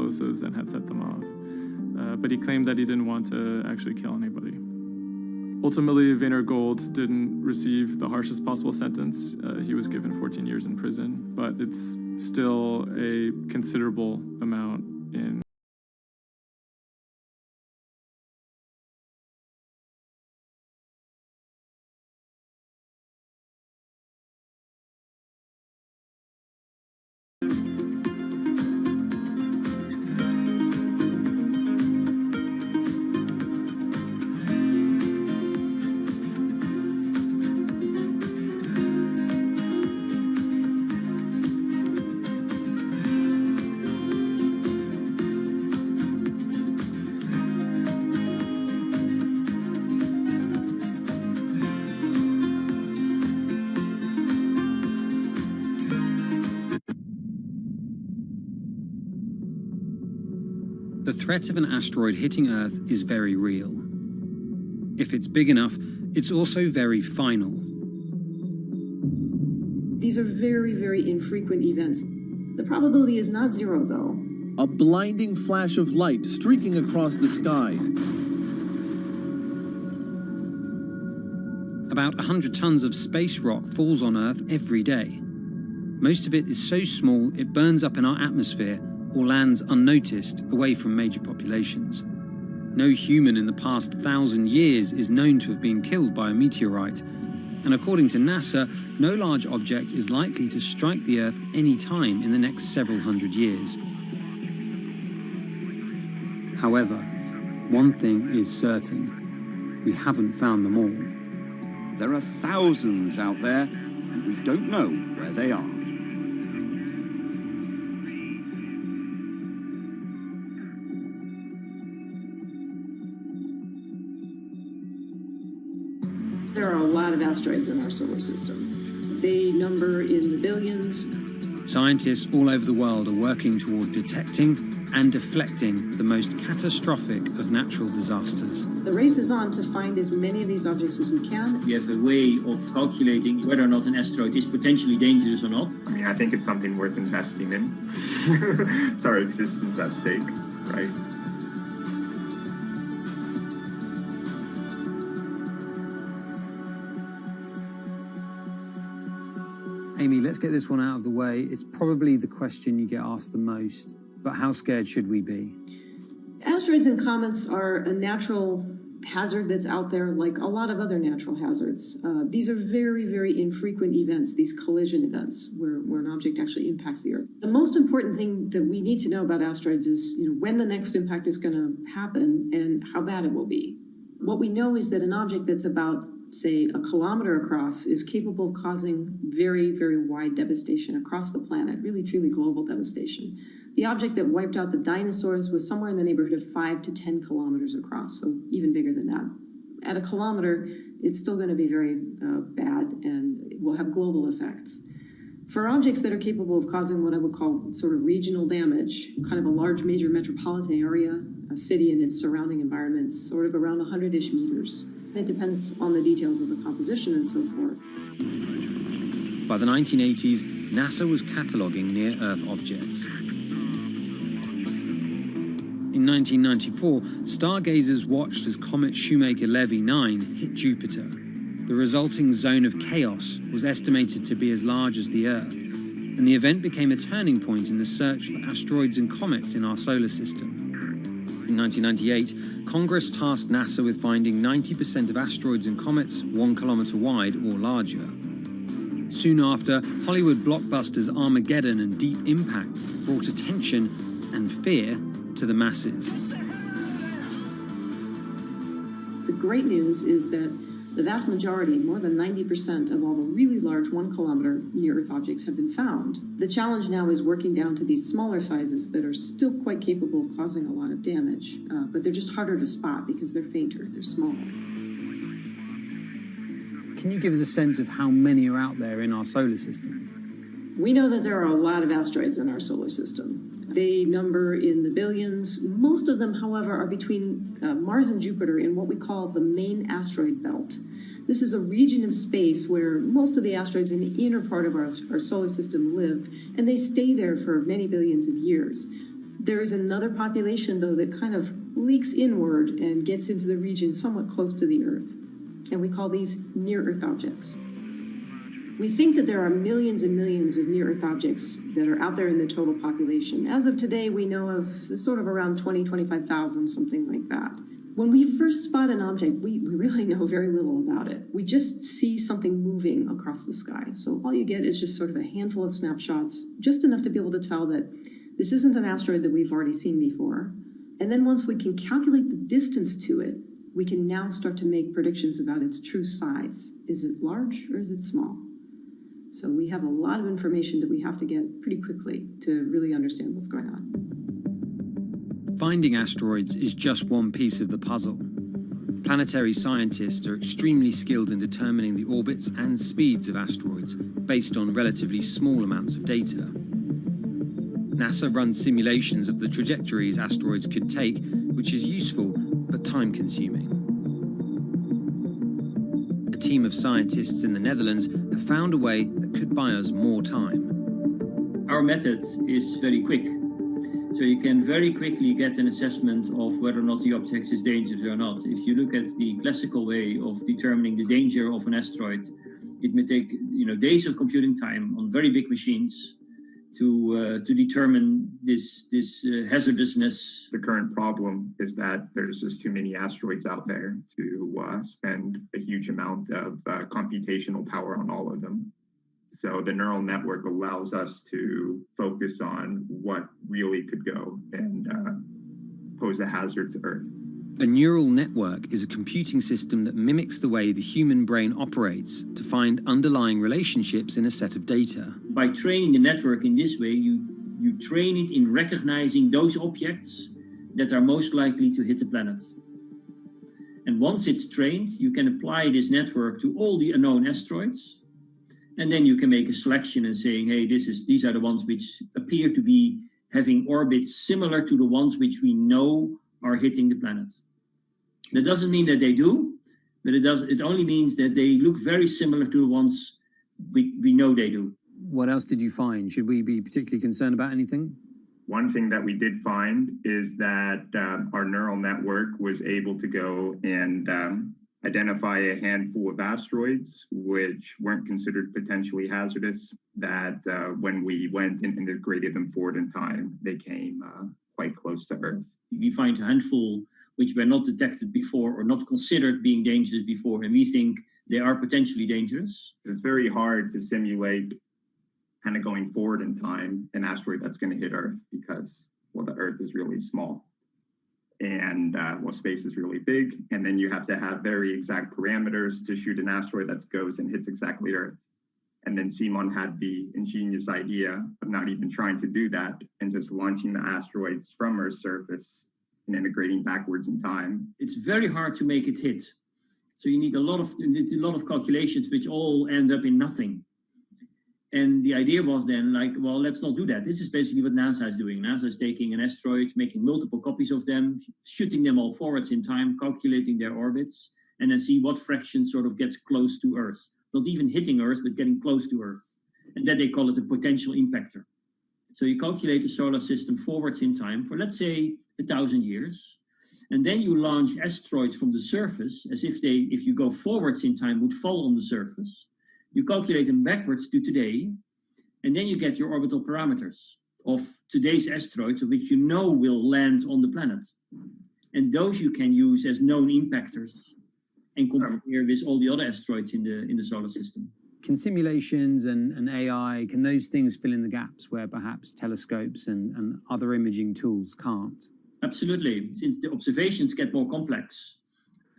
explosives and had set them off. But he claimed that he didn't want to actually kill anybody. Ultimately, Vayner Gold didn't receive the harshest possible sentence. He was given 14 years in prison, but it's still a considerable amount in. The threat of an asteroid hitting Earth is very real. If it's big enough, it's also very final. These are very, very infrequent events. The probability is not zero, though. A blinding flash of light streaking across the sky. About 100 tons of space rock falls on Earth every day. Most of it is so small it burns up in our atmosphere or lands unnoticed away from major populations. No human in the past 1,000 years is known to have been killed by a meteorite, and according to NASA, no large object is likely to strike the Earth any time in the next several hundred years. However, one thing is certain: we haven't found them all. There are thousands out there, and we don't know where they are. There are a lot of asteroids in our solar system. They number in the billions. Scientists all over the world are working toward detecting and deflecting the most catastrophic of natural disasters. The race is on to find as many of these objects as we can. We have a way of calculating whether or not an asteroid is potentially dangerous or not. I mean, I think it's something worth investing in. It's our existence at stake, right? Amy, let's get this one out of the way. It's probably the question you get asked the most, but how scared should we be? Asteroids and comets are a natural hazard that's out there like a lot of other natural hazards. These are very, very infrequent events, these collision events, where an object actually impacts the Earth. The most important thing that we need to know about asteroids is, when the next impact is going to happen and how bad it will be. What we know is that an object that's about, say, a kilometer across is capable of causing very, very wide devastation across the planet, really, truly global devastation. The object that wiped out the dinosaurs was somewhere in the neighborhood of 5 to 10 kilometers across, so even bigger than that. At a kilometer, it's still going to be very bad and it will have global effects. For objects that are capable of causing what I would call sort of regional damage, kind of a large major metropolitan area, a city and its surrounding environment, sort of around 100-ish meters. It depends on the details of the composition and so forth. By the 1980s, NASA was cataloguing near-Earth objects. In 1994, stargazers watched as comet Shoemaker-Levy 9 hit Jupiter. The resulting zone of chaos was estimated to be as large as the Earth, and the event became a turning point in the search for asteroids and comets in our solar system. In 1998, Congress tasked NASA with finding 90% of asteroids and comets 1 kilometer wide or larger. Soon after, Hollywood blockbusters Armageddon and Deep Impact brought attention and fear to the masses. The great news is that the vast majority, more than 90% of all the really large 1 kilometer near-Earth objects have been found. The challenge now is working down to these smaller sizes that are still quite capable of causing a lot of damage, but they're just harder to spot because they're fainter, they're smaller. Can you give us a sense of how many are out there in our solar system? We know that there are a lot of asteroids in our solar system. They number in the billions. Most of them, however, are between Mars and Jupiter in what we call the main asteroid belt. This is a region of space where most of the asteroids in the inner part of our solar system live, and they stay there for many billions of years. There is another population, though, that kind of leaks inward and gets into the region somewhat close to the Earth. And we call these near-Earth objects. We think that there are millions and millions of near-Earth objects that are out there in the total population. As of today, we know of sort of around 20, 25,000, something like that. When we first spot an object, we really know very little about it. We just see something moving across the sky. So all you get is just sort of a handful of snapshots, just enough to be able to tell that this isn't an asteroid that we've already seen before. And then once we can calculate the distance to it, we can now start to make predictions about its true size. Is it large or is it small? So we have a lot of information that we have to get pretty quickly to really understand what's going on. Finding asteroids is just one piece of the puzzle. Planetary scientists are extremely skilled in determining the orbits and speeds of asteroids based on relatively small amounts of data. NASA runs simulations of the trajectories asteroids could take, which is useful but time-consuming. A team of scientists in the Netherlands have found a way that could buy us more time. Our method is very quick. So you can very quickly get an assessment of whether or not the object is dangerous or not. If you look at the classical way of determining the danger of an asteroid, it may take days of computing time on very big machines to determine this hazardousness. The current problem is that there's just too many asteroids out there to spend a huge amount of computational power on all of them. So the neural network allows us to focus on what really could go and pose a hazard to Earth. A neural network is a computing system that mimics the way the human brain operates to find underlying relationships in a set of data. By training the network in this way, you train it in recognizing those objects that are most likely to hit the planet. And once it's trained, you can apply this network to all the unknown asteroids. And then you can make a selection and saying, hey, these are the ones which appear to be having orbits similar to the ones which we know are hitting the planet. That doesn't mean that they do, but it only means that they look very similar to the ones we know they do. What else did you find? Should we be particularly concerned about anything? One thing that we did find is that our neural network was able to go and identify a handful of asteroids which weren't considered potentially hazardous, that when we went and integrated them forward in time, they came quite close to Earth. We find a handful which were not detected before or not considered being dangerous before, and we think they are potentially dangerous. It's very hard to simulate kind of going forward in time an asteroid that's going to hit Earth because, well, the Earth is really small. And space is really big, and then you have to have very exact parameters to shoot an asteroid that goes and hits exactly Earth. And then Simon had the ingenious idea of not even trying to do that and just launching the asteroids from Earth's surface and integrating backwards in time. It's very hard to make it hit. So you need a lot of calculations which all end up in nothing. And the idea was then well, let's not do that. This is basically what NASA is doing. NASA is taking an asteroid, making multiple copies of them, shooting them all forwards in time, calculating their orbits, and then see what fraction sort of gets close to Earth. Not even hitting Earth, but getting close to Earth. And that they call it a potential impactor. So you calculate the solar system forwards in time for, let's say, 1,000 years. And then you launch asteroids from the surface as if you go forwards in time, would fall on the surface. You calculate them backwards to today, and then you get your orbital parameters of today's asteroids, which you know will land on the planet. And those you can use as known impactors and compare with all the other asteroids in the solar system. Can simulations and AI, can those things fill in the gaps where perhaps telescopes and other imaging tools can't? Absolutely. Since the observations get more complex,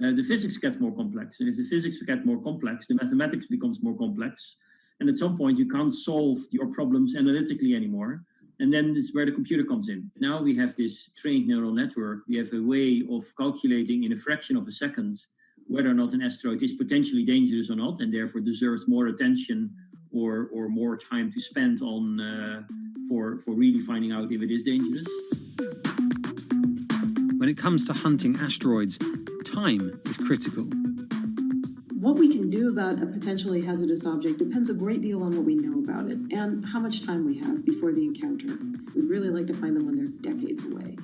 the physics gets more complex. And if the physics get more complex, the mathematics becomes more complex. And at some point, you can't solve your problems analytically anymore. And then this is where the computer comes in. Now we have this trained neural network. We have a way of calculating in a fraction of a second whether or not an asteroid is potentially dangerous or not, and therefore deserves more attention or more time to spend on for really finding out if it is dangerous. When it comes to hunting asteroids, time is critical. What we can do about a potentially hazardous object depends a great deal on what we know about it and how much time we have before the encounter. We'd really like to find them when they're decades away.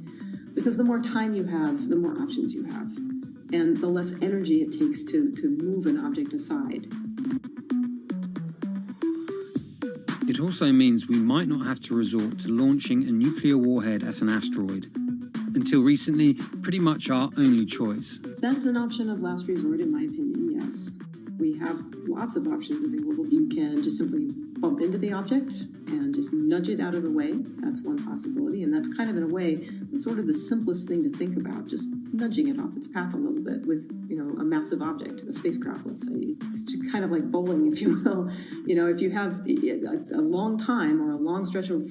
Because the more time you have, the more options you have, and the less energy it takes to move an object aside. It also means we might not have to resort to launching a nuclear warhead at an asteroid. Until recently, pretty much our only choice. That's an option of last resort, in my opinion, yes. We have lots of options available. You can just simply bump into the object and just nudge it out of the way. That's one possibility, and that's kind of, in a way, sort of the simplest thing to think about, just nudging it off its path a little bit with, a massive object, a spacecraft, let's say. It's just kind of like bowling, if you will. If you have a long time or a long stretch of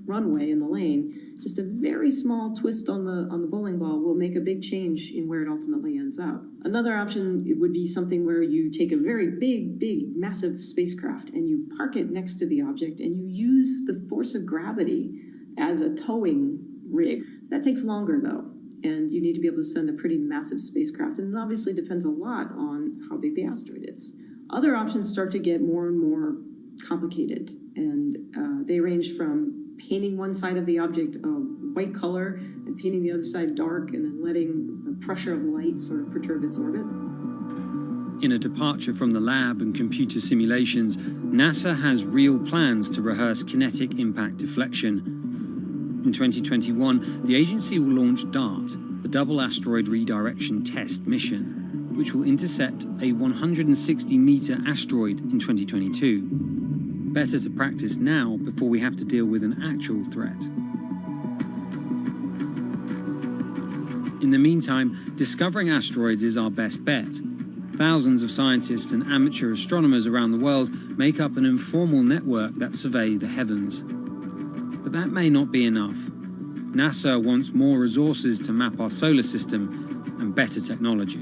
runway in the lane, just a very small twist on the bowling ball will make a big change in where it ultimately ends up. Another option would be something where you take a very big, massive spacecraft and you park it next to the object and you use the force of gravity as a towing rig. That takes longer, though, and you need to be able to send a pretty massive spacecraft, and it obviously depends a lot on how big the asteroid is. Other options start to get more and more complicated, and they range from painting one side of the object a white color and painting the other side dark, and then letting the pressure of light sort of perturb its orbit. In a departure from the lab and computer simulations, NASA has real plans to rehearse kinetic impact deflection. In 2021, the agency will launch DART, the Double Asteroid Redirection Test mission, which will intercept a 160-meter asteroid in 2022. Better to practice now before we have to deal with an actual threat. In the meantime, discovering asteroids is our best bet. Thousands of scientists and amateur astronomers around the world make up an informal network that survey the heavens. But that may not be enough. NASA wants more resources to map our solar system and better technology.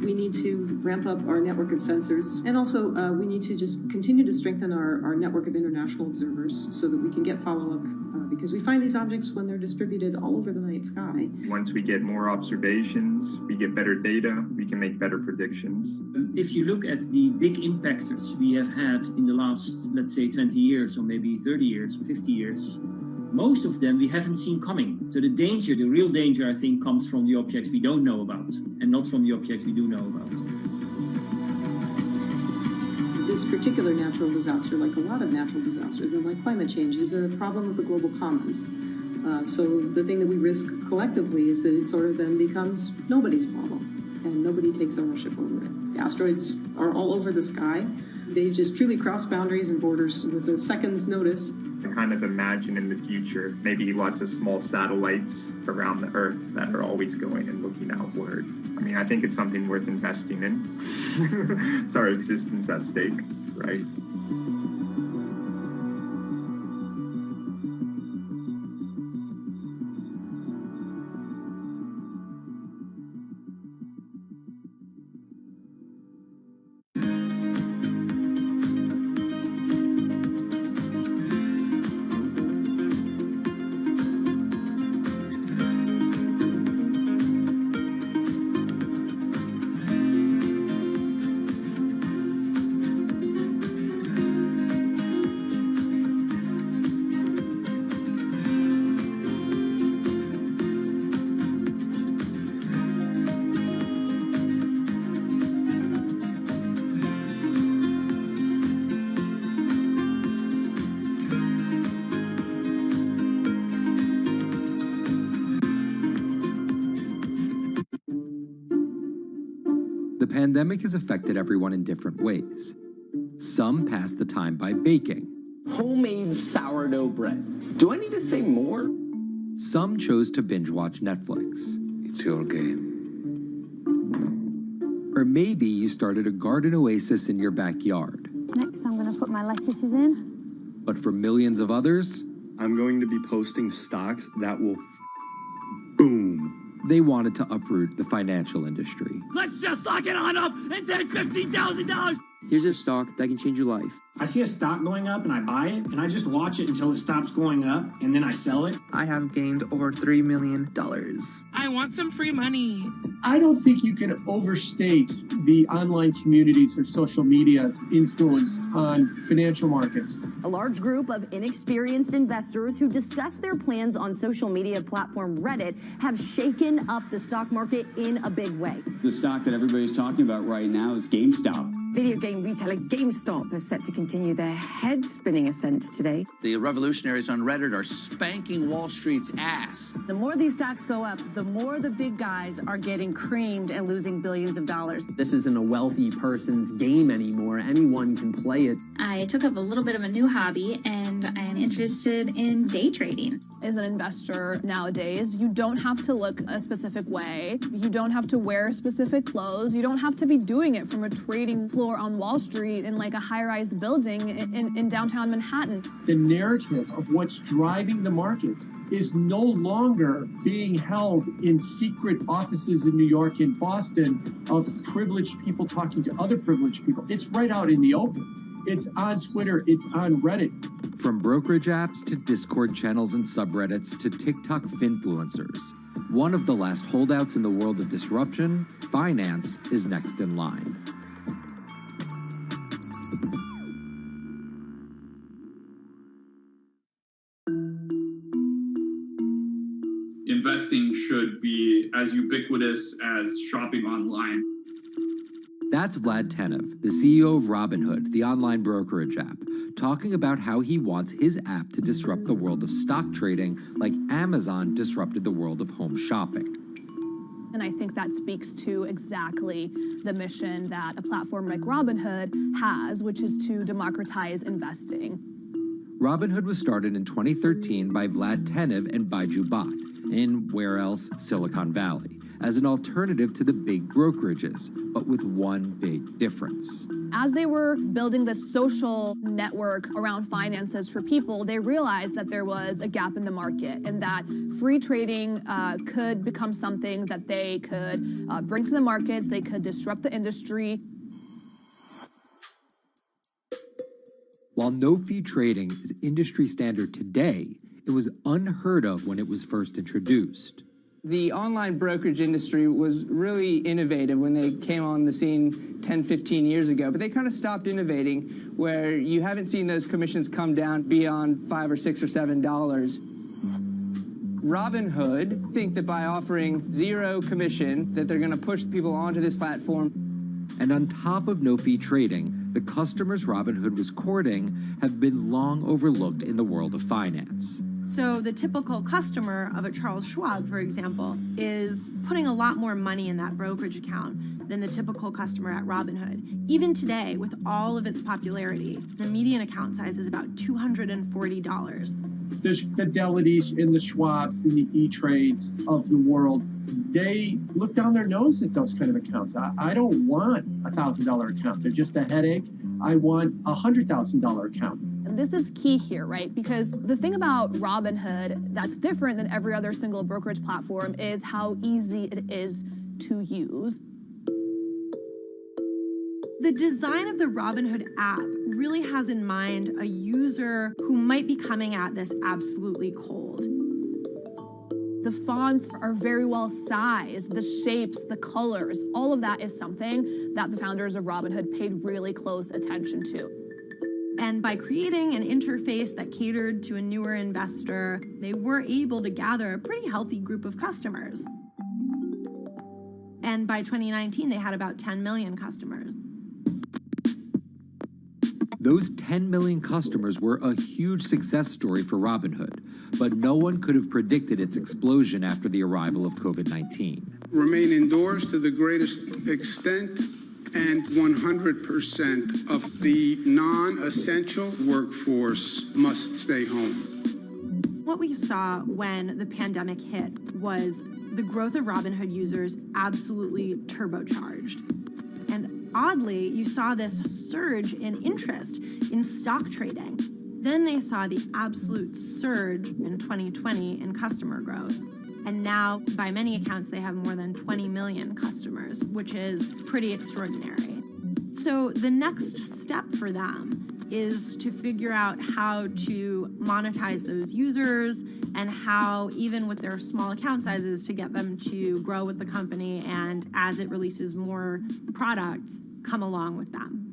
We need to ramp up our network of sensors, and also we need to just continue to strengthen our network of international observers so that we can get follow-up, because we find these objects when they're distributed all over the night sky. Once we get more observations, we get better data, we can make better predictions. If you look at the big impactors we have had in the last, let's say, 20 years, or maybe 30 years, 50 years, most of them we haven't seen coming. So the real danger, I think, comes from the objects we don't know about, and not from the objects we do know about. This particular natural disaster, like a lot of natural disasters and like climate change, is a problem of the global commons. So the thing that we risk collectively is that it sort of then becomes nobody's problem, and nobody takes ownership over it. The asteroids are all over the sky. They just truly cross boundaries and borders with a second's notice. I kind of imagine in the future, maybe lots of small satellites around the Earth that are always going and looking outward. I mean, I think it's something worth investing in. It's our existence at stake, right? The pandemic has affected everyone in different ways. Some pass the time by baking. Homemade sourdough bread. Do I need to say more? Some chose to binge watch Netflix. It's your game. Or maybe you started a garden oasis in your backyard. Next, I'm going to put my lettuces in. But for millions of others, I'm going to be posting stocks that will boom. They wanted to uproot the financial industry. Let's just lock it on up and take $15,000. Here's a stock that can change your life. I see a stock going up and I buy it, and I just watch it until it stops going up, and then I sell it. I have gained over $3 million. I want some free money. I don't think you can overstate the online communities or social media's influence on financial markets. A large group of inexperienced investors who discuss their plans on social media platform Reddit have shaken up the stock market in a big way. The stock that everybody's talking about right now is GameStop. Video game retailer GameStop is set to continue their head-spinning ascent today. The revolutionaries on Reddit are spanking Wall Street's ass. The more these stocks go up, the more the big guys are getting creamed and losing billions of dollars. This isn't a wealthy person's game anymore. Anyone can play it. I took up a little bit of a new hobby, and I am interested in day trading. As an investor nowadays, you don't have to look a specific way. You don't have to wear specific clothes. You don't have to be doing it from a trading floor on Wall Street in like a high-rise building in downtown Manhattan. The narrative of what's driving the markets is no longer being held in secret offices in New York and Boston of privileged people talking to other privileged people. It's right out in the open. It's on Twitter, it's on Reddit. From brokerage apps to Discord channels and subreddits to TikTok finfluencers, one of the last holdouts in the world of disruption, finance, is next in line. Investing should be as ubiquitous as shopping online. That's Vlad Tenev, the CEO of Robinhood, the online brokerage app, talking about how he wants his app to disrupt the world of stock trading like Amazon disrupted the world of home shopping. And I think that speaks to exactly the mission that a platform like Robinhood has, which is to democratize investing. Robinhood was started in 2013 by Vlad Tenev and Baiju Bhatt in, where else, Silicon Valley, as an alternative to the big brokerages, but with one big difference. As they were building this social network around finances for people, they realized that there was a gap in the market and that free trading could become something that they could bring to the markets, they could disrupt the industry. While no-fee trading is industry standard today, it was unheard of when it was first introduced. The online brokerage industry was really innovative when they came on the scene 10, 15 years ago, but they kind of stopped innovating where you haven't seen those commissions come down beyond $5 or $6 or $7. Robinhood think that by offering zero commission that they're going to push people onto this platform. And on top of no-fee trading, the customers Robinhood was courting have been long overlooked in the world of finance. So the typical customer of a Charles Schwab, for example, is putting a lot more money in that brokerage account than the typical customer at Robinhood. Even today, with all of its popularity, the median account size is about $240. There's Fidelities and the Schwabs and the E-Trades of the world. They look down their nose at those kind of accounts. I don't want a $1,000 account. They're just a headache. I want a $100,000 account. And this is key here, right? Because the thing about Robinhood that's different than every other single brokerage platform is how easy it is to use. The design of the Robinhood app really has in mind a user who might be coming at this absolutely cold. The fonts are very well sized, the shapes, the colors, all of that is something that the founders of Robinhood paid really close attention to. And by creating an interface that catered to a newer investor, they were able to gather a pretty healthy group of customers. And by 2019, they had about 10 million customers. Those 10 million customers were a huge success story for Robinhood, but no one could have predicted its explosion after the arrival of COVID-19. Remain indoors to the greatest extent, and 100% of the non-essential workforce must stay home. What we saw when the pandemic hit was the growth of Robinhood users absolutely turbocharged. And oddly, you saw this surge in interest in stock trading. Then they saw the absolute surge in 2020 in customer growth. And now, by many accounts, they have more than 20 million customers, which is pretty extraordinary. So the next step for them is to figure out how to monetize those users and how even with their small account sizes to get them to grow with the company, and as it releases more products, come along with them.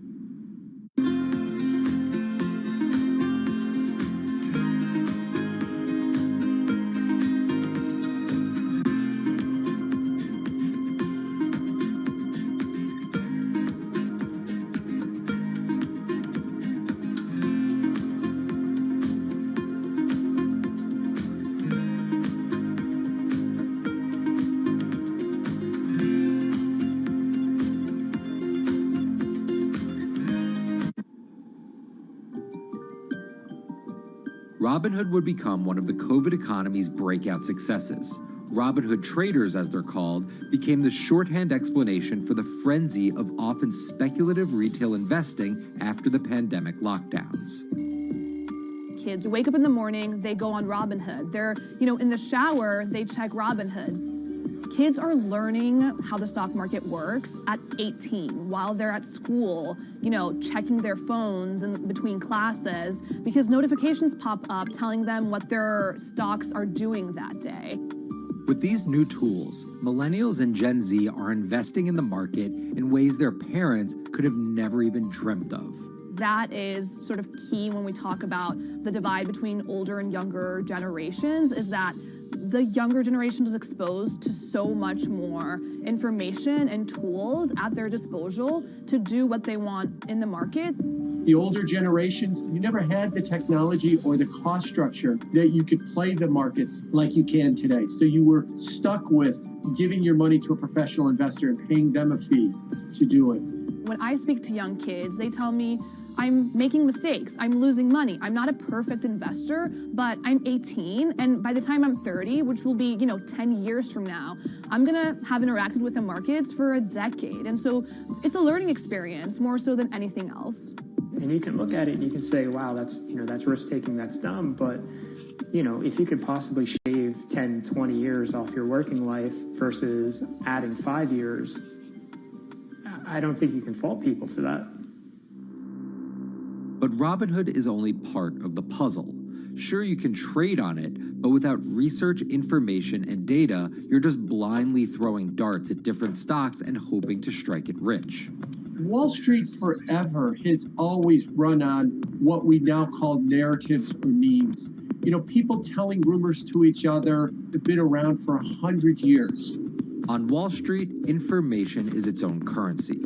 Robinhood would become one of the COVID economy's breakout successes. Robinhood traders, as they're called, became the shorthand explanation for the frenzy of often speculative retail investing after the pandemic lockdowns. Kids wake up in the morning, they go on Robinhood. They're, in the shower, they check Robinhood. Kids are learning how the stock market works at 18 while they're at school, checking their phones in between classes because notifications pop up telling them what their stocks are doing that day. With these new tools, millennials and Gen Z are investing in the market in ways their parents could have never even dreamt of. That is sort of key when we talk about the divide between older and younger generations, is that the younger generation is exposed to so much more information and tools at their disposal to do what they want in the market. The older generations, you never had the technology or the cost structure that you could play the markets like you can today. So you were stuck with giving your money to a professional investor and paying them a fee to do it. When I speak to young kids, they tell me, I'm making mistakes, I'm losing money. I'm not a perfect investor, but I'm 18, and by the time I'm 30, which will be, 10 years from now, I'm gonna have interacted with the markets for a decade. And so it's a learning experience more so than anything else. And you can look at it and you can say, wow, that's risk-taking, that's dumb, but if you could possibly shave 10, 20 years off your working life versus adding 5 years, I don't think you can fault people for that. But Robinhood is only part of the puzzle. Sure, you can trade on it, but without research, information, and data, you're just blindly throwing darts at different stocks and hoping to strike it rich. Wall Street forever has always run on what we now call narratives or memes. People telling rumors to each other have been around for 100 years. On Wall Street, information is its own currency.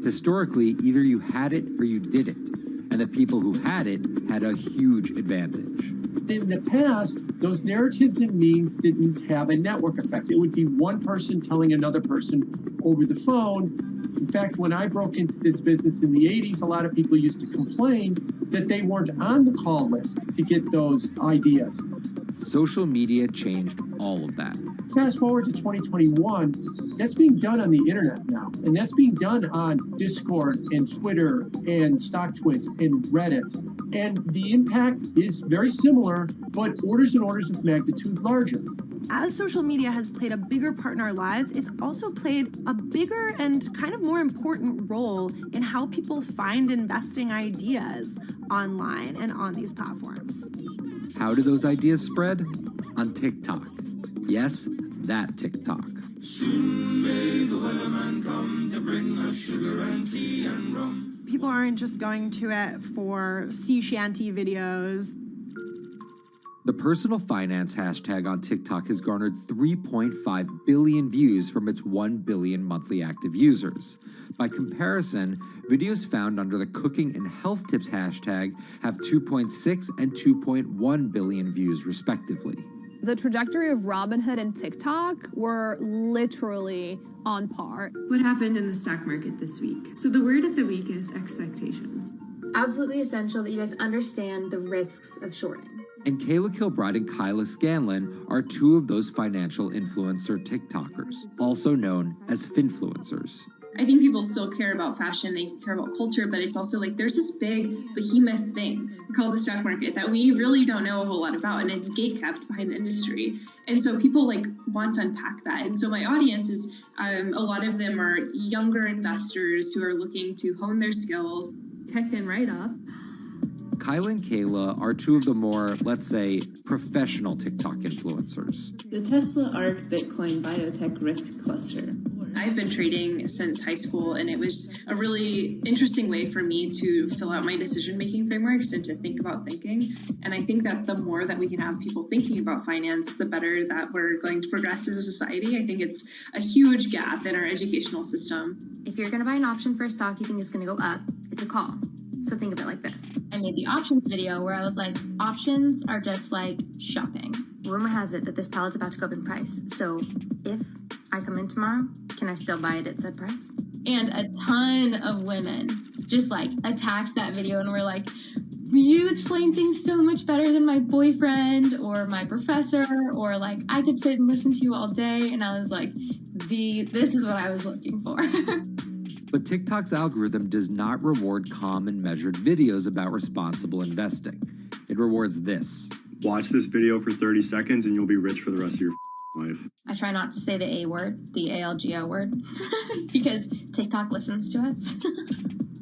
Historically, either you had it or you didn't, and the people who had it had a huge advantage. In the past, those narratives and memes didn't have a network effect. It would be one person telling another person over the phone. In fact, when I broke into this business in the 80s, a lot of people used to complain that they weren't on the call list to get those ideas. Social media changed all of that. Fast forward to 2021, that's being done on the internet now. And that's being done on Discord and Twitter and StockTwits and Reddit. And the impact is very similar, but orders and orders of magnitude larger. As social media has played a bigger part in our lives, it's also played a bigger and kind of more important role in how people find investing ideas online and on these platforms. How do those ideas spread? On TikTok. Yes, that TikTok. Soon may the weatherman come to bring us sugar and tea and rum. People aren't just going to it for sea shanty videos. The personal finance hashtag on TikTok has garnered 3.5 billion views from its 1 billion monthly active users. By comparison, videos found under the cooking and health tips hashtag have 2.6 and 2.1 billion views respectively. The trajectory of Robinhood and TikTok were literally on par. What happened in the stock market this week? So the word of the week is expectations. Absolutely essential that you guys understand the risks of shorting. And Kayla Kilbride and Kyla Scanlon are two of those financial influencer TikTokers, also known as finfluencers. I think people still care about fashion, they care about culture, but it's also like there's this big behemoth thing called the stock market that we really don't know a whole lot about, and it's gatekept behind the industry. And so people want to unpack that. And so my audience is, a lot of them are younger investors who are looking to hone their skills. Tech and write up. Kyla and Kayla are two of the more, let's say, professional TikTok influencers. The Tesla ARK Bitcoin Biotech Risk Cluster. I've been trading since high school, and it was a really interesting way for me to fill out my decision-making frameworks and to think about thinking. And I think that the more that we can have people thinking about finance, the better that we're going to progress as a society. I think it's a huge gap in our educational system. If you're going to buy an option for a stock you think is going to go up, it's a call. So think of it like this. I made the options video where I was like, options are just like shopping. Rumor has it that this pallet's about to go up in price. So if I come in tomorrow, can I still buy it at said price? And a ton of women just like attacked that video and were like, you explain things so much better than my boyfriend or my professor, or like I could sit and listen to you all day. And I was like, this is what I was looking for. But TikTok's algorithm does not reward calm and measured videos about responsible investing. It rewards this. Watch this video for 30 seconds and you'll be rich for the rest of your life. I try not to say the A word, the ALGO word, because TikTok listens to us.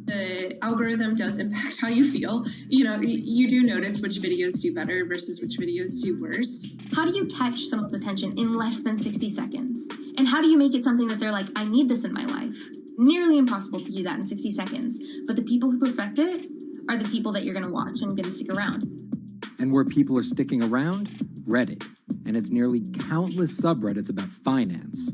The algorithm does impact how you feel. You know, you do notice which videos do better versus which videos do worse. How do you catch someone's attention in less than 60 seconds? And how do you make it something that they're like, I need this in my life? Nearly impossible to do that in 60 seconds. But the people who perfect it are the people that you're going to watch and going to stick around. And where people are sticking around? Reddit. And its nearly countless subreddits about finance.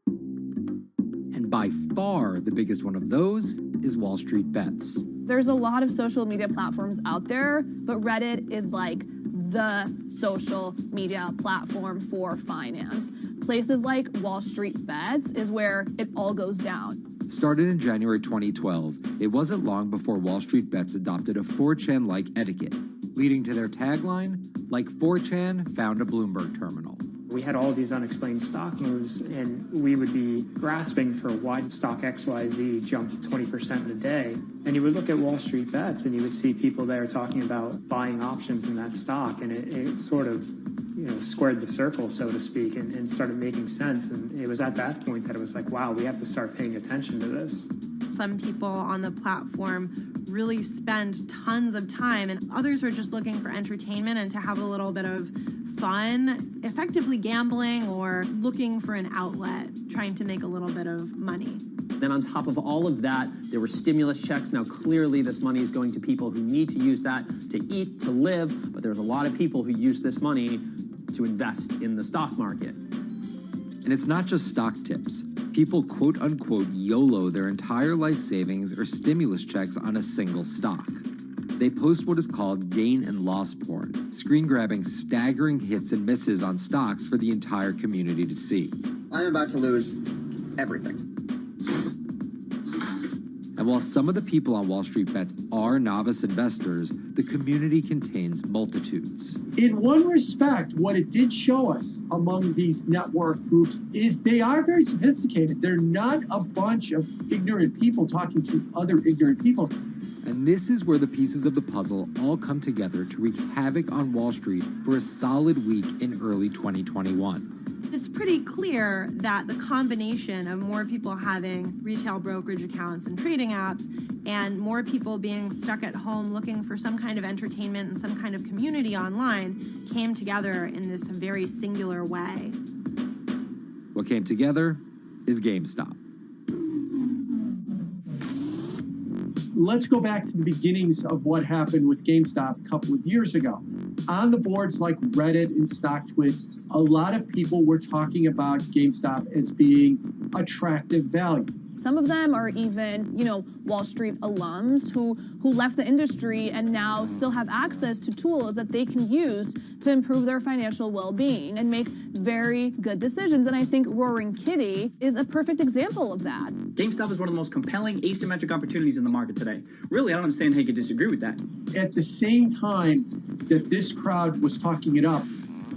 And by far the biggest one of those is Wall Street Bets. There's a lot of social media platforms out there, but Reddit is like the social media platform for finance. Places like Wall Street Bets is where it all goes down. Started in January 2012, it wasn't long before Wall Street Bets adopted a 4chan-like etiquette, leading to their tagline, like 4chan found a Bloomberg terminal. We had all these unexplained stock moves, and we would be grasping for why stock XYZ jumped 20% in a day. And you would look at Wall Street Bets, and you would see people there talking about buying options in that stock, and it sort of, squared the circle, so to speak, and started making sense. And it was at that point that it was like, wow, we have to start paying attention to this. Some people on the platform really spend tons of time, and others are just looking for entertainment and to have a little bit of fun, effectively gambling or looking for an outlet, trying to make a little bit of money. Then on top of all of that, there were stimulus checks. Now, clearly, this money is going to people who need to use that to eat, to live, but there's a lot of people who use this money to invest in the stock market. And it's not just stock tips. People quote-unquote YOLO their entire life savings or stimulus checks on a single stock. They post what is called gain and loss porn, screen-grabbing staggering hits and misses on stocks for the entire community to see. I'm about to lose everything. And while some of the people on Wall Street Bets are novice investors, the community contains multitudes. In one respect, what it did show us among these network groups is they are very sophisticated. They're not a bunch of ignorant people talking to other ignorant people. And this is where the pieces of the puzzle all come together to wreak havoc on Wall Street for a solid week in early 2021. It's pretty clear that the combination of more people having retail brokerage accounts and trading apps and more people being stuck at home looking for some kind of entertainment and some kind of community online came together in this very singular way. What came together is GameStop. Let's go back to the beginnings of what happened with GameStop a couple of years ago. On the boards like Reddit and StockTwit, a lot of people were talking about GameStop as being attractive value. Some of them are even, Wall Street alums who left the industry and now still have access to tools that they can use to improve their financial well-being and make very good decisions. And I think Roaring Kitty is a perfect example of that. GameStop is one of the most compelling asymmetric opportunities in the market today. Really, I don't understand how you could disagree with that. At the same time that this crowd was talking it up,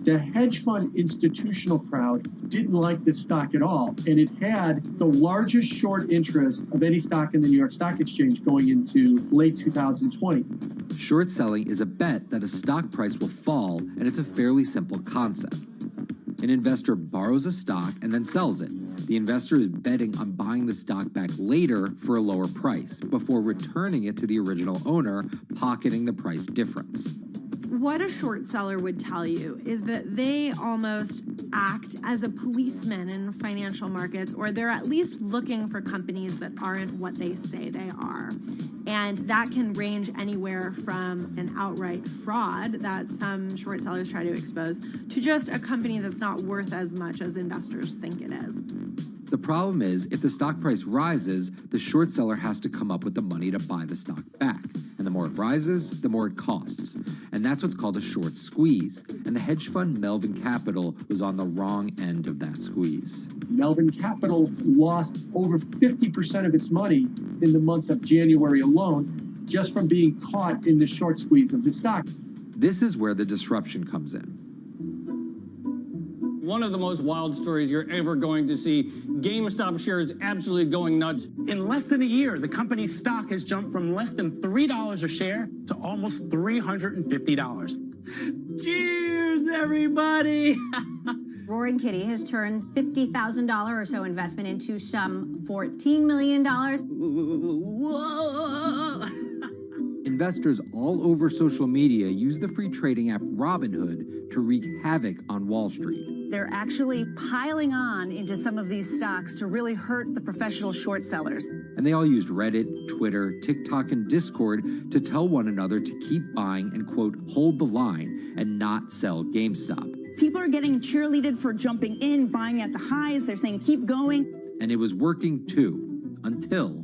the hedge fund institutional crowd didn't like this stock at all, and it had the largest short interest of any stock in the New York Stock Exchange going into late 2020. Short selling is a bet that a stock price will fall, and it's a fairly simple concept. An investor borrows a stock and then sells it, The investor is betting on buying the stock back later for a lower price before returning it to the original owner, pocketing the price difference. What a short seller would tell you is that they almost act as a policeman in financial markets, or they're at least looking for companies that aren't what they say they are. And that can range anywhere from an outright fraud that some short sellers try to expose to just a company that's not worth as much as investors think it is. The problem is, if the stock price rises, the short seller has to come up with the money to buy the stock back. And the more it rises, the more it costs. And that's what's called a short squeeze. And the hedge fund Melvin Capital was on the wrong end of that squeeze. Melvin Capital lost over 50% of its money in the month of January alone, just from being caught in the short squeeze of the stock. This is where the disruption comes in. One of the most wild stories you're ever going to see. GameStop shares absolutely going nuts. In less than a year, the company's stock has jumped from less than $3 a share to almost $350. Cheers, everybody! Roaring Kitty has turned $50,000 or so investment into some $14 million. Whoa! Investors all over social media use the free trading app Robinhood to wreak havoc on Wall Street. They're actually piling on into some of these stocks to really hurt the professional short sellers. And they all used Reddit, Twitter, TikTok, and Discord to tell one another to keep buying and, quote, hold the line and not sell GameStop. People are getting cheerleaded for jumping in, buying at the highs. They're saying, keep going. And it was working too, until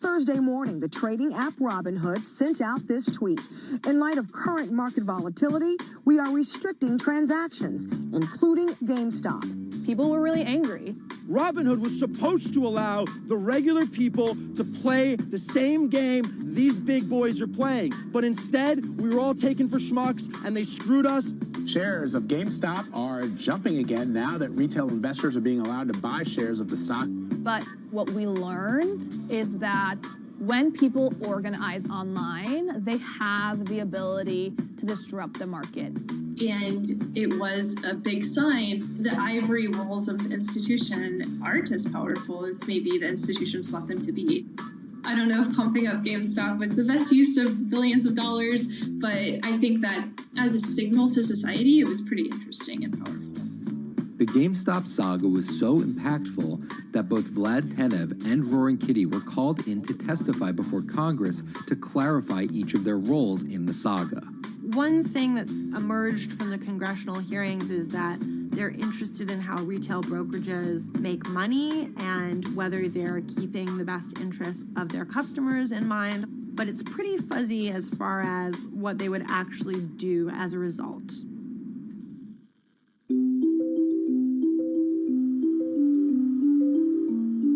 Thursday morning, the trading app Robinhood sent out this tweet. In light of current market volatility, we are restricting transactions, including GameStop. People were really angry. Robinhood was supposed to allow the regular people to play the same game these big boys are playing. But instead, we were all taken for schmucks, and they screwed us. Shares of GameStop are jumping again now that retail investors are being allowed to buy shares of the stock. But what we learned is that when people organize online, they have the ability to disrupt the market. And it was a big sign. The ivory walls of the institution aren't as powerful as maybe the institutions thought them to be. I don't know if pumping up GameStop was the best use of billions of dollars, but I think that as a signal to society, it was pretty interesting and powerful. The GameStop saga was so impactful that both Vlad Tenev and Roaring Kitty were called in to testify before Congress to clarify each of their roles in the saga. One thing that's emerged from the congressional hearings is that they're interested in how retail brokerages make money and whether they're keeping the best interests of their customers in mind, but it's pretty fuzzy as far as what they would actually do as a result.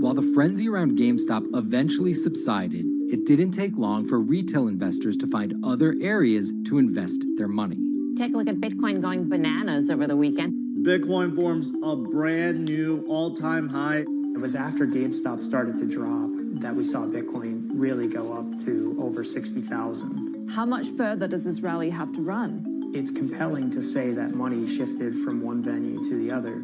While the frenzy around GameStop eventually subsided, it didn't take long for retail investors to find other areas to invest their money. Take a look at Bitcoin going bananas over the weekend. Bitcoin forms a brand new all-time high. It was after GameStop started to drop that we saw Bitcoin really go up to over 60,000. How much further does this rally have to run? It's compelling to say that money shifted from one venue to the other.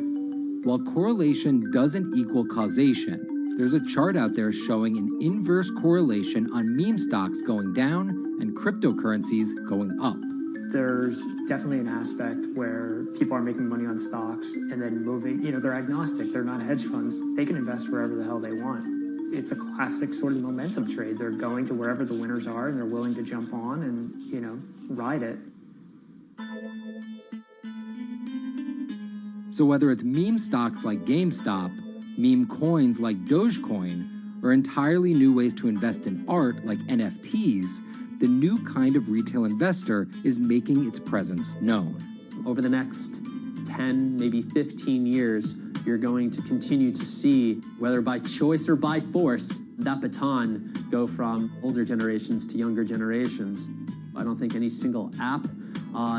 While correlation doesn't equal causation, there's a chart out there showing an inverse correlation on meme stocks going down and cryptocurrencies going up. There's definitely an aspect where people are making money on stocks and then moving, they're agnostic, they're not hedge funds. They can invest wherever the hell they want. It's a classic sort of momentum trade. They're going to wherever the winners are and they're willing to jump on and, ride it. So whether it's meme stocks like GameStop, meme coins like Dogecoin, or entirely new ways to invest in art like NFTs, the new kind of retail investor is making its presence known. Over the next 10, maybe 15 years, you're going to continue to see, whether by choice or by force, that baton go from older generations to younger generations. I don't think any single app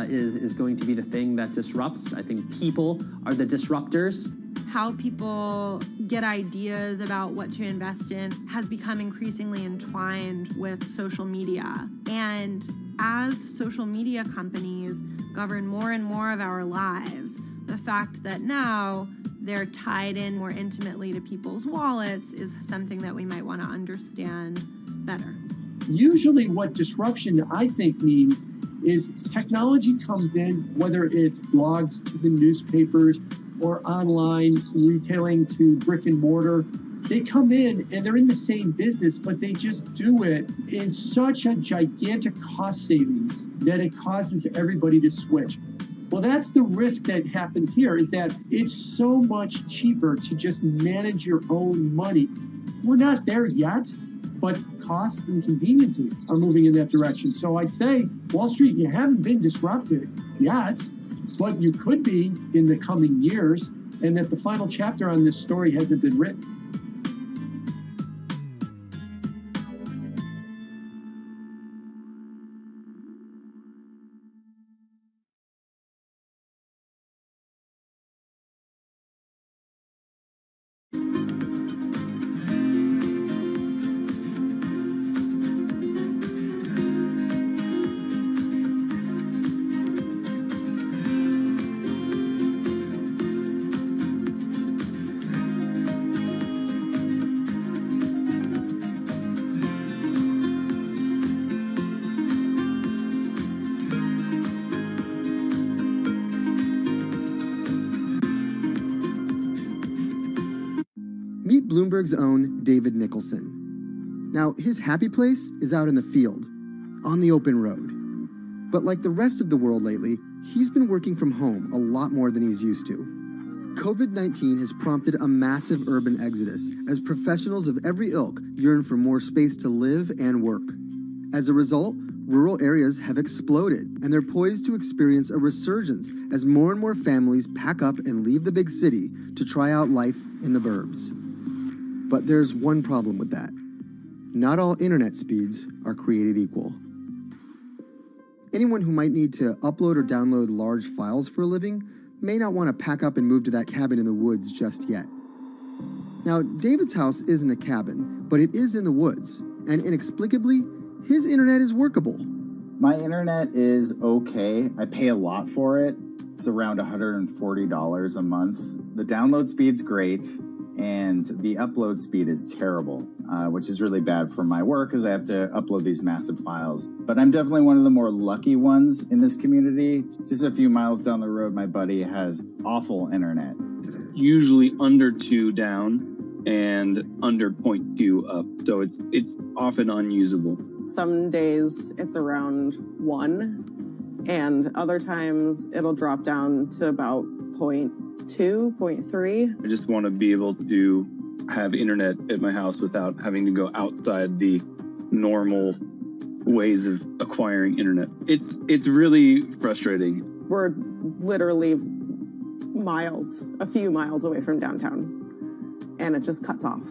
is going to be the thing that disrupts. I think people are the disruptors. How people get ideas about what to invest in has become increasingly entwined with social media. And as social media companies govern more and more of our lives, the fact that now they're tied in more intimately to people's wallets is something that we might want to understand better. Usually what disruption, I think, means is technology comes in, whether it's blogs to the newspapers or online retailing to brick and mortar. They come in and they're in the same business, but they just do it in such a gigantic cost savings that it causes everybody to switch. Well, that's the risk that happens here, is that it's so much cheaper to just manage your own money. We're not there yet, but costs and conveniences are moving in that direction. So I'd say, Wall Street, you haven't been disrupted yet, but you could be in the coming years, and that the final chapter on this story hasn't been written. Meet Bloomberg's own David Nicholson. Now, his happy place is out in the field, on the open road. But like the rest of the world lately, he's been working from home a lot more than he's used to. COVID-19 has prompted a massive urban exodus as professionals of every ilk yearn for more space to live and work. As a result, rural areas have exploded, and they're poised to experience a resurgence as more and more families pack up and leave the big city to try out life in the burbs. But there's one problem with that. Not all internet speeds are created equal. Anyone who might need to upload or download large files for a living may not want to pack up and move to that cabin in the woods just yet. Now, David's house isn't a cabin, but it is in the woods, and inexplicably, his internet is workable. My internet is okay. I pay a lot for it. It's around $140 a month. The download speed's great, and the upload speed is terrible, which is really bad for my work because I have to upload these massive files. But I'm definitely one of the more lucky ones in this community. Just a few miles down the road, my buddy has awful internet. It's usually under 2 down and under 0.2 up, so it's often unusable. Some days it's around 1, and other times it'll drop down to about 0.2, 0.3. I just want to be able to have internet at my house without having to go outside the normal ways of acquiring internet. It's really frustrating. We're literally miles, a few miles away from downtown, and it just cuts off.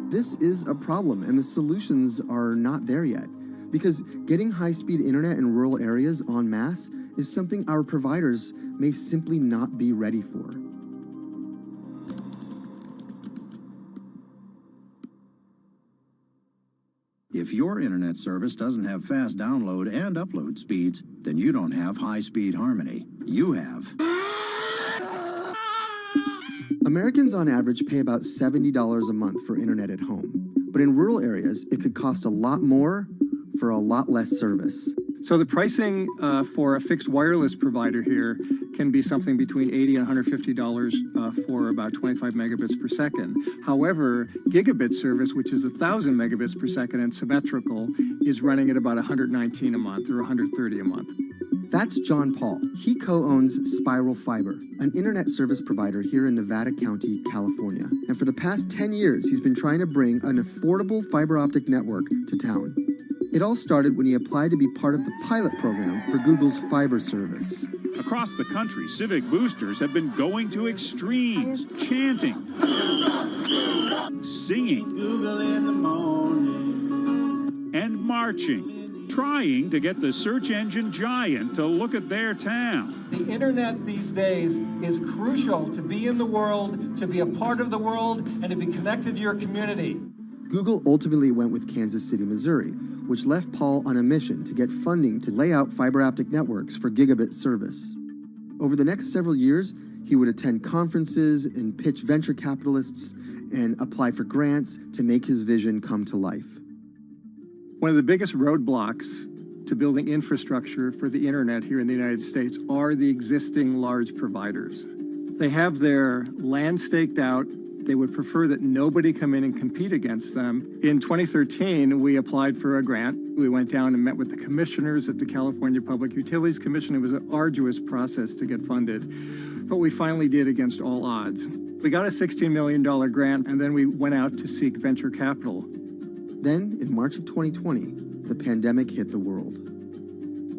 This is a problem, and the solutions are not there yet, because getting high-speed internet in rural areas en masse is something our providers may simply not be ready for. If your internet service doesn't have fast download and upload speeds, then you don't have high-speed harmony. You have. Americans on average pay about $70 a month for internet at home. But in rural areas, it could cost a lot more for a lot less service. So the pricing for a fixed wireless provider here can be something between $80 and $150 for about 25 megabits per second. However, gigabit service, which is 1,000 megabits per second and symmetrical, is running at about $119 a month or $130 a month. That's John Paul. He co-owns Spiral Fiber, an internet service provider here in Nevada County, California. And for the past 10 years, he's been trying to bring an affordable fiber optic network to town. It all started when he applied to be part of the pilot program for Google's fiber service. Across the country, civic boosters have been going to extremes, chanting, singing, Google in the morning, and marching, trying to get the search engine giant to look at their town. The internet these days is crucial to be in the world, to be a part of the world, and to be connected to your community. Google ultimately went with Kansas City, Missouri, which left Paul on a mission to get funding to lay out fiber optic networks for gigabit service. Over the next several years, He would attend conferences and pitch venture capitalists and apply for grants to make his vision come to life. One of the biggest roadblocks to building infrastructure for the internet here in the United States are the existing large providers. They have their land staked out. They would prefer that nobody come in and compete against them. In 2013, we applied for a grant. We went down and met with the commissioners at the California Public Utilities Commission. It was an arduous process to get funded, but we finally did against all odds. We got a $16 million grant, and then we went out to seek venture capital. Then, in March of 2020, the pandemic hit the world.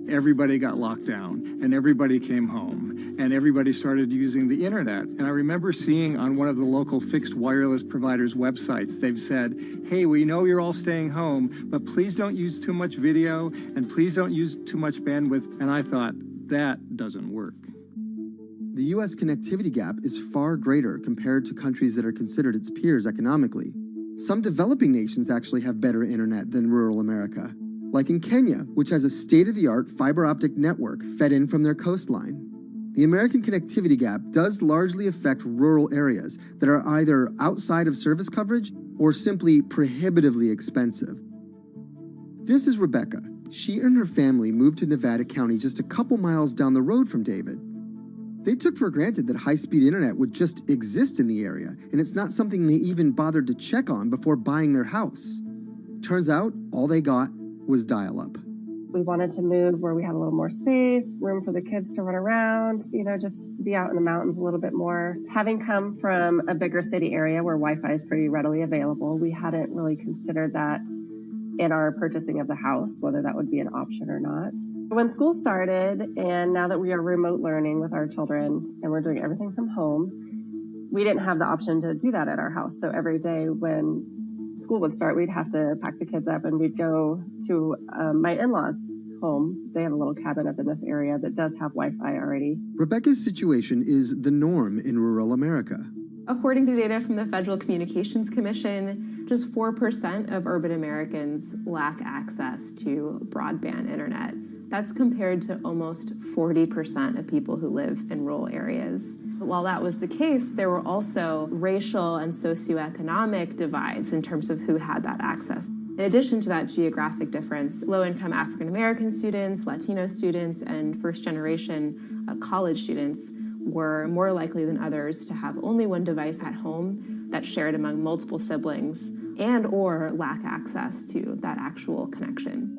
Everybody got locked down, and everybody came home, and everybody started using the internet. And I remember seeing on one of the local fixed wireless providers' websites, they've said, hey, we know you're all staying home, but please don't use too much video, and please don't use too much bandwidth. And I thought, that doesn't work. The U.S. connectivity gap is far greater compared to countries that are considered its peers economically. Some developing nations actually have better internet than rural America, like in Kenya, which has a state-of-the-art fiber optic network fed in from their coastline. The American connectivity gap does largely affect rural areas that are either outside of service coverage or simply prohibitively expensive. This is Rebecca. She and her family moved to Nevada County just a couple miles down the road from David. They took for granted that high-speed internet would just exist in the area, and it's not something they even bothered to check on before buying their house. Turns out, all they got was dial-up. We wanted to move where we had a little more space, room for the kids to run around, just be out in the mountains a little bit more. Having come from a bigger city area where Wi-Fi is pretty readily available, we hadn't really considered that in our purchasing of the house, whether that would be an option or not. When school started, and now that we are remote learning with our children and we're doing everything from home, we didn't have the option to do that at our house. So every day when school would start, we'd have to pack the kids up and we'd go to my in-laws' home. They have a little cabin up in this area that does have Wi-Fi already. Rebecca's situation is the norm in rural America. According to data from the Federal Communications Commission, just 4% of urban Americans lack access to broadband internet. That's compared to almost 40% of people who live in rural areas. While that was the case, there were also racial and socioeconomic divides in terms of who had that access. In addition to that geographic difference, low-income African American students, Latino students, and first-generation college students were more likely than others to have only one device at home that's shared among multiple siblings and or lack access to that actual connection.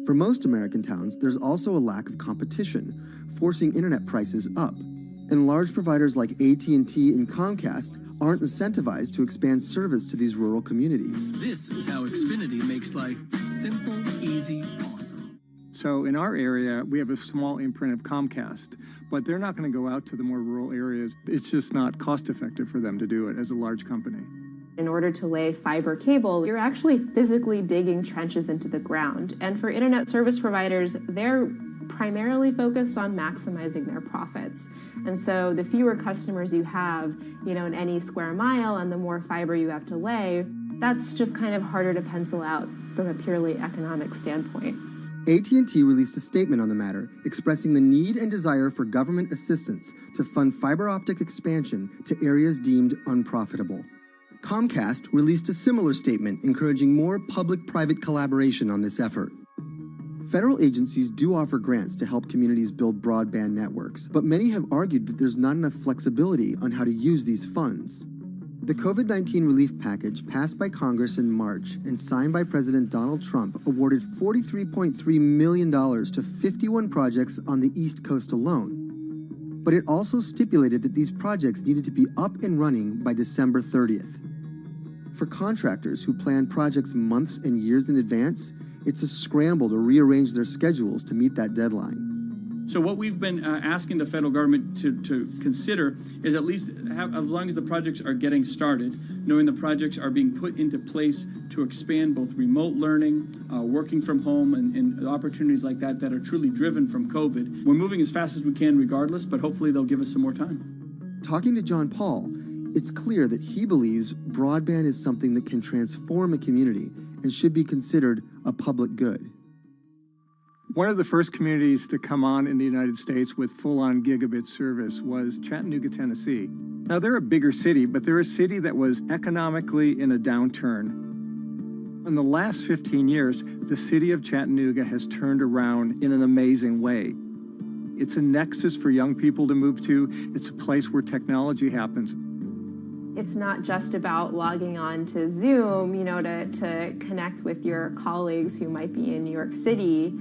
For most American towns, there's also a lack of competition, forcing internet prices up. And large providers like AT&T and Comcast aren't incentivized to expand service to these rural communities. This is how Xfinity makes life simple, easy, awesome. So in our area, we have a small imprint of Comcast, but they're not going to go out to the more rural areas. It's just not cost effective for them to do it as a large company. In order to lay fiber cable, you're actually physically digging trenches into the ground. And for internet service providers, they're primarily focused on maximizing their profits. And so the fewer customers you have, in any square mile and the more fiber you have to lay, that's just kind of harder to pencil out from a purely economic standpoint. AT&T released a statement on the matter, expressing the need and desire for government assistance to fund fiber optic expansion to areas deemed unprofitable. Comcast released a similar statement encouraging more public-private collaboration on this effort. Federal agencies do offer grants to help communities build broadband networks, but many have argued that there's not enough flexibility on how to use these funds. The COVID-19 relief package passed by Congress in March and signed by President Donald Trump awarded $43.3 million to 51 projects on the East Coast alone. But it also stipulated that these projects needed to be up and running by December 30th. For contractors who plan projects months and years in advance, it's a scramble to rearrange their schedules to meet that deadline. So what we've been asking the federal government to consider is at least have, as long as the projects are getting started, knowing the projects are being put into place to expand both remote learning, working from home, and opportunities like that that are truly driven from COVID. We're moving as fast as we can regardless, but hopefully they'll give us some more time. Talking to John Paul, it's clear that he believes broadband is something that can transform a community and should be considered a public good. One of the first communities to come on in the United States with full-on gigabit service was Chattanooga, Tennessee. Now, they're a bigger city, but they're a city that was economically in a downturn. In the last 15 years, the city of Chattanooga has turned around in an amazing way. It's a nexus for young people to move to. It's a place where technology happens. It's not just about logging on to Zoom, to connect with your colleagues who might be in New York City.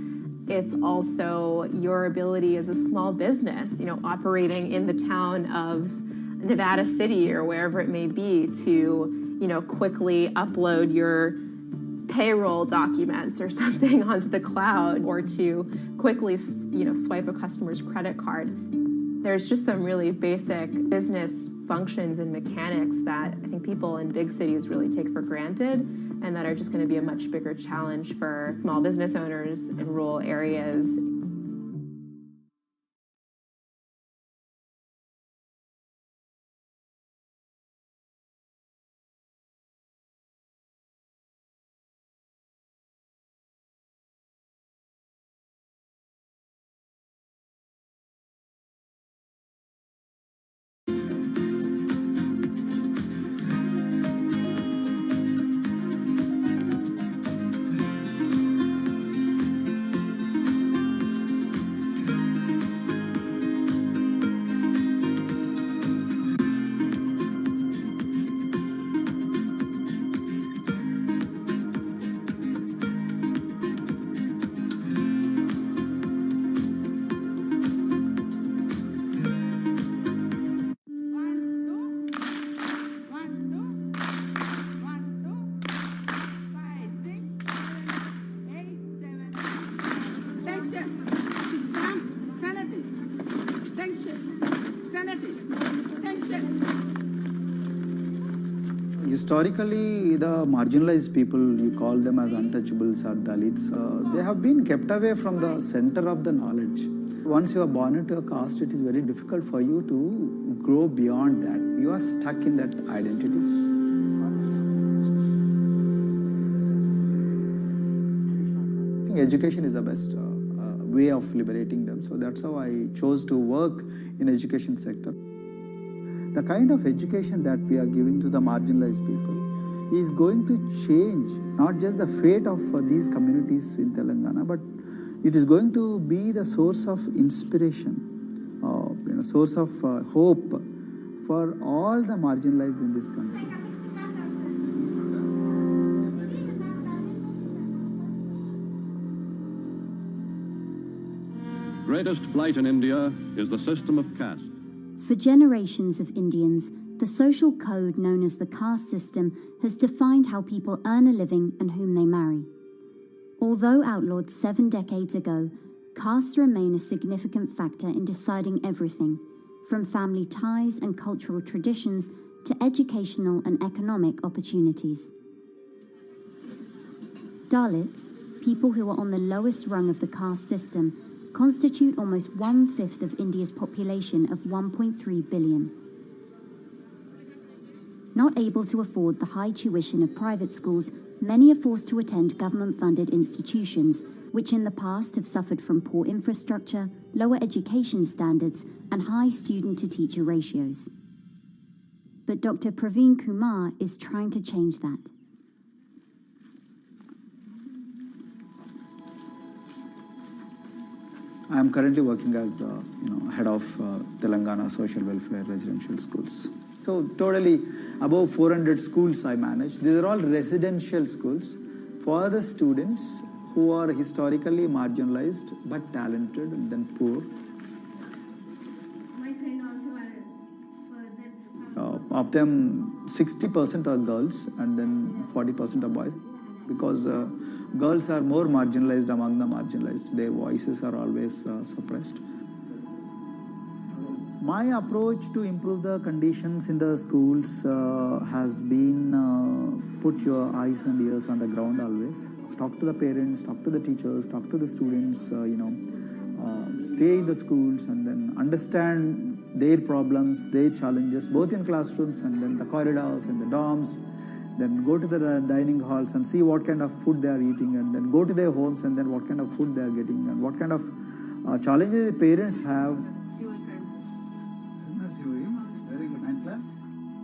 It's also your ability as a small business, operating in the town of Nevada City or wherever it may be to, quickly upload your payroll documents or something onto the cloud, or to quickly, swipe a customer's credit card. There's just some really basic business functions and mechanics that I think people in big cities really take for granted, and that are just going to be a much bigger challenge for small business owners in rural areas. Historically, the marginalized people, you call them as untouchables or Dalits, they have been kept away from the center of the knowledge. Once you are born into a caste, it is very difficult for you to grow beyond that. You are stuck in that identity. I think education is the best way of liberating them. So that's how I chose to work in education sector. The kind of education that we are giving to the marginalized people is going to change not just the fate of these communities in Telangana, but it is going to be the source of inspiration, source of hope for all the marginalized in this country. Greatest blight in India is the system of caste. For generations of Indians, the social code known as the caste system has defined how people earn a living and whom they marry. Although outlawed 7 decades ago, castes remain a significant factor in deciding everything, from family ties and cultural traditions to educational and economic opportunities. Dalits, people who are on the lowest rung of the caste system, constitute almost 1/5 of India's population of 1.3 billion. Not able to afford the high tuition of private schools, many are forced to attend government-funded institutions, which in the past have suffered from poor infrastructure, lower education standards, and high student-to-teacher ratios. But Dr. Praveen Kumar is trying to change that. I am currently working as head of Telangana Social Welfare Residential Schools. So totally above 400 schools I manage. These are all residential schools for the students who are historically marginalized but talented and then poor. My friend also Of them, 60% are girls and then 40% are boys, because girls are more marginalized among the marginalized. Their voices are always suppressed. My approach to improve the conditions in the schools has been put your eyes and ears on the ground always. Talk to the parents, talk to the teachers, talk to the students, stay in the schools and then understand their problems, their challenges, both in classrooms and then the corridors and the dorms, then go to the dining halls and see what kind of food they are eating, and then go to their homes and then what kind of food they are getting, and what kind of challenges the parents have.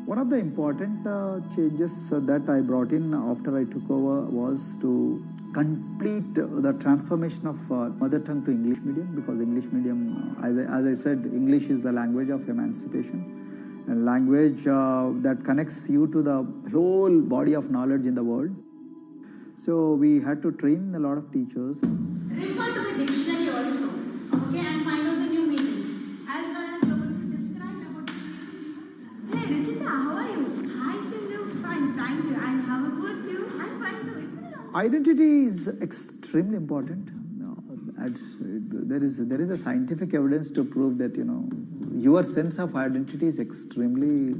One of the important changes that I brought in after I took over was to complete the transformation of mother tongue to English medium, because English medium, as I said, English is the language of emancipation, and language that connects you to the whole body of knowledge in the world. So we had to train a lot of teachers. Refer to the dictionary also, okay, and find out the new meanings. As well as described about. Hey, Richita, how are you? Hi, Sindhu. Fine, thank you. And how about you? I'm fine too. It's been a long time. Identity is extremely important. There is a scientific evidence to prove that your sense of identity is extremely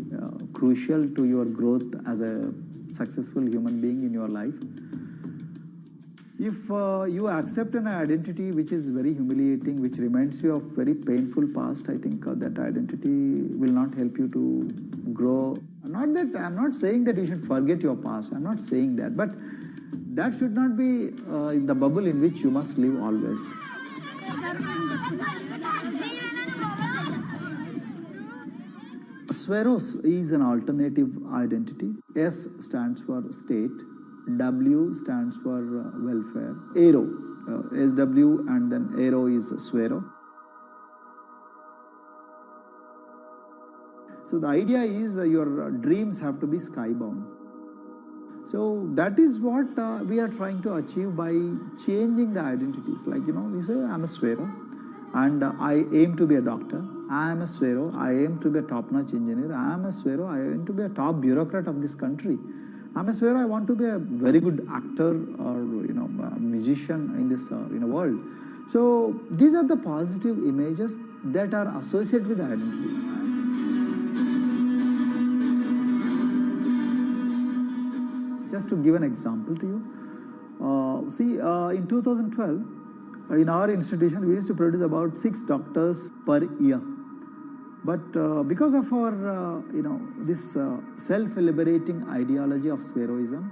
crucial to your growth as a successful human being in your life. If you accept an identity which is very humiliating, which reminds you of very painful past, I think that identity will not help you to grow. I'm not saying that you should forget your past. I'm not saying that, but that should not be the bubble in which you must live always. Sweros is an alternative identity. S stands for state, W stands for welfare, Aero, SW, and then Aero is Swero. So the idea is your dreams have to be skybound. So that is what we are trying to achieve by changing the identities. Like, we say, I'm a Swero, and I aim to be a doctor. I am a Swero, I aim to be a top-notch engineer. I am a Swero, I aim to be a top bureaucrat of this country. I'm a Swero, I want to be a very good actor or a musician in this world. So these are the positive images that are associated with the identity. Just to give an example to you, in 2012, in our institution, we used to produce about 6 doctors per year. But because of our, this self-liberating ideology of Sveroism,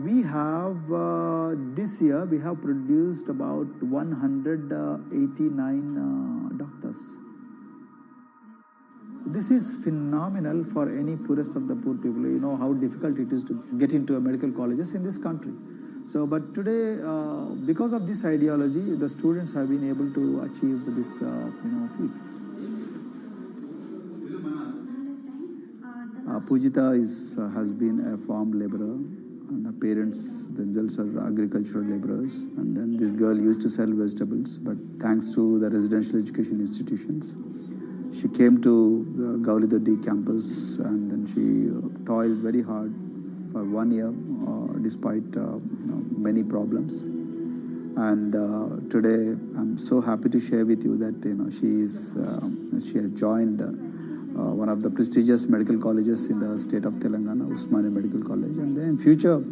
we have, this year, we have produced about 189 doctors. This is phenomenal for any poorest of the poor people. You know how difficult it is to get into a medical colleges in this country. So, but today, because of this ideology, the students have been able to achieve this, feat. Pujita has been a farm laborer, and her parents themselves are agricultural laborers. And then this girl used to sell vegetables, but thanks to the residential education institutions, she came to the Gaulidoddi campus, and then she toiled very hard for 1 year, despite many problems. And today, I'm so happy to share with you that she has joined one of the prestigious medical colleges in the state of Telangana, Usmania Medical College, and then in future,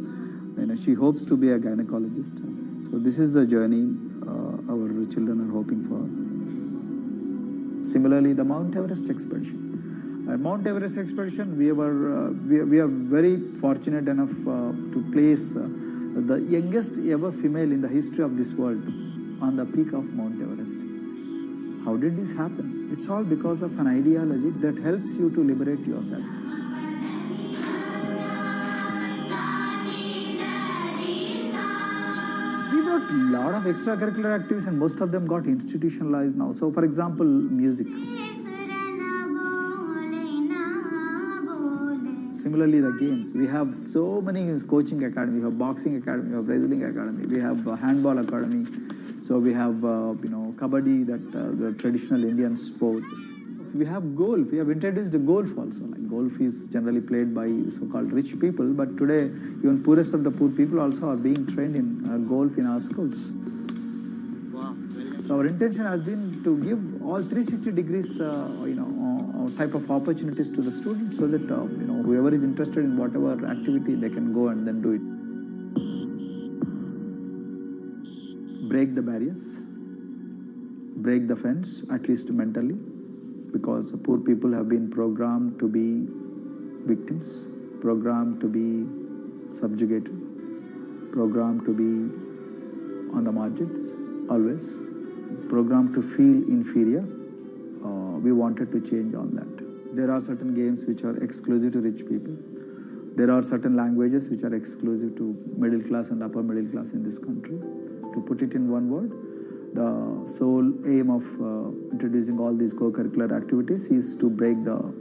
she hopes to be a gynecologist. So this is the journey our children are hoping for. Similarly, the Mount Everest expedition. At Mount Everest expedition, we are very fortunate enough to place the youngest ever female in the history of this world on the peak of Mount Everest. How did this happen? It's all because of an ideology that helps you to liberate yourself. We brought a lot of extracurricular activities, and most of them got institutionalized now. So, for example, music. Similarly, the games. We have so many coaching academy. We have boxing academy, we have wrestling academy, we have handball academy. So we have, kabaddi, the traditional Indian sport. We have golf. We have introduced the golf also. Like golf is generally played by so-called rich people, but today even poorest of the poor people also are being trained in golf in our schools. Wow. So our intention has been to give all 360 degrees, type of opportunities to the students, so that whoever is interested in whatever activity, they can go and then do it. Break the barriers, break the fence, at least mentally, because poor people have been programmed to be victims, programmed to be subjugated, programmed to be on the margins, always, programmed to feel inferior. We wanted to change on that. There are certain games which are exclusive to rich people. There are certain languages which are exclusive to middle class and upper middle class in this country. To put it in one word, the sole aim of introducing all these co-curricular activities is to break the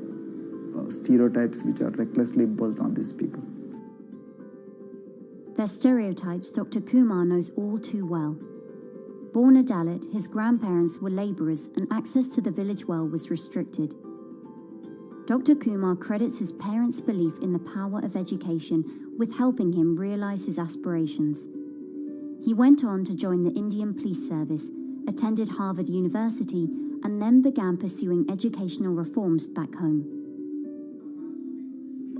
stereotypes which are recklessly imposed on these people. Their stereotypes Dr. Kumar knows all too well. Born a Dalit, his grandparents were labourers and access to the village well was restricted. Dr. Kumar credits his parents' belief in the power of education with helping him realise his aspirations. He went on to join the Indian Police Service, attended Harvard University, and then began pursuing educational reforms back home.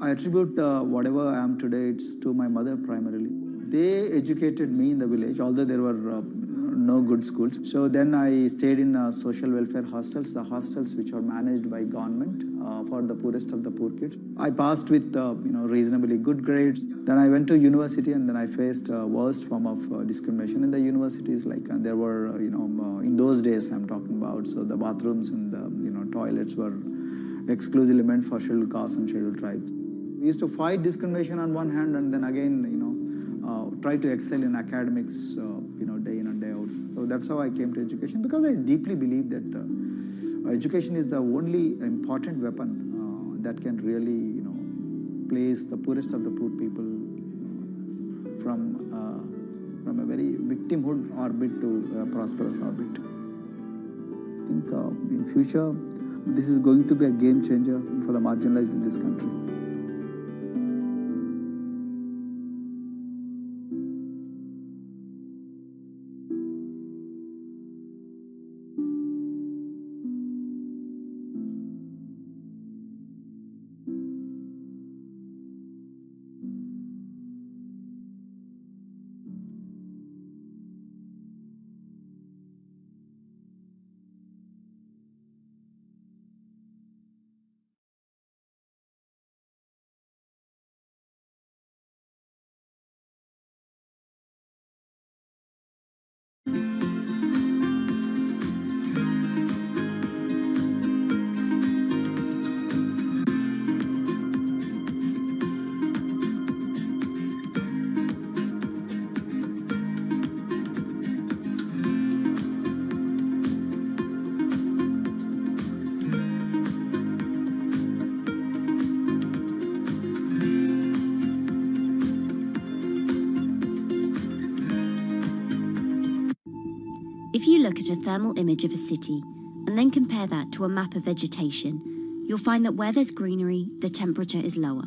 I attribute whatever I am today, it's to my mother primarily. They educated me in the village, although there were no good schools. So then I stayed in social welfare hostels, the hostels which are managed by government for the poorest of the poor kids. I passed with reasonably good grades. Then I went to university and then I faced worst form of discrimination in the universities. Like there were in those days I'm talking about. So the bathrooms and the toilets were exclusively meant for scheduled castes and scheduled tribes. We used to fight discrimination on one hand and then again try to excel in academics day in and day out. So that's how I came to education, because I deeply believe that education is the only important weapon that can really place the poorest of the poor people from a very victimhood orbit to a prosperous orbit. I think in future this is going to be a game changer for the marginalized in this country. If you look at a thermal image of a city and then compare that to a map of vegetation, you'll find that where there's greenery, the temperature is lower.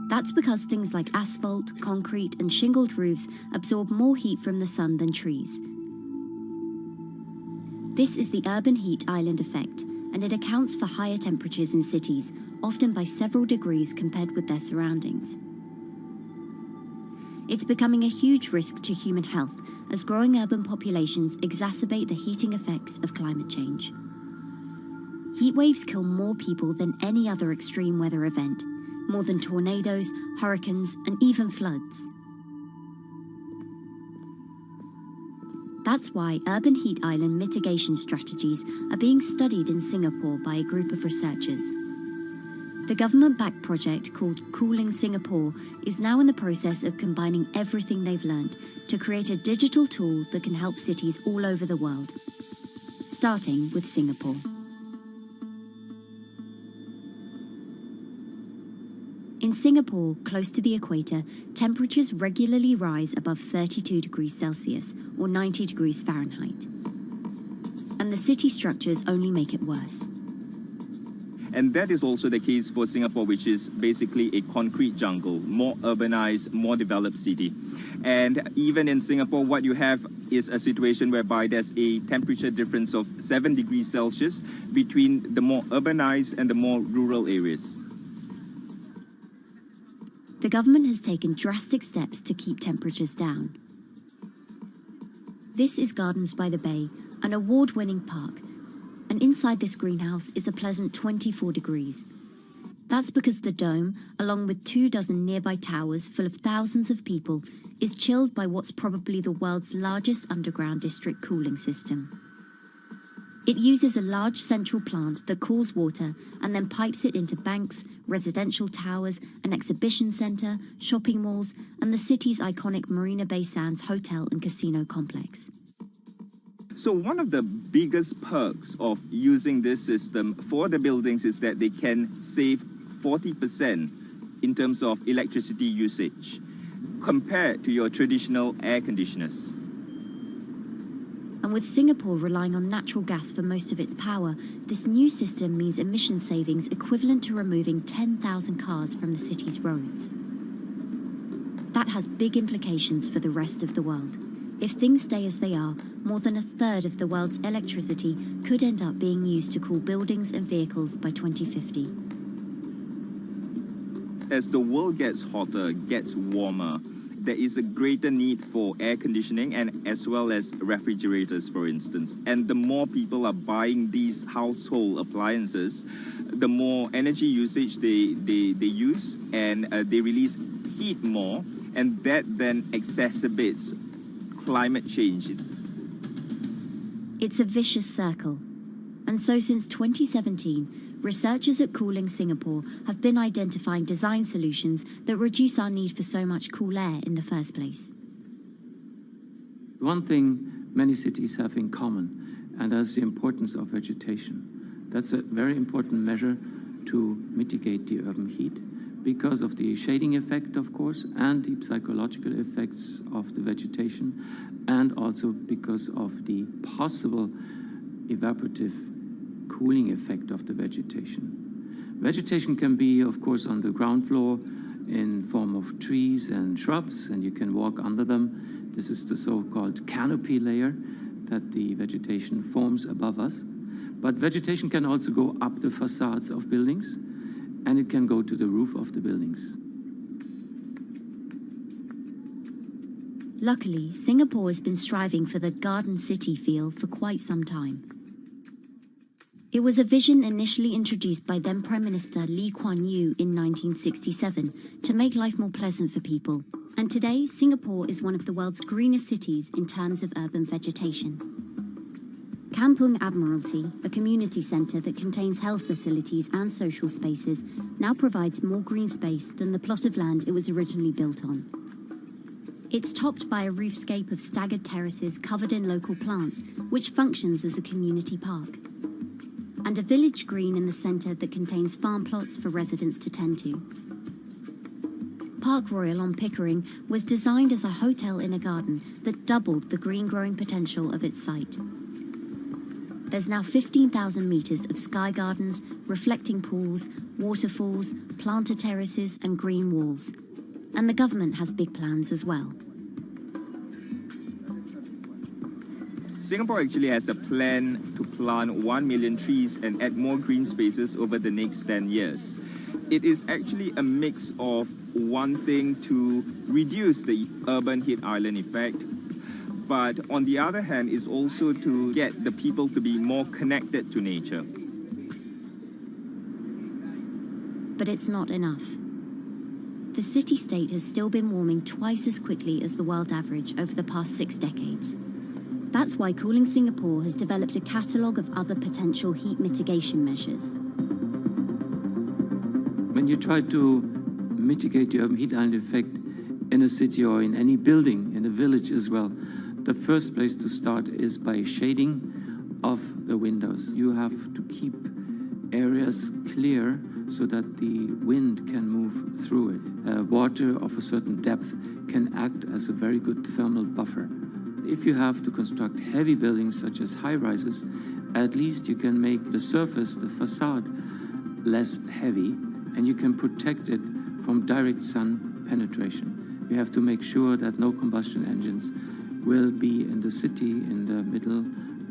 That's because things like asphalt, concrete, and shingled roofs absorb more heat from the sun than trees. This is the urban heat island effect, and it accounts for higher temperatures in cities, often by several degrees compared with their surroundings. It's becoming a huge risk to human health as growing urban populations exacerbate the heating effects of climate change. Heat waves kill more people than any other extreme weather event, more than tornadoes, hurricanes, and even floods. That's why urban heat island mitigation strategies are being studied in Singapore by a group of researchers. The government-backed project called Cooling Singapore is now in the process of combining everything they've learned to create a digital tool that can help cities all over the world, starting with Singapore. In Singapore, close to the equator, temperatures regularly rise above 32 degrees Celsius or 90 degrees Fahrenheit. And the city structures only make it worse. And that is also the case for Singapore, which is basically a concrete jungle, more urbanized, more developed city. And even in Singapore, what you have is a situation whereby there's a temperature difference of 7 degrees Celsius between the more urbanized and the more rural areas. The government has taken drastic steps to keep temperatures down. This is Gardens by the Bay, an award-winning park. And inside this greenhouse is a pleasant 24 degrees. That's because the dome, along with 24 nearby towers full of thousands of people, is chilled by what's probably the world's largest underground district cooling system. It uses a large central plant that cools water and then pipes it into banks, residential towers, an exhibition centre, shopping malls, and the city's iconic Marina Bay Sands hotel and casino complex. So one of the biggest perks of using this system for the buildings is that they can save 40% in terms of electricity usage compared to your traditional air conditioners. And with Singapore relying on natural gas for most of its power, this new system means emission savings equivalent to removing 10,000 cars from the city's roads. That has big implications for the rest of the world. If things stay as they are, more than a third of the world's electricity could end up being used to cool buildings and vehicles by 2050. As the world gets hotter, gets warmer, there is a greater need for air conditioning and as well as refrigerators, for instance. And the more people are buying these household appliances, the more energy usage they use, and they release heat more, and that then exacerbates climate change. It's a vicious circle. And so since 2017, researchers at Cooling Singapore have been identifying design solutions that reduce our need for so much cool air in the first place. One thing many cities have in common, and that's the importance of vegetation. That's a very important measure to mitigate the urban heat because of the shading effect, of course, and the psychological effects of the vegetation, and also because of the possible evaporative cooling effect of the vegetation. Vegetation can be, of course, on the ground floor in form of trees and shrubs, and you can walk under them. This is the so-called canopy layer that the vegetation forms above us. But vegetation can also go up the facades of buildings, and it can go to the roof of the buildings. Luckily, Singapore has been striving for the garden city feel for quite some time. It was a vision initially introduced by then Prime Minister Lee Kuan Yew in 1967 to make life more pleasant for people. And today, Singapore is one of the world's greenest cities in terms of urban vegetation. Kampung Admiralty, a community centre that contains health facilities and social spaces, now provides more green space than the plot of land it was originally built on. It's topped by a roofscape of staggered terraces covered in local plants, which functions as a community park. And a village green in the centre that contains farm plots for residents to tend to. Park Royal on Pickering was designed as a hotel in a garden that doubled the green growing potential of its site. There's now 15,000 metres of sky gardens, reflecting pools, waterfalls, planted terraces and green walls. And the government has big plans as well. Singapore actually has a plan to plant 1 million trees and add more green spaces over the next 10 years. It is actually a mix of wanting to reduce the urban heat island effect, but on the other hand is also to get the people to be more connected to nature. But it's not enough. The city-state has still been warming twice as quickly as the world average over the past 6 decades. That's why Cooling Singapore has developed a catalogue of other potential heat mitigation measures. When you try to mitigate the urban heat island effect in a city or in any building, in a village as well, the first place to start is by shading of the windows. You have to keep areas clear so that the wind can move through it. Water of a certain depth can act as a very good thermal buffer. If you have to construct heavy buildings such as high-rises, at least you can make the surface, the facade, less heavy, and you can protect it from direct sun penetration. You have to make sure that no combustion engines will be in the city in the middle,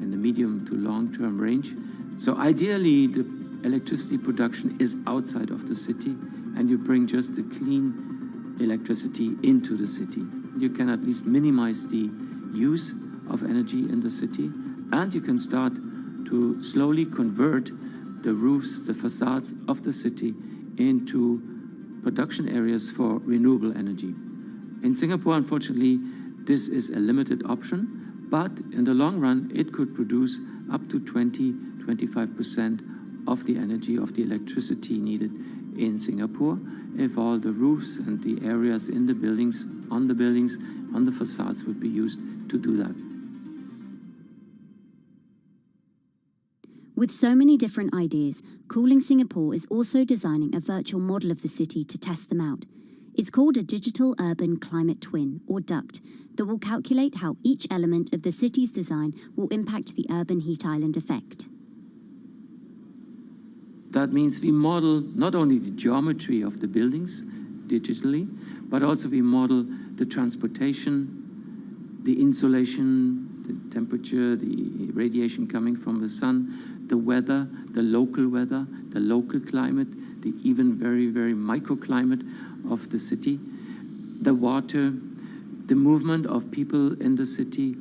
in the medium to long-term range. So ideally, the electricity production is outside of the city, and you bring just the clean electricity into the city. You can at least minimize the use of energy in the city, and you can start to slowly convert the roofs, the facades of the city into production areas for renewable energy. In Singapore, unfortunately, this is a limited option, but in the long run, it could produce up to 20-25% of the energy, of the electricity needed in Singapore, if all the roofs and the areas in the buildings, on the facades would be used to do that. With so many different ideas, Cooling Singapore is also designing a virtual model of the city to test them out. It's called a Digital Urban Climate Twin, or DUCT, that will calculate how each element of the city's design will impact the urban heat island effect. That means we model not only the geometry of the buildings digitally, but also we model the transportation, the insulation, the temperature, the radiation coming from the sun, the weather, the local climate, the even very, very microclimate of the city, the water, the movement of people in the city.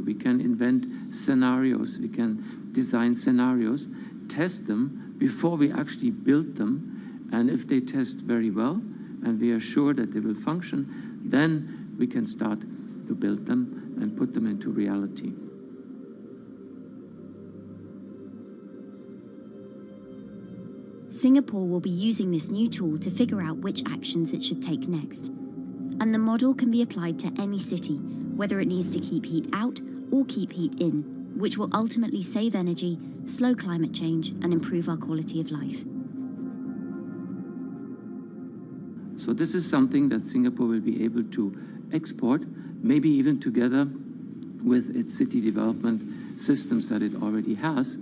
We can invent scenarios, we can design scenarios, test them before we actually build them, and if they test very well and we are sure that they will function, then we can start to build them and put them into reality. Singapore will be using this new tool to figure out which actions it should take next. And the model can be applied to any city, whether it needs to keep heat out or keep heat in, which will ultimately save energy, slow climate change, and improve our quality of life. So this is something that Singapore will be able to export, maybe even together with its city development systems that it already has.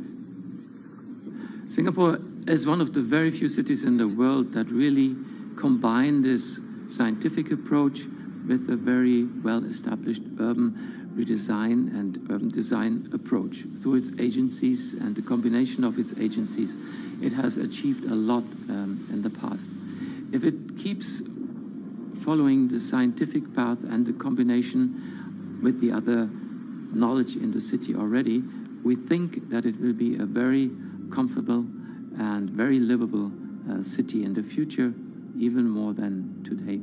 Singapore is one of the very few cities in the world that really combine this scientific approach with a very well-established urban redesign and urban design approach. Through its agencies and the combination of its agencies, it has achieved a lot in the past. If it keeps following the scientific path and the combination with the other knowledge in the city already, we think that it will be a very comfortable and very livable city in the future, even more than today.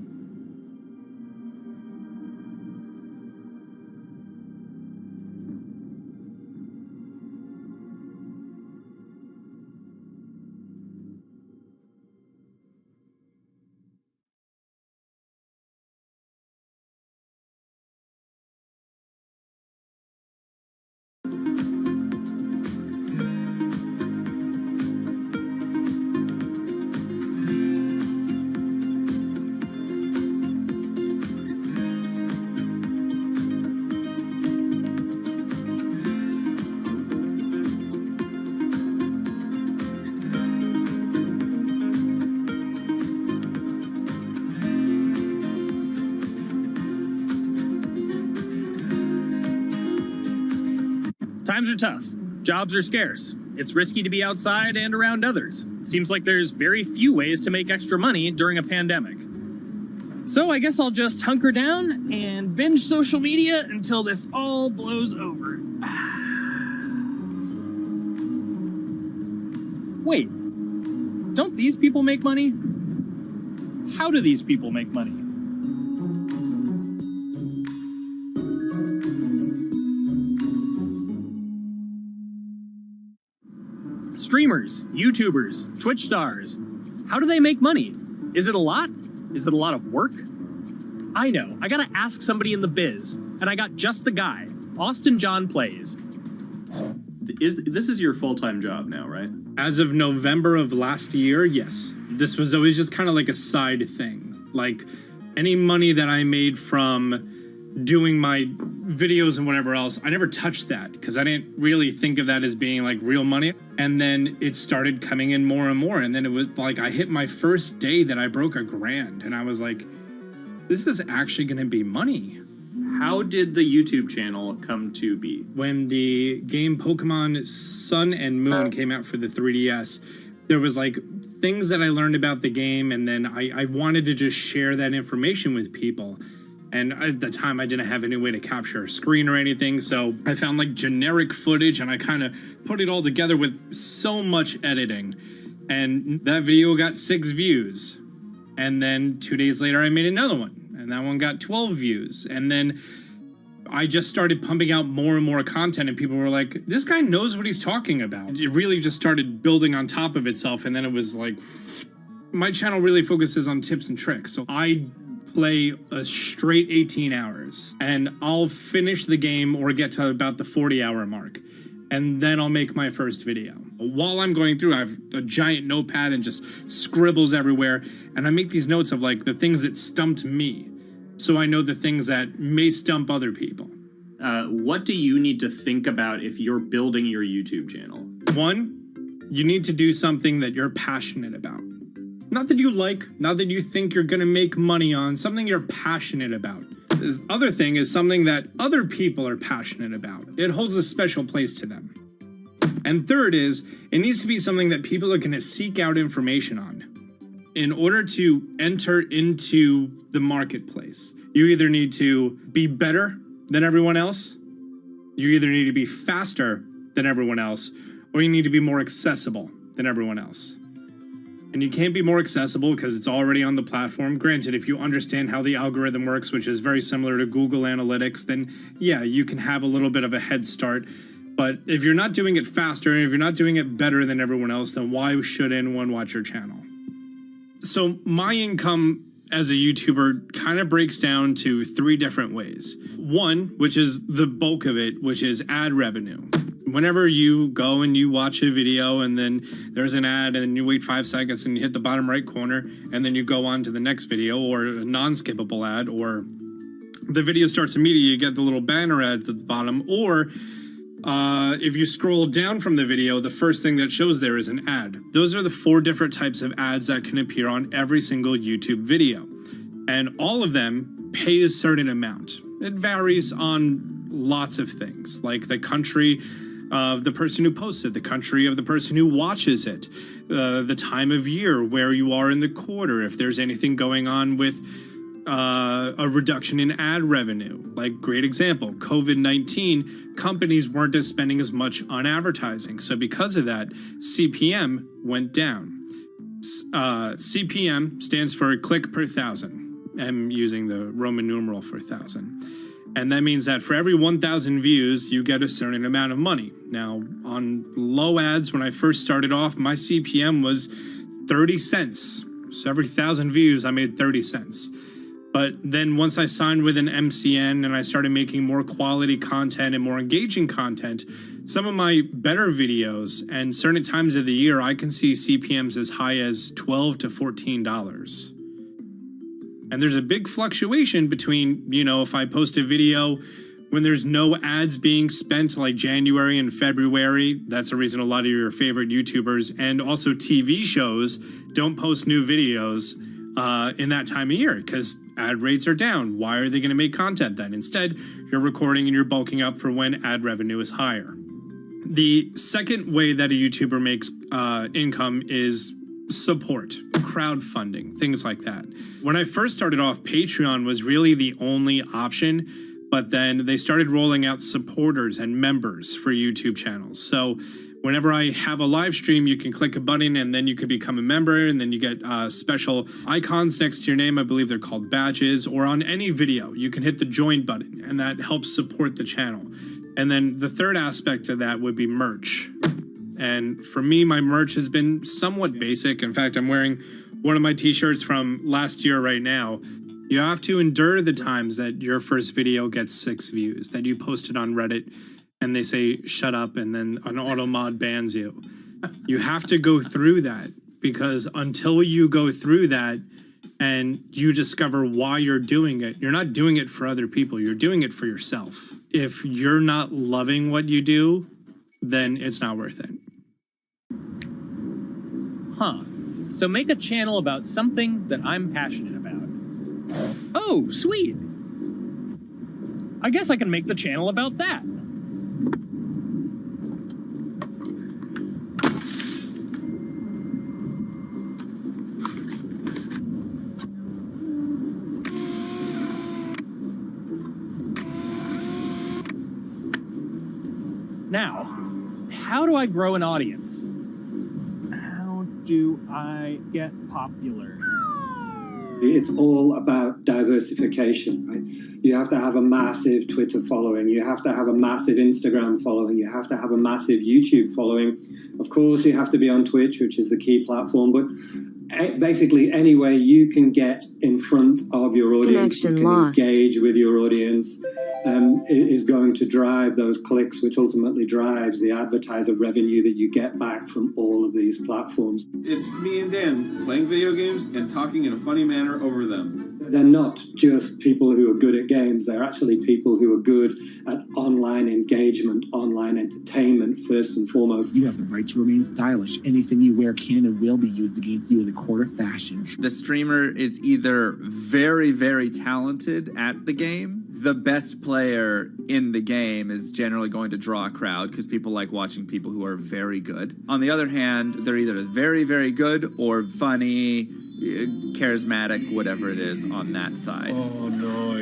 Times are tough. Jobs are scarce. It's risky to be outside and around others. Seems like there's very few ways to make extra money during a pandemic. So I guess I'll just hunker down and binge social media until this all blows over. Wait, don't these people make money? How do these people make money? Streamers, YouTubers, Twitch stars. How do they make money? Is it a lot? Is it a lot of work? I know, I gotta ask somebody in the biz, and I got just the guy. Austin John Plays. This is your full-time job now, right? As of November of last year, yes. This was always just kind of like a side thing. Like, any money that I made from doing my videos and whatever else, I never touched that because I didn't really think of that as being like real money. And then it started coming in more and more. And then it was like I hit my first day that I broke $1,000 and I was like, this is actually going to be money. How did the YouTube channel come to be? When the game Pokemon Sun and Moon came out for the 3DS, there was like things that I learned about the game, and then I wanted to just share that information with people. And at the time, I didn't have any way to capture a screen or anything, so I found like generic footage, and I kind of put it all together with so much editing. And that video got 6 views. And then 2 days later, I made another one. And that one got 12 views. And then I just started pumping out more and more content, and people were like, this guy knows what he's talking about. It really just started building on top of itself, and then it was like, my channel really focuses on tips and tricks. So I play a straight 18 hours, and I'll finish the game or get to about the 40-hour mark, and then I'll make my first video. While I'm going through, I have a giant notepad and just scribbles everywhere, and I make these notes of like the things that stumped me, so I know the things that may stump other people. What do you need to think about if you're building your YouTube channel? 1, you need to do something that you're passionate about. Not that you like, not that you think you're gonna make money on, something you're passionate about. The other thing is something that other people are passionate about. It holds a special place to them. And third is, it needs to be something that people are gonna seek out information on. In order to enter into the marketplace, you either need to be better than everyone else, you either need to be faster than everyone else, or you need to be more accessible than everyone else. And you can't be more accessible because it's already on the platform. Granted, if you understand how the algorithm works, which is very similar to Google Analytics, then yeah, you can have a little bit of a head start. But if you're not doing it faster, and if you're not doing it better than everyone else, then why should anyone watch your channel? So my income as a YouTuber kind of breaks down to 3 different ways. 1, which is the bulk of it, which is ad revenue. Whenever you go and you watch a video and then there's an ad and then you wait 5 seconds and you hit the bottom right corner and then you go on to the next video, or a non-skippable ad, or the video starts immediately, you get the little banner ad at the bottom, or if you scroll down from the video, the first thing that shows there is an ad. Those are the 4 different types of ads that can appear on every single YouTube video. And all of them pay a certain amount. It varies on lots of things, like the country of the person who posts it, the country of the person who watches it, the time of year, where you are in the quarter, if there's anything going on with a reduction in ad revenue. Like, great example, COVID-19, companies weren't spending as much on advertising. So because of that, CPM went down. CPM stands for click per thousand. I'm using the Roman numeral for 1,000. And that means that for every 1,000 views, you get a certain amount of money. Now, on low ads, when I first started off, my CPM was 30 cents. So every 1,000 views, I made 30 cents. But then once I signed with an MCN and I started making more quality content and more engaging content, some of my better videos and certain times of the year, I can see CPMs as high as $12 to $14. And there's a big fluctuation between, you know, if I post a video when there's no ads being spent, like January and February, that's the reason a lot of your favorite YouTubers and also TV shows don't post new videos in that time of year, because ad rates are down. Why are they going to make content then? Instead, you're recording and you're bulking up for when ad revenue is higher. The second way that a YouTuber makes income is support, crowdfunding, things like that. When I first started off, Patreon was really the only option, but then they started rolling out supporters and members for YouTube channels. So whenever I have a live stream, you can click a button and then you can become a member, and then you get special icons next to your name. I believe they're called badges. Or on any video, you can hit the join button, and that helps support the channel. And then the third aspect of that would be merch. And for me, my merch has been somewhat basic. In fact, I'm wearing one of my t-shirts from last year right now. You have to endure the times that your first video gets 6 views, that you post it on Reddit and they say, shut up, and then an auto mod bans you. You have to go through that, because until you go through that and you discover why you're doing it, you're not doing it for other people, you're doing it for yourself. If you're not loving what you do, then it's not worth it. Huh. So make a channel about something that I'm passionate about. Oh, sweet. I guess I can make the channel about that. Now, how do I grow an audience? How do I get popular? It's all about diversification, right? You have to have a massive Twitter following. You have to have a massive Instagram following. You have to have a massive YouTube following. Of course, you have to be on Twitch, which is the key platform. But basically, any way you can get in front of your audience, you can engage with your audience, is going to drive those clicks, which ultimately drives the advertiser revenue that you get back from all of these platforms. It's me and Dan playing video games and talking in a funny manner over them. They're not just people who are good at games. They're actually people who are good at online engagement, online entertainment, first and foremost. You have the right to remain stylish. Anything you wear can and will be used against you in the court of fashion. The streamer is either very, very talented at the game. The best player in the game is generally going to draw a crowd because people like watching people who are very good. On the other hand, they're either very, very good or funny, charismatic, whatever it is on that side. Oh, no.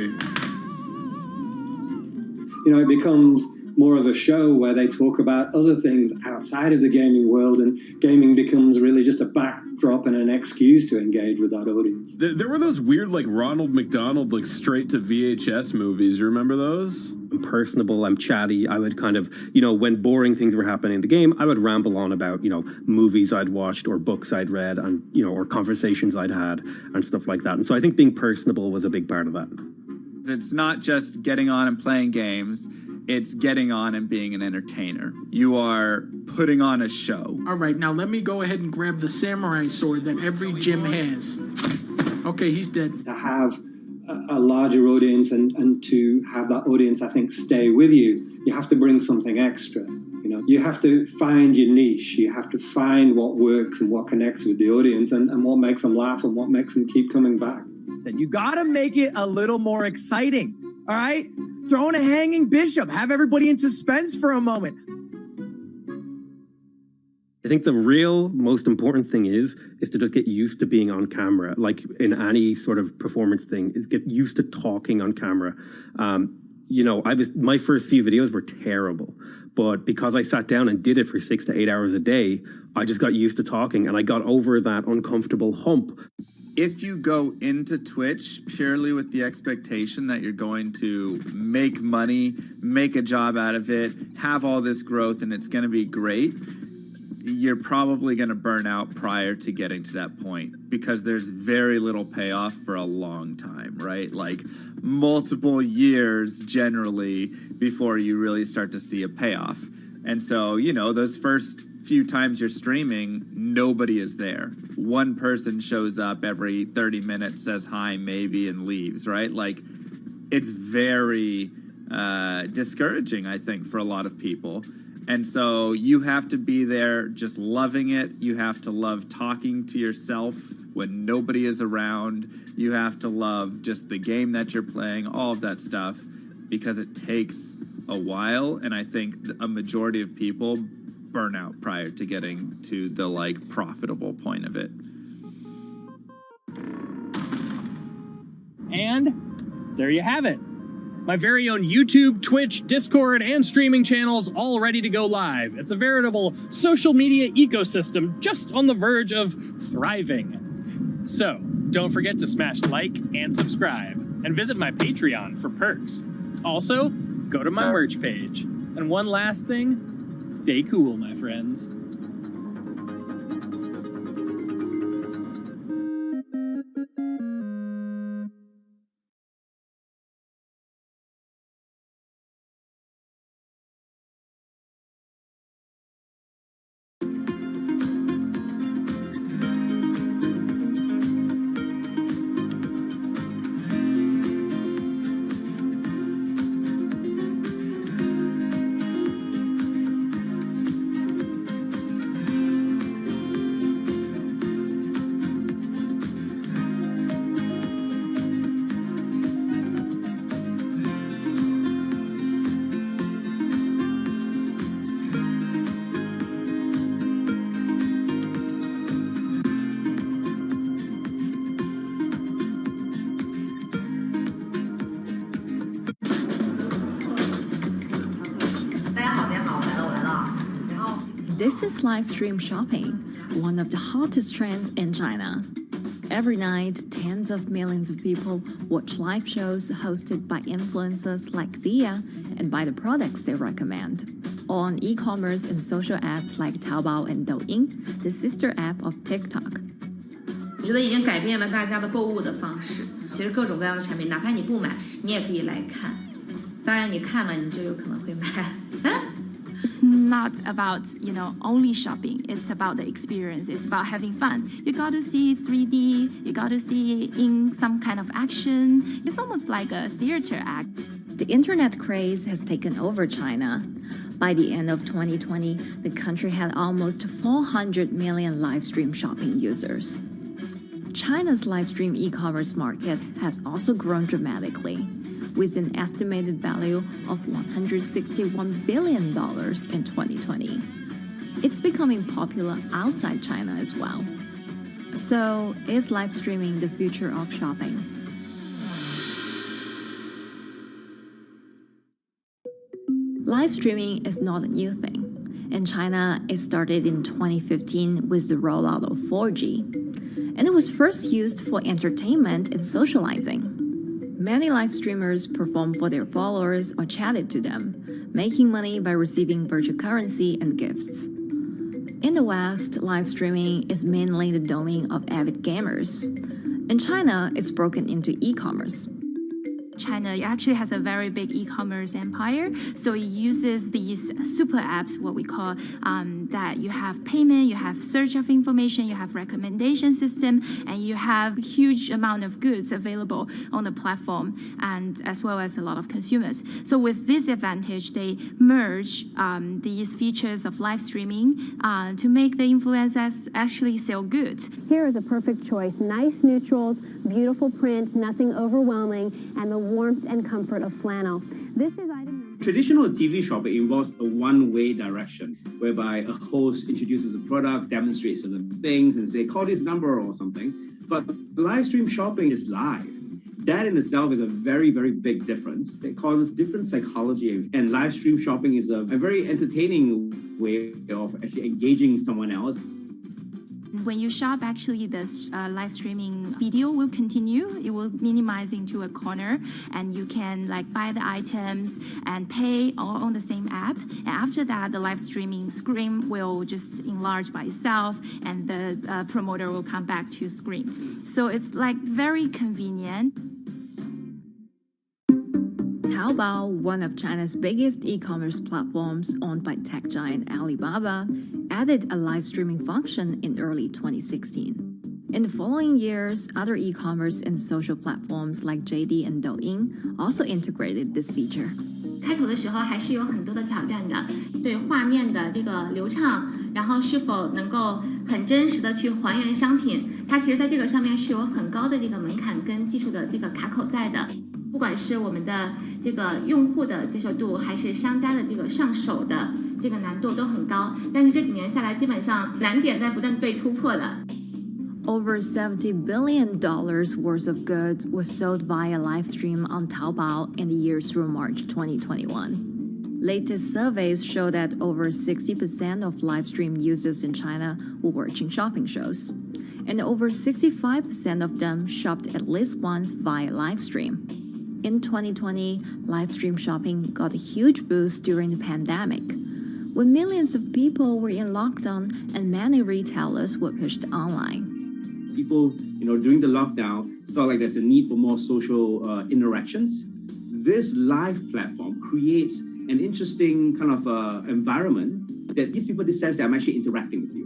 You know, it becomes more of a show where they talk about other things outside of the gaming world, and gaming becomes really just a backdrop and an excuse to engage with that audience. There were those weird, like, Ronald McDonald, like, straight to VHS movies. You remember those? I'm personable, I'm chatty. I would kind of, when boring things were happening in the game, I would ramble on about, movies I'd watched or books I'd read and, or conversations I'd had and stuff like that. And so I think being personable was a big part of that. It's not just getting on and playing games. It's getting on and being an entertainer. You are putting on a show. All right, now let me go ahead and grab the samurai sword that every gym has. Okay, he's dead. To have a larger audience and to have that audience, I think, stay with you, you have to bring something extra. You have to find your niche. You have to find what works and what connects with the audience and what makes them laugh and what makes them keep coming back. You got to make it a little more exciting, all right? Throw in a hanging bishop. Have everybody in suspense for a moment. I think the real most important thing is to just get used to being on camera. Like in any sort of performance thing, is get used to talking on camera. My first few videos were terrible, but because I sat down and did it for 6 to 8 hours a day, I just got used to talking and I got over that uncomfortable hump. If you go into Twitch purely with the expectation that you're going to make money, make a job out of it, have all this growth, and it's going to be great, you're probably going to burn out prior to getting to that point because there's very little payoff for a long time, right? Like multiple years generally before you really start to see a payoff. And so, those first few times you're streaming, nobody is there. One person shows up every 30 minutes, says hi, maybe, and leaves, right? Like, it's very discouraging, I think, for a lot of people. And so you have to be there just loving it. You have to love talking to yourself when nobody is around. You have to love just the game that you're playing, all of that stuff, because it takes a while. And I think a majority of people burn out prior to getting to the profitable point of it. And there you have it. My very own YouTube, Twitch, Discord, and streaming channels all ready to go live. It's a veritable social media ecosystem just on the verge of thriving. So don't forget to smash like and subscribe and visit my Patreon for perks. Also, go to my merch page. And one last thing, stay cool, my friends. This is live stream shopping, one of the hottest trends in China. Every night, tens of millions of people watch live shows hosted by influencers like Via and buy the products they recommend. On e-commerce and social apps like Taobao and Douyin, the sister app of TikTok. 我觉得已经改变了大家的购物的方式。其实各种各样的产品，哪怕你不买，你也可以来看。当然，你看了，你就有可能会买。It's not about, only shopping. It's about the experience. It's about having fun. You got to see 3D. You got to see in some kind of action. It's almost like a theater act. The internet craze has taken over China. By the end of 2020, the country had almost 400 million live stream shopping users. China's live stream e-commerce market has also grown dramatically, with an estimated value of $161 billion in 2020. It's becoming popular outside China as well. So, is live streaming the future of shopping? Live streaming is not a new thing. In China, it started in 2015 with the rollout of 4G. And it was first used for entertainment and socializing. Many live streamers performed for their followers or chatted to them, making money by receiving virtual currency and gifts. In the West, live streaming is mainly the domain of avid gamers. In China, it's broken into e-commerce. China actually has a very big e-commerce empire, so it uses these super apps, what we call, that you have payment, you have search of information, you have recommendation system, and you have huge amount of goods available on the platform, and as well as a lot of consumers. So with this advantage, they merge these features of live streaming to make the influencers actually sell goods. Here is a perfect choice: nice neutrals, beautiful print, nothing overwhelming, and the warmth and comfort of flannel. This is item. Traditional TV shopping involves a one-way direction, whereby a host introduces a product, demonstrates certain things, and say, call this number or something. But live stream shopping is live. That in itself is a very, very big difference. It causes different psychology. And live stream shopping is a very entertaining way of actually engaging someone else. When you shop, actually, this live streaming video will continue. It will minimize into a corner, and you can buy the items and pay all on the same app. And after that, the live streaming screen will just enlarge by itself, and the promoter will come back to screen. So it's very convenient. Taobao, one of China's biggest e-commerce platforms owned by tech giant Alibaba, added a live streaming function in early 2016. In the following years, other e-commerce and social platforms like JD and Douyin also integrated this feature. 开头的时候还是有很多的挑战的，对画面的这个流畅，然后是否能够很真实的去还原商品，它其实在这个上面是有很高的这个门槛跟技术的这个卡口在的。不管是我们的这个用户的接受度，还是商家的这个上手的这个难度都很高，但是这几年下来，基本上难点在不断被突破的。Over $70 billion worth of goods was sold via live stream on Taobao in the year through March 2021. Latest surveys show that over 60% of live stream users in China were watching shopping shows, and over 65% of them shopped at least once via live stream. In 2020, live stream shopping got a huge boost during the pandemic, when millions of people were in lockdown and many retailers were pushed online. People, during the lockdown, felt like there's a need for more social interactions. This live platform creates an interesting kind of environment that gives people the sense that I'm actually interacting with you.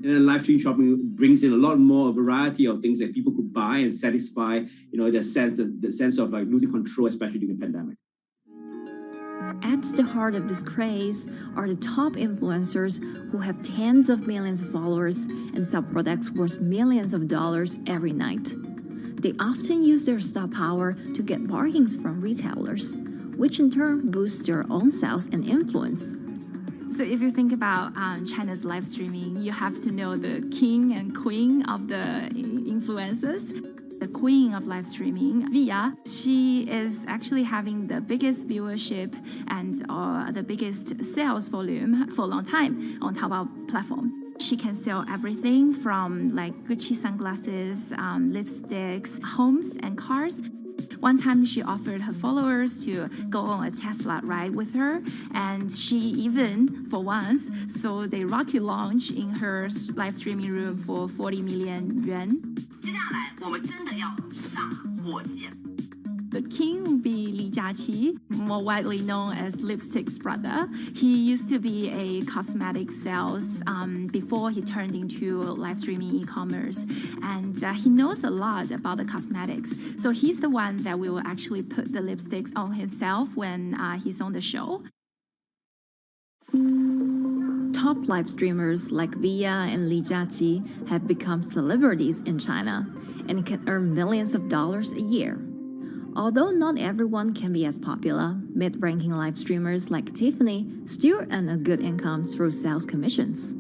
And then live stream shopping brings in a lot more variety of things that people could buy and satisfy, the sense of losing control, especially during the pandemic. At the heart of this craze are the top influencers who have tens of millions of followers and sell products worth millions of dollars every night. They often use their star power to get bargains from retailers, which in turn boosts their own sales and influence. So if you think about China's live streaming, you have to know the king and queen of the influencers. The queen of live streaming, Via, she is actually having the biggest viewership and the biggest sales volume for a long time on Taobao platform. She can sell everything from like Gucci sunglasses, lipsticks, homes, and cars. One time she offered her followers to go on a Tesla ride with her, and she even, for once, sold a rocket launch in her live streaming room for 40 million yuan. 接下来我们真的要上火箭。 The king will be Li Jiaqi, more widely known as Lipstick's brother. He used to be a cosmetic sales before he turned into live streaming e-commerce, and he knows a lot about the cosmetics. So he's the one that will actually put the lipsticks on himself when he's on the show. Top live streamers like Via and Li Jiaqi have become celebrities in China and can earn millions of dollars a year. Although not everyone can be as popular, mid-ranking live streamers like Tiffany still earn a good income through sales commissions.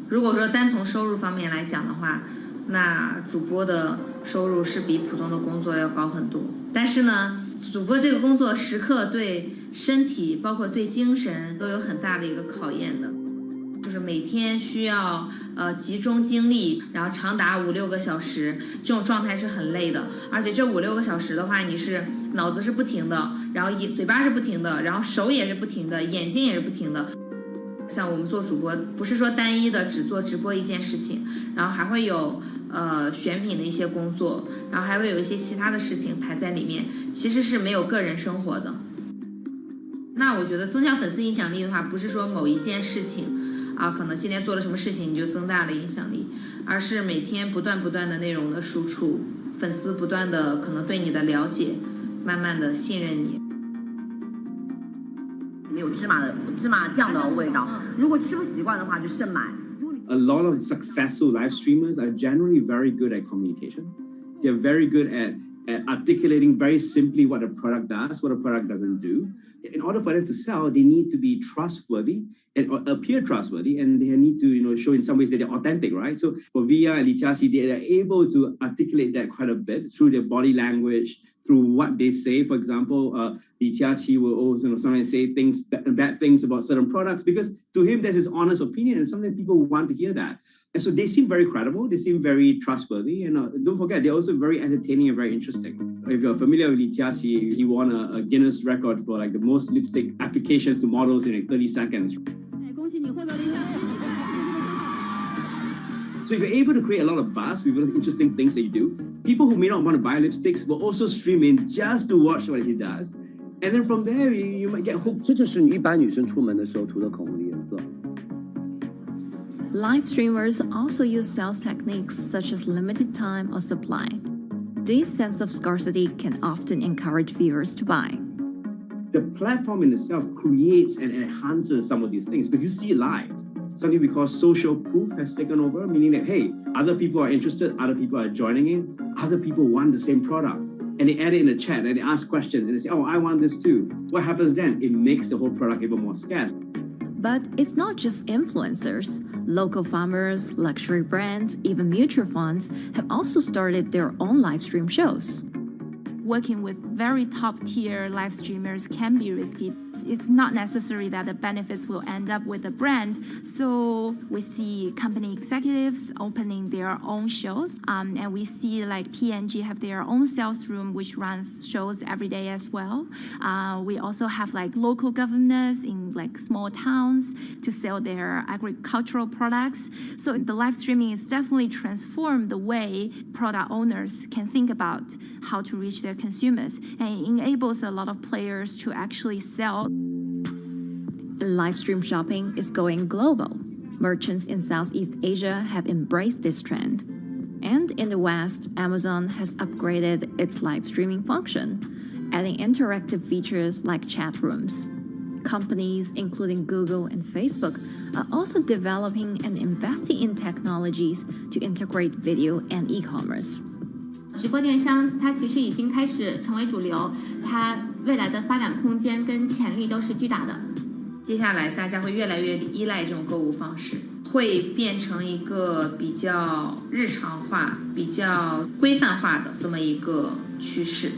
如果说单从收入方面来讲的话，那主播的收入是比普通的工作要高很多。但是呢，主播这个工作时刻对身体，包括对精神都有很大的一个考验的。 就是每天需要集中精力，然后长达5-6个小时，这种状态是很累的。而且这5-6个小时的话，你是脑子是不停的，然后嘴巴是不停的，然后手也是不停的，眼睛也是不停的。像我们做主播，不是说单一的只做直播一件事情，然后还会有选品的一些工作，然后还会有一些其他的事情排在里面，其实是没有个人生活的。那我觉得增强粉丝影响力的话，不是说某一件事情。 可能今天做了什么事情你就增大了影响力，而是每天不断的内容的输出，粉丝不断的可能对你的了解，慢慢的信任你。里面有芝麻酱的味道，如果吃不习惯的话就慎买。A lot of successful live streamers are generally very good at communication. They're very good at articulating very simply what a product does, what a product doesn't do. In order for them to sell, they need to be trustworthy and appear trustworthy, and they need to, show in some ways that they're authentic, right? So for Via and Li Jiaqi, they are able to articulate that quite a bit through their body language, through what they say. For example, Li Jiaqi will also sometimes say bad things about certain products because to him that's his honest opinion, and sometimes people want to hear that. And so they seem very credible, they seem very trustworthy, and don't forget, they're also very entertaining and very interesting. If you're familiar with Li Jiaqi, he won a Guinness record for like the most lipstick applications to models in like 30 seconds. So if you're able to create a lot of buzz with interesting things that you do, people who may not want to buy lipsticks will also stream in just to watch what he does. And then from there, you might get hooked. 这就是一般女生出门的时候涂的口红的颜色。 Live streamers also use sales techniques such as limited time or supply. This sense of scarcity can often encourage viewers to buy. The platform in itself creates and enhances some of these things because you see it live. Something we call social proof has taken over, meaning that, hey, other people are interested, other people are joining in, other people want the same product. And they add it in the chat and they ask questions and they say, oh, I want this too. What happens then? It makes the whole product even more scarce. But it's not just influencers. Local farmers, luxury brands, even mutual funds have also started their own live stream shows. Working with very top-tier live streamers can be risky. It's not necessary that the benefits will end up with the brand. So we see company executives opening their own shows. And we see like P&G have their own sales room, which runs shows every day as well. We also have like local governors in like small towns to sell their agricultural products. So the live streaming is definitely transformed the way product owners can think about how to reach their consumers, and it enables a lot of players to actually sell. Live stream shopping is going global. Merchants in Southeast Asia have embraced this trend. And in the West, Amazon has upgraded its live streaming function, adding interactive features like chat rooms. Companies, including Google and Facebook, are also developing and investing in technologies to integrate video and e-commerce. 直播电商它其实已经开始成为主流，它未来的发展空间跟潜力都是巨大的。接下来大家会越来越依赖这种购物方式。会变成一个比较日常化、比较规范化的这么一个趋势。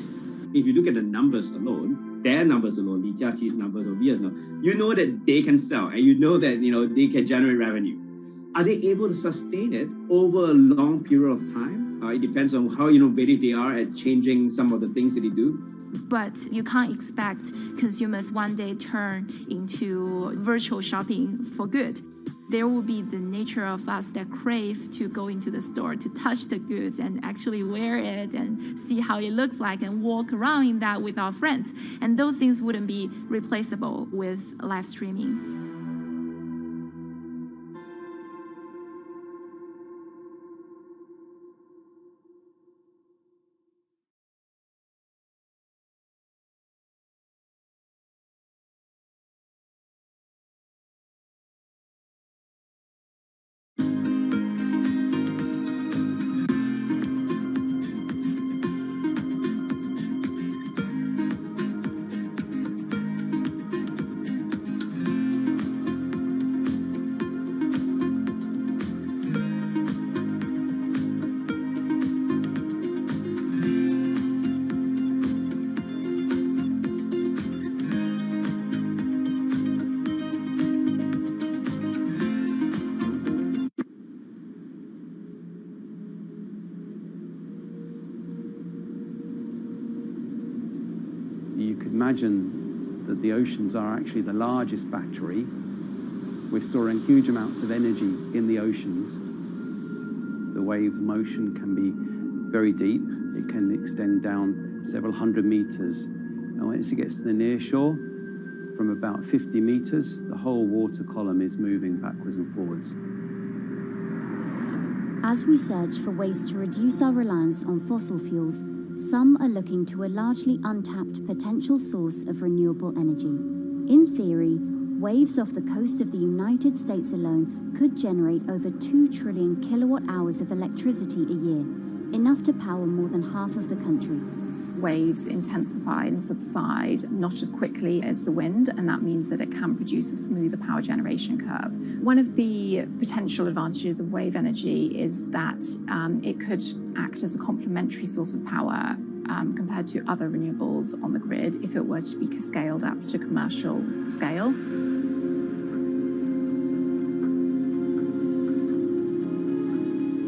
If you look at the numbers alone, their numbers alone, Li Jiaqi's numbers or Via's numbers, you know that they can sell and you know that they can generate revenue. Are they able to sustain it over a long period of time? It depends on how innovative they are at changing some of the things that they do. But you can't expect consumers one day turn into virtual shopping for good. There will be the nature of us that crave to go into the store, to touch the goods and actually wear it and see how it looks like and walk around in that with our friends. And those things wouldn't be replaceable with live streaming. You could imagine that the oceans are actually the largest battery. We're storing huge amounts of energy in the oceans. The wave motion can be very deep. It can extend down several hundred meters. And once it gets to the near shore, from about 50 meters, the whole water column is moving backwards and forwards. As we search for ways to reduce our reliance on fossil fuels, some are looking to a largely untapped potential source of renewable energy. In theory, waves off the coast of the United States alone could generate over 2 trillion kilowatt hours of electricity a year, enough to power more than half of the country. Waves intensify and subside not as quickly as the wind, and that means that it can produce a smoother power generation curve. One of the potential advantages of wave energy is that it could act as a complementary source of power compared to other renewables on the grid if it were to be scaled up to commercial scale.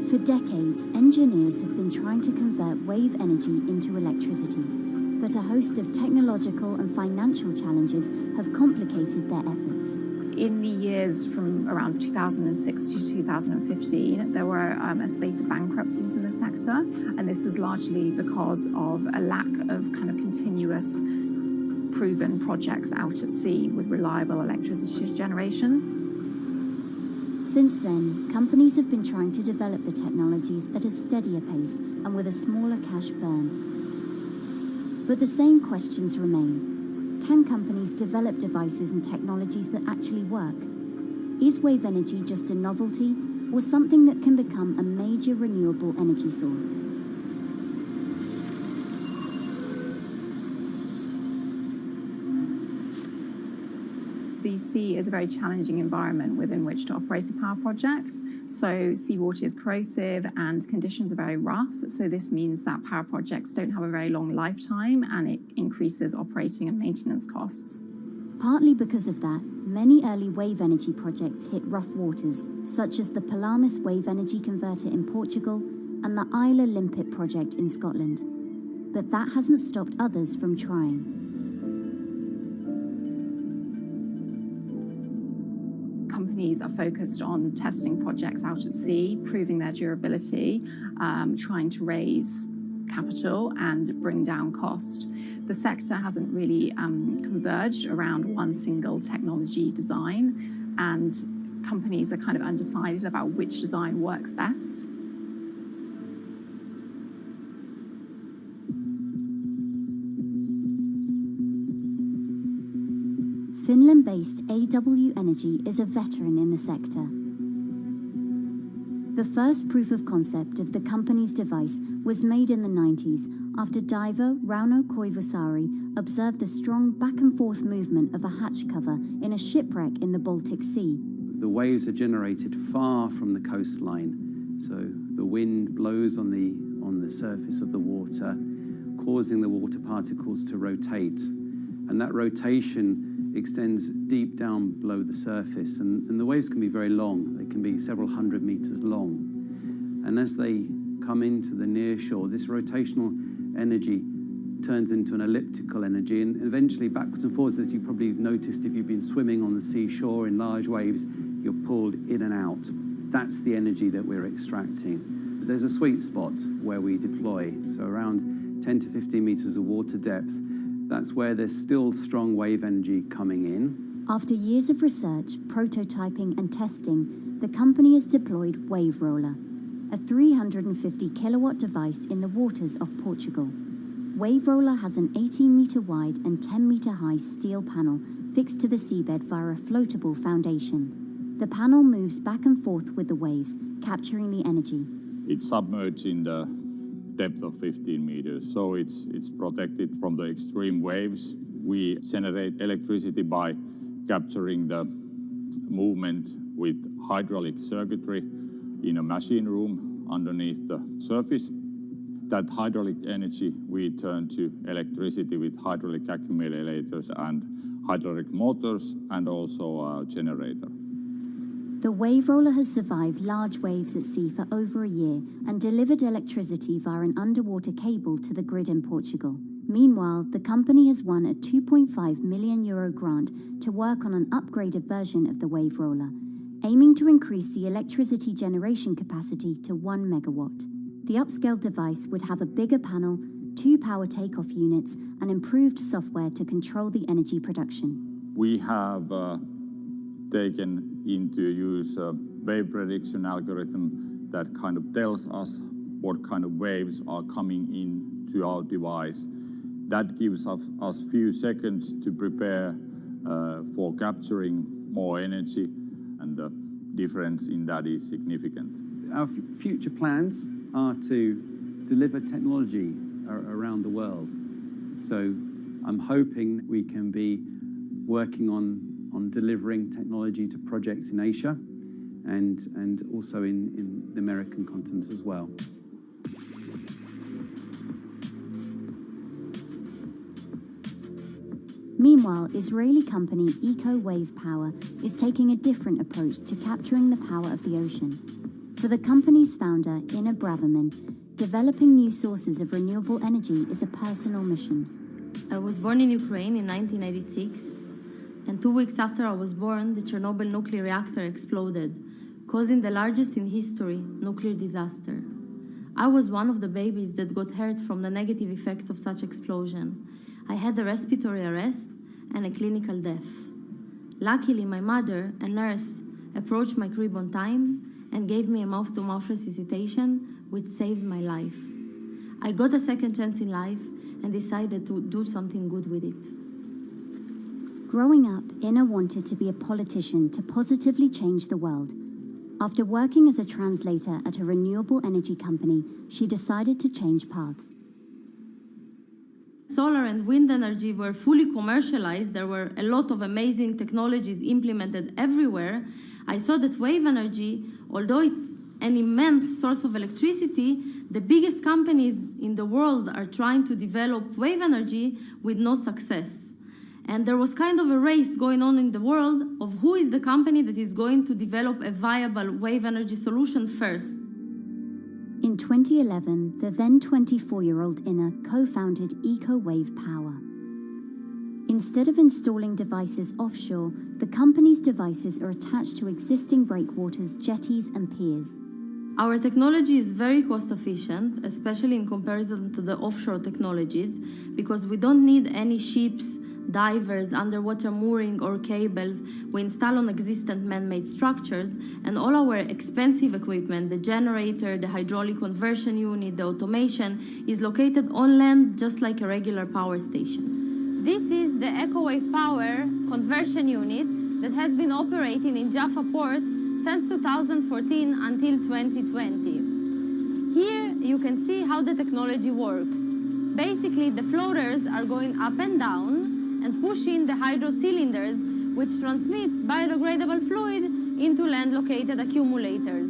For decades, engineers have been trying to convert wave energy into electricity, but a host of technological and financial challenges have complicated their efforts. In the years from around 2006 to 2015, there were a spate of bankruptcies in the sector, and this was largely because of a lack of kind of continuous proven projects out at sea with reliable electricity generation. Since then, companies have been trying to develop the technologies at a steadier pace and with a smaller cash burn. But the same questions remain. Can companies develop devices and technologies that actually work? Is wave energy just a novelty or something that can become a major renewable energy source? The sea is a very challenging environment within which to operate a power project. So seawater is corrosive and conditions are very rough. So this means that power projects don't have a very long lifetime, and it increases operating and maintenance costs. Partly because of that, many early wave energy projects hit rough waters, such as the Palamis Wave Energy Converter in Portugal and the Isla Limpet project in Scotland. But that hasn't stopped others from trying. Companies are focused on testing projects out at sea, proving their durability, trying to raise capital and bring down cost. The sector hasn't really converged around one single technology design, and companies are kind of undecided about which design works best. Finland-based AW Energy is a veteran in the sector. The first proof of concept of the company's device was made in the 90s after diver Rauno Koivusaari observed the strong back-and-forth movement of a hatch cover in a shipwreck in the Baltic Sea. the waves are generated far from the coastline. So the wind blows on the surface of the water, causing the water particles to rotate. And that rotation extends deep down below the surface. And the waves can be very long. They can be several hundred meters long. And as they come into the near shore, this rotational energy turns into an elliptical energy, and eventually backwards and forwards, as you probably noticed if you've been swimming on the seashore in large waves, you're pulled in and out. That's the energy that we're extracting. But there's a sweet spot where we deploy, so around 10 to 15 meters of water depth. That's where there's still strong wave energy coming in. After years of research, prototyping and testing, the company has deployed Wave Roller, a 350 kilowatt device in the waters off Portugal. Wave Roller has an 18-meter wide and 10-meter high steel panel fixed to the seabed via a floatable foundation. The panel moves back and forth with the waves, capturing the energy. It's submerged in the depth of 15 meters, so it's protected from the extreme waves. We generate electricity by capturing the movement with hydraulic circuitry in a machine room underneath the surface. That hydraulic energy we turn to electricity with hydraulic accumulators and hydraulic motors, and also a generator. The Wave Roller has survived large waves at sea for over a year and delivered electricity via an underwater cable to the grid in Portugal. Meanwhile, the company has won a €2.5 million grant to work on an upgraded version of the Wave Roller, aiming to increase the electricity generation capacity to 1 megawatt. The upscaled device would have a bigger panel, 2 power takeoff units, and improved software to control the energy production. We have taken into use a wave prediction algorithm that kind of tells us what kind of waves are coming in to our device. That gives us few seconds to prepare for capturing more energy, and the difference in that is significant. Our future plans are to deliver technology around the world. So I'm hoping we can be working on delivering technology to projects in Asia and also in the American continent as well. Meanwhile, Israeli company Eco Wave Power is taking a different approach to capturing the power of the ocean. For the company's founder, Inna Braverman, developing new sources of renewable energy is a personal mission. I was born in Ukraine in 1986, and 2 weeks after I was born, the Chernobyl nuclear reactor exploded, causing the largest in history nuclear disaster. I was one of the babies that got hurt from the negative effects of such explosion. I had a respiratory arrest and a clinical death. Luckily, my mother, a nurse, approached my crib on time and gave me a mouth-to-mouth resuscitation, which saved my life. I got a second chance in life and decided to do something good with it. Growing up, Inna wanted to be a politician to positively change the world. After working as a translator at a renewable energy company, she decided to change paths. Solar and wind energy were fully commercialized. There were a lot of amazing technologies implemented everywhere. I saw that wave energy, although it's an immense source of electricity, the biggest companies in the world are trying to develop wave energy with no success. And there was kind of a race going on in the world of who is the company that is going to develop a viable wave energy solution first. In 2011, the then 24-year-old Inna co-founded Eco Wave Power. Instead of installing devices offshore, the company's devices are attached to existing breakwaters, jetties, and piers. Our technology is very cost efficient, especially in comparison to the offshore technologies, because we don't need any ships, divers, underwater mooring, or cables. We install on existing man-made structures, and all our expensive equipment, the generator, the hydraulic conversion unit, the automation, is located on land just like a regular power station. This is the EcoWave Power conversion unit that has been operating in Jaffa Port since 2014 until 2020. Here you can see how the technology works. Basically, the floaters are going up and down and pushing the hydro cylinders, which transmit biodegradable fluid into land-located accumulators.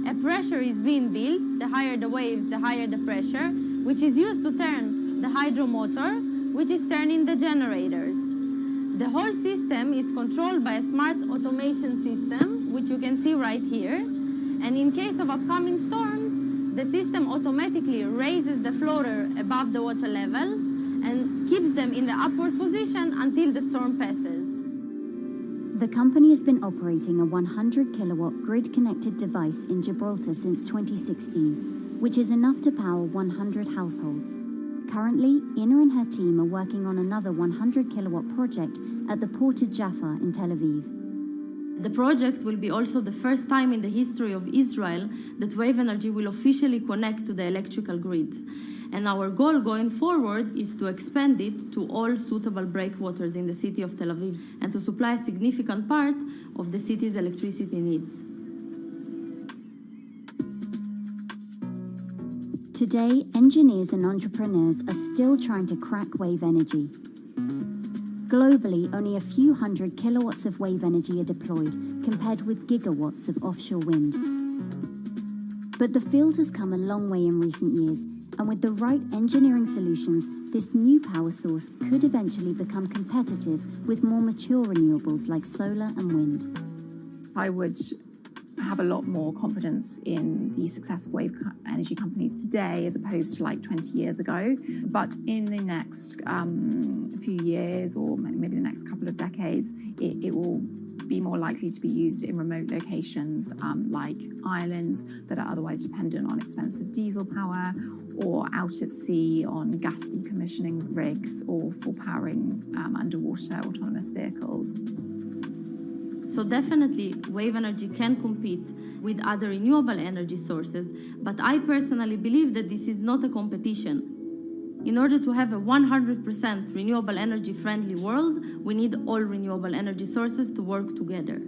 A pressure is being built, the higher the waves, the higher the pressure, which is used to turn the hydro motor, which is turning the generators. The whole system is controlled by a smart automation system, which you can see right here. And in case of upcoming storms, the system automatically raises the floater above the water level and keeps them in the upward position until the storm passes. The company has been operating a 100-kilowatt grid-connected device in Gibraltar since 2016, which is enough to power 100 households. Currently, Ina and her team are working on another 100-kilowatt project at the port of Jaffa in Tel Aviv. The project will be also the first time in the history of Israel that wave energy will officially connect to the electrical grid. And our goal going forward is to expand it to all suitable breakwaters in the city of Tel Aviv and to supply a significant part of the city's electricity needs. Today, engineers and entrepreneurs are still trying to crack wave energy. Globally, only a few hundred kilowatts of wave energy are deployed, compared with gigawatts of offshore wind. But the field has come a long way in recent years, and with the right engineering solutions, this new power source could eventually become competitive with more mature renewables like solar and wind. I would have a lot more confidence in the success of wave energy companies today as opposed to like 20 years ago. But in the next few years, or maybe the next couple of decades, it will be more likely to be used in remote locations like islands that are otherwise dependent on expensive diesel power, or out at sea on gas decommissioning rigs, or for powering underwater autonomous vehicles. So definitely, wave energy can compete with other renewable energy sources, but I personally believe that this is not a competition. In order to have a 100% renewable energy friendly world, we need all renewable energy sources to work together.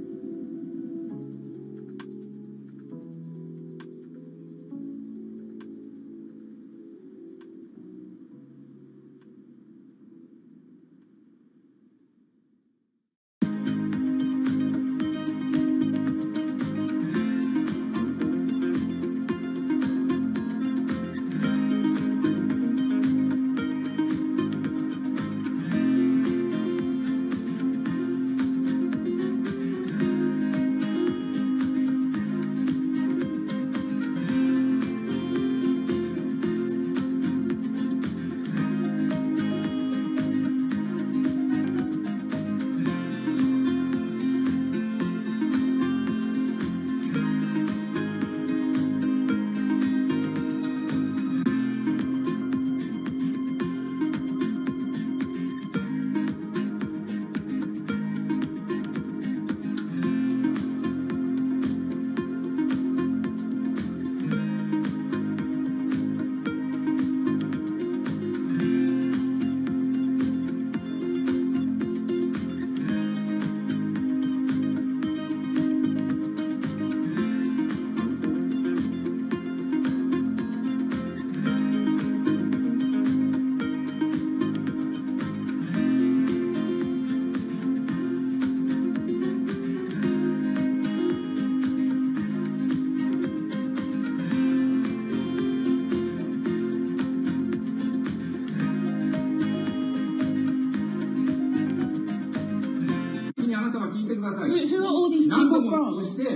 Who are all these people from?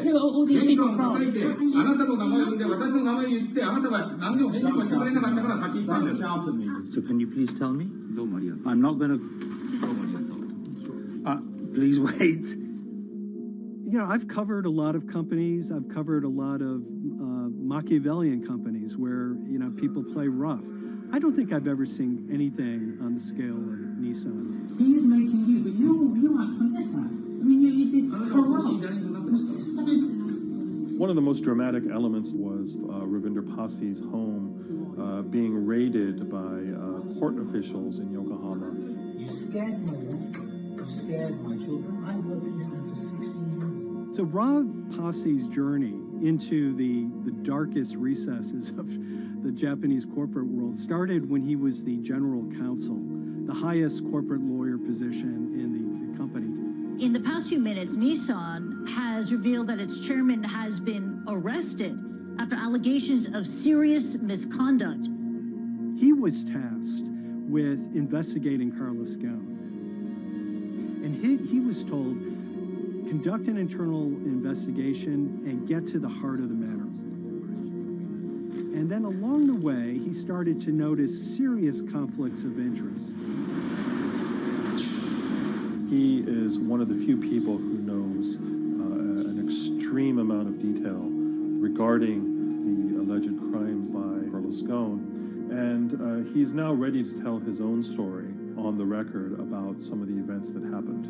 Who are all these people from? So can you please tell me? I'm not going to... please wait. You know, I've covered a lot of companies. I've covered a lot of Machiavellian companies where, you know, people play rough. I don't think I've ever seen anything on the scale of Nissan. He's making you, but you aren't from this side. I mean, it's corrupt. One of the most dramatic elements was Ravinder Passi's home being raided by court officials in Yokohama. You scared me. You scared my children. I worked in this for 16 years. So Rav Passi's journey into the darkest recesses of the Japanese corporate world started when he was the general counsel, the highest corporate lawyer position in the company. In the past few minutes, Nissan has revealed that its chairman has been arrested after allegations of serious misconduct. He was tasked with investigating Carlos Ghosn. And he was told, conduct an internal investigation and get to the heart of the matter. And then along the way, he started to notice serious conflicts of interest. He is one of the few people who knows an extreme amount of detail regarding the alleged crimes by Carlos Ghosn, and he's now ready to tell his own story on the record about some of the events that happened.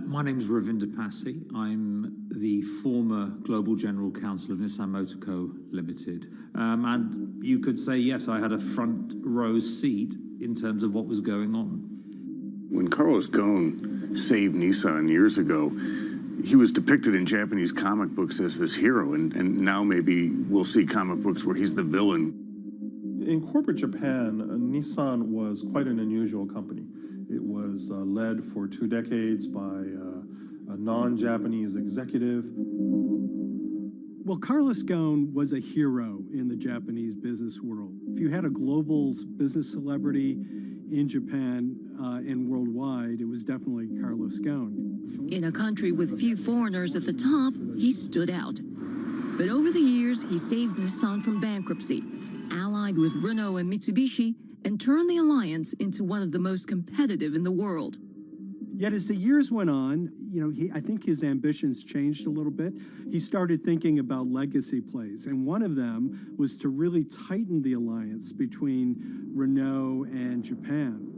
My name is Ravinder Passy. I'm the former Global General Counsel of Nissan Motor Co. Limited. And you could say, yes, I had a front row seat in terms of what was going on. When Carlos Ghosn saved Nissan years ago, he was depicted in Japanese comic books as this hero, and now maybe we'll see comic books where he's the villain. In corporate Japan, Nissan was quite an unusual company. It was led for 2 decades by a non-Japanese executive. Well, Carlos Ghosn was a hero in the Japanese business world. If you had a global business celebrity in Japan and worldwide, it was definitely Carlos Ghosn. In a country with few foreigners at the top, he stood out. But over the years, he saved Nissan from bankruptcy, allied with Renault and Mitsubishi, and turned the alliance into one of the most competitive in the world. Yet as the years went on, I think his ambitions changed a little bit. He started thinking about legacy plays, and one of them was to really tighten the alliance between Renault and Japan.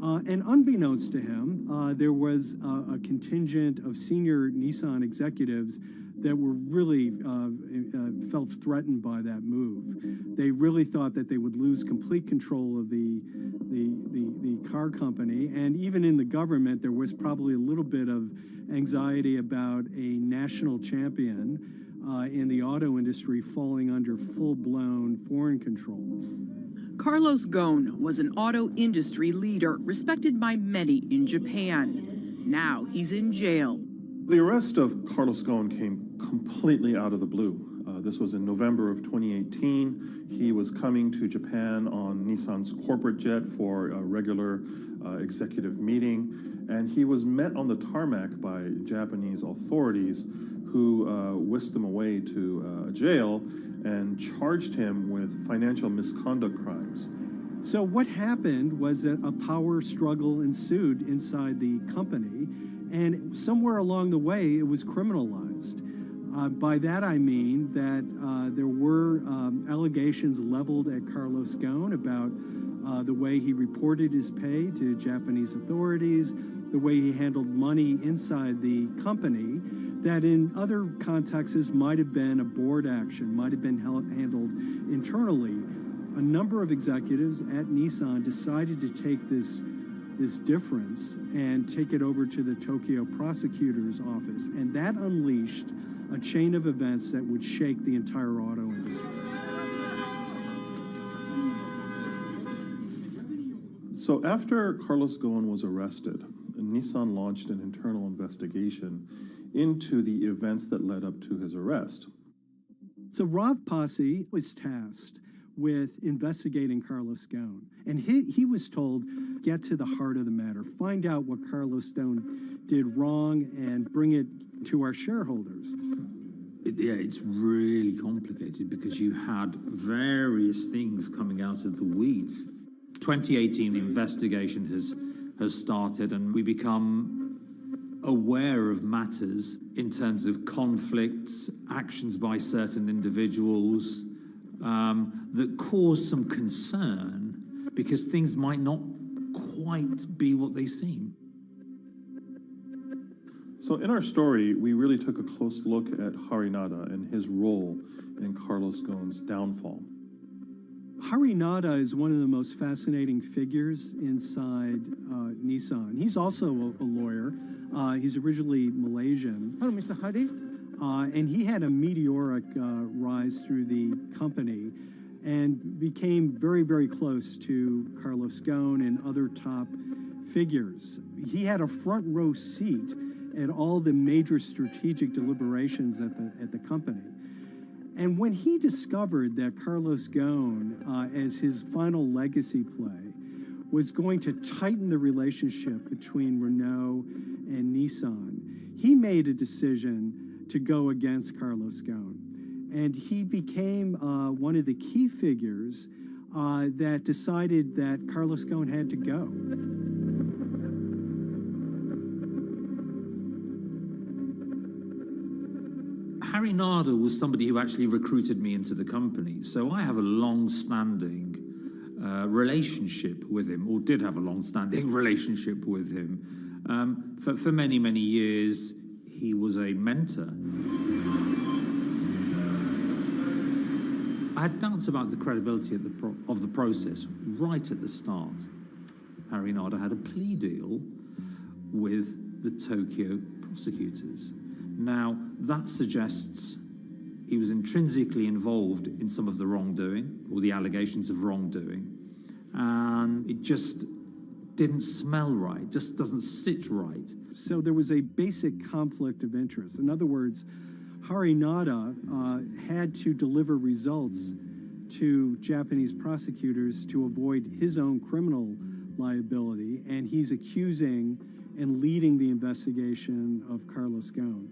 And unbeknownst to him, there was a contingent of senior Nissan executives that were really felt threatened by that move. They really thought that they would lose complete control of the car company, and even in the government, there was probably a little bit of anxiety about a national champion in the auto industry falling under full-blown foreign control. Carlos Ghosn was an auto industry leader, respected by many in Japan. Now he's in jail. The arrest of Carlos Ghosn came completely out of the blue. This was in November of 2018. He was coming to Japan on Nissan's corporate jet for a regular executive meeting, and he was met on the tarmac by Japanese authorities who whisked him away to jail and charged him with financial misconduct crimes. So what happened was that a power struggle ensued inside the company, and somewhere along the way, it was criminalized. By that I mean that there were allegations leveled at Carlos Ghosn about the way he reported his pay to Japanese authorities, the way he handled money inside the company, that in other contexts might have been a board action, might have been handled internally. A number of executives at Nissan decided to take this difference and take it over to the Tokyo prosecutor's office, and that unleashed a chain of events that would shake the entire auto industry. So after Carlos Ghosn was arrested, Nissan launched an internal investigation into the events that led up to his arrest. So Rob Passy was tasked with investigating Carlos Ghosn, and he was told, get to the heart of the matter, find out what Carlos Ghosn did wrong and bring it to our shareholders. It's really complicated because you had various things coming out of the weeds. 2018 investigation has started, and we become aware of matters in terms of conflicts, actions by certain individuals that cause some concern because things might not quite be what they seem. So in our story, we really took a close look at Harinada and his role in Carlos Ghosn's downfall. Harinada is one of the most fascinating figures inside Nissan. He's also a lawyer. He's originally Malaysian. Hello, Mr. Hari. And he had a meteoric rise through the company and became very, very close to Carlos Ghosn and other top figures. He had a front row seat at all the major strategic deliberations at the company. And when he discovered that Carlos Ghosn, as his final legacy play, was going to tighten the relationship between Renault and Nissan, he made a decision to go against Carlos Ghosn. And he became one of the key figures that decided that Carlos Ghosn had to go. Harinada was somebody who actually recruited me into the company. So I have a long-standing relationship with him, or did have a long-standing relationship with him. For many, many years, he was a mentor. I had doubts about the credibility of the process right at the start. Harinada had a plea deal with the Tokyo prosecutors. Now, that suggests he was intrinsically involved in some of the wrongdoing, or the allegations of wrongdoing, and it just didn't smell right, just doesn't sit right. So there was a basic conflict of interest. In other words, Harinada had to deliver results to Japanese prosecutors to avoid his own criminal liability, and he's accusing and leading the investigation of Carlos Ghosn.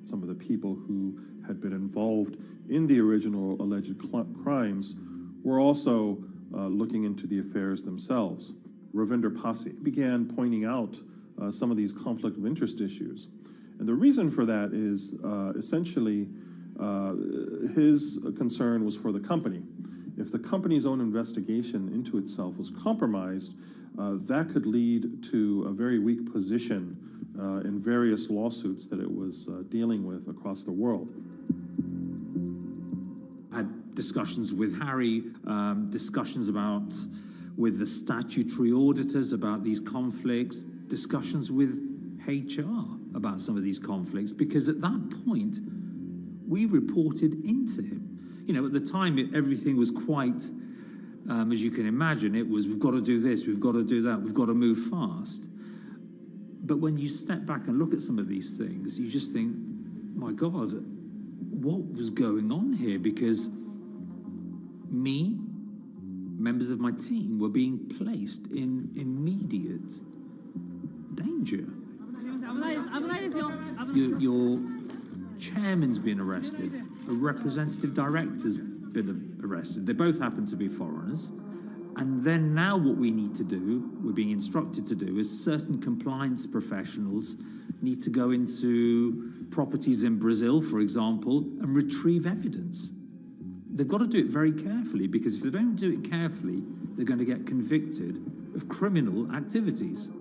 Some of the people who had been involved in the original alleged crimes were also looking into the affairs themselves. Ravinder Pasi began pointing out some of these conflict of interest issues. And the reason for that is essentially his concern was for the company. If the company's own investigation into itself was compromised, that could lead to a very weak position in various lawsuits that it was dealing with across the world. I had discussions with Harry, discussions with the statutory auditors about these conflicts, discussions with HR about some of these conflicts, because at that point, we reported into him. You know, at the time, everything was quite, as you can imagine, it was, we've got to do this, we've got to do that, we've got to move fast. But when you step back and look at some of these things, you just think, my God, what was going on here? Because me, members of my team, were being placed in immediate danger. Your chairman's been arrested, a representative director's been arrested. They both happen to be foreigners. And then now what we need to do, we're being instructed to do, is certain compliance professionals need to go into properties in Brazil, for example, and retrieve evidence. They've got to do it very carefully, because if they don't do it carefully, they're going to get convicted of criminal activities.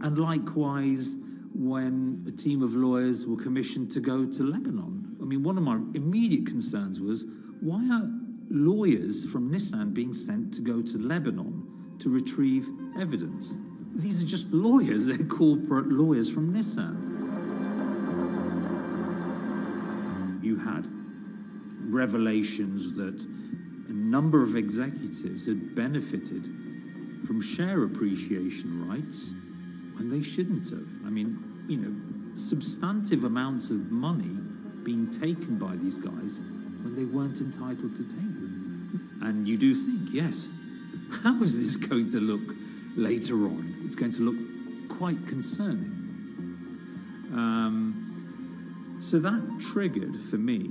And likewise, when a team of lawyers were commissioned to go to Lebanon, I mean, one of my immediate concerns was, why are lawyers from Nissan being sent to go to Lebanon to retrieve evidence? These are just lawyers, they're corporate lawyers from Nissan. You had revelations that a number of executives had benefited from share appreciation rights when they shouldn't have. I mean, you know, substantive amounts of money being taken by these guys when they weren't entitled to take them. And you do think, yes, how is this going to look later on? It's going to look quite concerning. So that triggered, for me,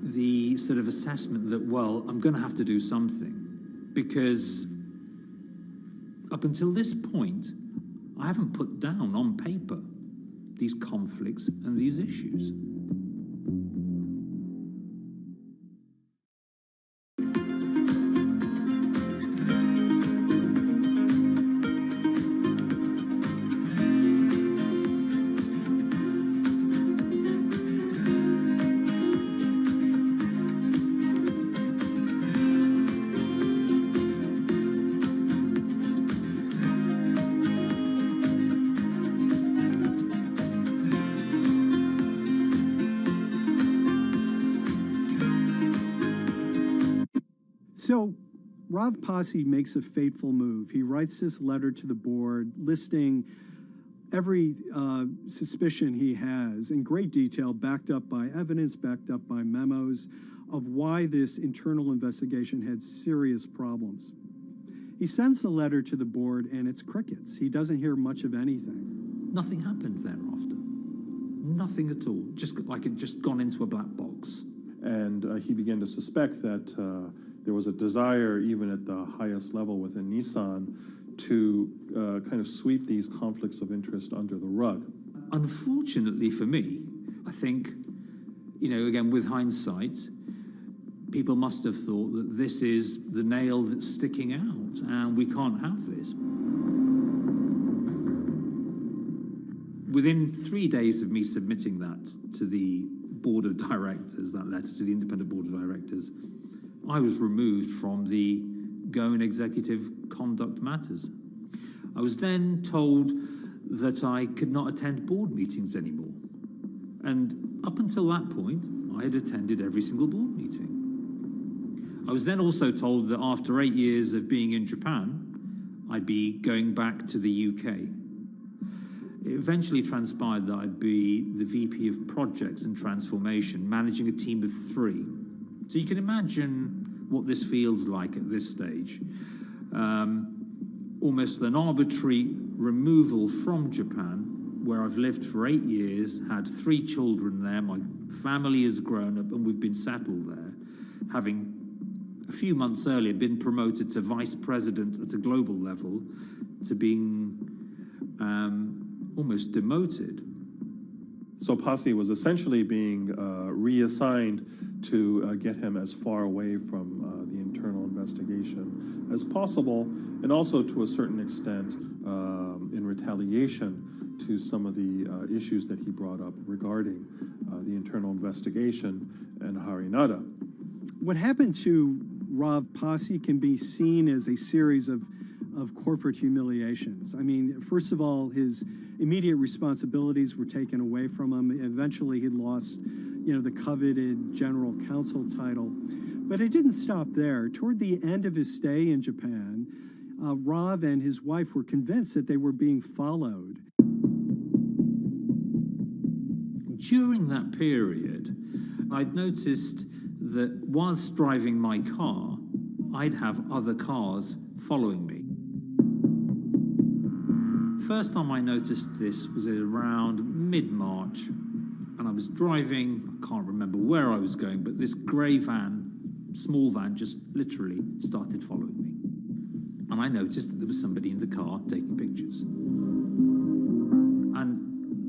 the sort of assessment that, well, I'm going to have to do something, because up until this point, I haven't put down on paper these conflicts and these issues. So Rav Pasi makes a fateful move. He writes this letter to the board listing every suspicion he has in great detail, backed up by evidence, backed up by memos of why this internal investigation had serious problems. He sends the letter to the board and it's crickets. He doesn't hear much of anything. Nothing happened thereafter. Nothing at all. Just like it just gone into a black box. And he began to suspect that there was a desire, even at the highest level within Nissan, to kind of sweep these conflicts of interest under the rug. Unfortunately for me, I think, again, with hindsight, people must have thought that this is the nail that's sticking out, and we can't have this. Within 3 days of me submitting that to the board of directors, that letter to the independent board of directors, I was removed from the Ghosn Executive Conduct Matters. I was then told that I could not attend board meetings anymore. And up until that point, I had attended every single board meeting. I was then also told that after 8 years of being in Japan, I'd be going back to the UK. It eventually transpired that I'd be the VP of Projects and Transformation, managing a team of 3. So you can imagine what this feels like at this stage. Almost an arbitrary removal from Japan, where I've lived for 8 years, had 3 children there, my family has grown up, and we've been settled there, having a few months earlier been promoted to vice president at a global level, to being almost demoted. So Pasi was essentially being reassigned to get him as far away from the internal investigation as possible, and also to a certain extent in retaliation to some of the issues that he brought up regarding the internal investigation and Harinada. What happened to Rav Pasi can be seen as a series of corporate humiliations. I mean, first of all, his immediate responsibilities were taken away from him. Eventually, he lost, the coveted general counsel title. But it didn't stop there. Toward the end of his stay in Japan, Rav and his wife were convinced that they were being followed. During that period, I'd noticed that whilst driving my car, I'd have other cars following me. First time I noticed this was around mid-March, and I was driving, I can't remember where I was going, but this grey van, small van, just literally started following me. And I noticed that there was somebody in the car taking pictures. And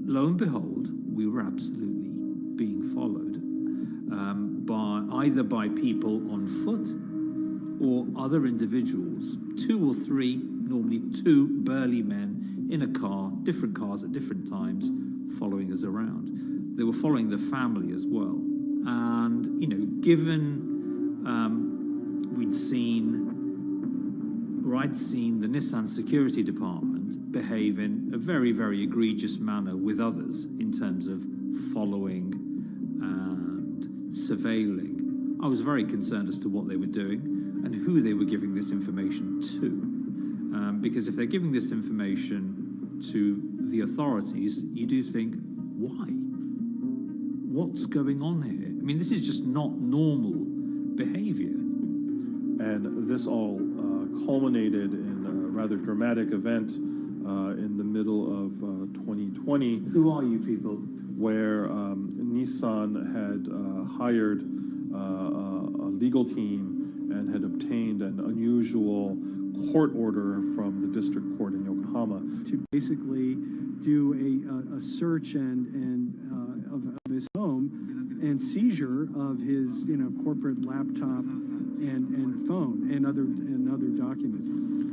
lo and behold, we were absolutely being followed either by people on foot or other individuals, 2 or 3, normally 2 burly men in a car, different cars at different times, following us around. They were following the family as well. And, given I'd seen the Nissan security department behave in a very, very egregious manner with others in terms of following and surveilling, I was very concerned as to what they were doing and who they were giving this information to. Because if they're giving this information to the authorities, you do think, why? What's going on here? I mean, this is just not normal behavior. And this all culminated in a rather dramatic event in the middle of 2020. Who are you people? Where Nissan had hired a legal team and had obtained an unusual court order from the district court in Yokohama to basically do a search of his home and seizure of his corporate laptop and phone and other documents.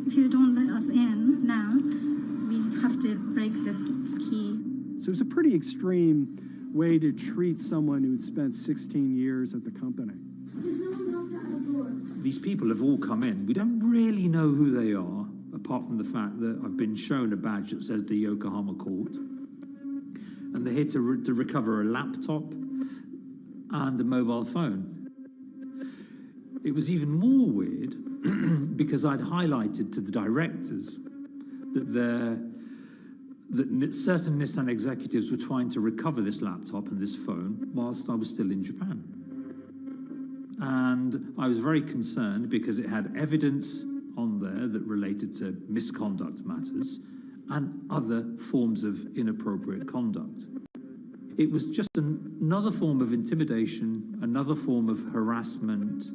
If you don't let us in now, we have to break this key. So it's a pretty extreme way to treat someone who'd spent 16 years at the company. These people have all come in. We don't really know who they are, apart from the fact that I've been shown a badge that says the Yokohama court. And they're here to recover a laptop and a mobile phone. It was even more weird because I'd highlighted to the directors that certain Nissan executives were trying to recover this laptop and this phone whilst I was still in Japan. And I was very concerned because it had evidence on there that related to misconduct matters and other forms of inappropriate conduct. It was just another form of intimidation, another form of harassment,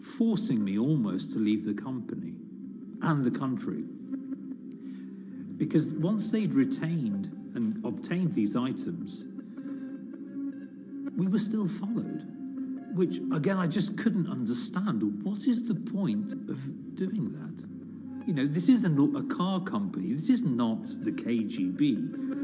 forcing me almost to leave the company and the country. Because once they'd retained and obtained these items, we were still followed, which, again, I just couldn't understand. What is the point of doing that? You know, this isn't a car company. This is not the KGB.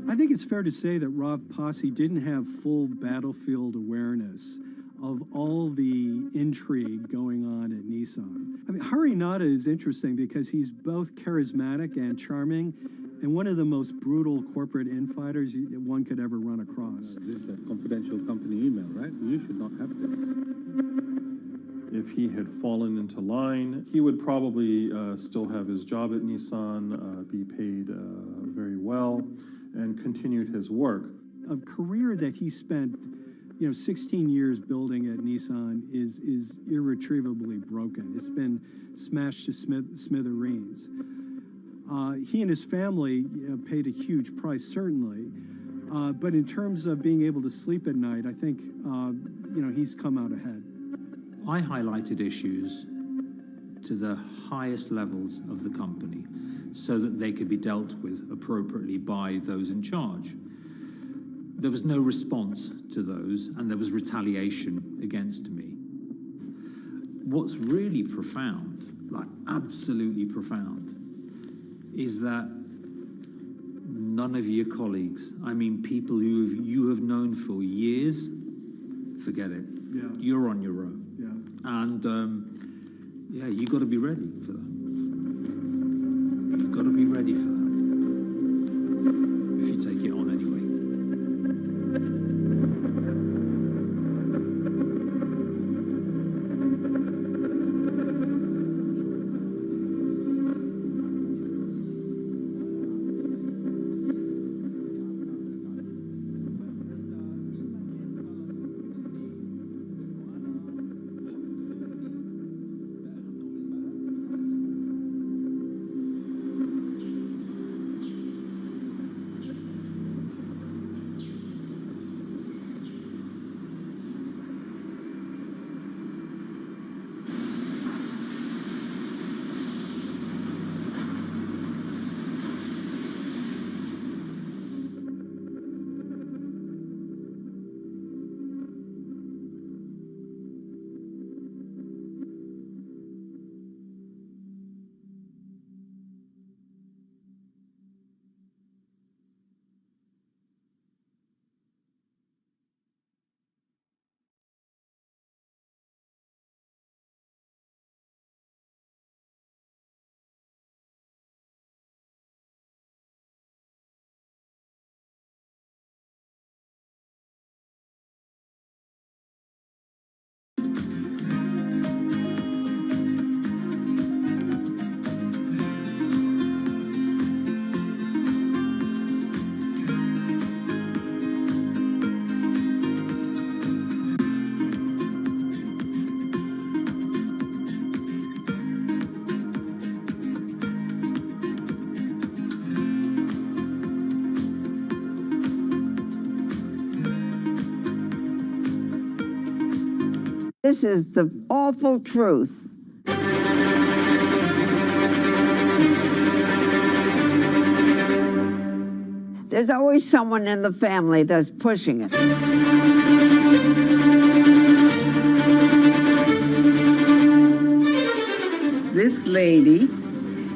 I think it's fair to say that Rob Posse didn't have full battlefield awareness of all the intrigue going on at Nissan. I mean, Harinata is interesting because he's both charismatic and charming, and one of the most brutal corporate infighters one could ever run across. This is a confidential company email, right? You should not have this. If he had fallen into line, he would probably still have his job at Nissan, be paid very well, and continued his work. A career that he spent 16 years building at Nissan is irretrievably broken. It's been smashed to smithereens. He and his family paid a huge price, certainly. But in terms of being able to sleep at night, I think, he's come out ahead. I highlighted issues to the highest levels of the company so that they could be dealt with appropriately by those in charge. There was no response to those, and there was retaliation against me. What's really profound, like absolutely profound, is that none of your colleagues, I mean people who you have known for years, forget it. Yeah. You're on your own. Yeah. And you got to be ready for that. You've got to be ready for that. If you take it on anyway. This is the awful truth. There's always someone in the family that's pushing it. This lady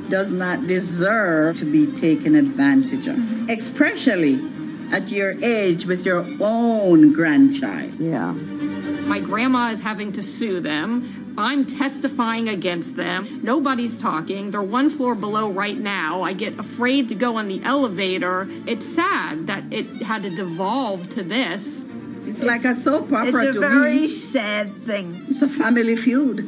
does not deserve to be taken advantage of, especially at your age with your own grandchild. Yeah. My grandma is having to sue them. I'm testifying against them. Nobody's talking. They're one floor below right now. I get afraid to go on the elevator. It's sad that it had to devolve to this. It's like a soap opera to me. It's a very sad thing. It's a family feud.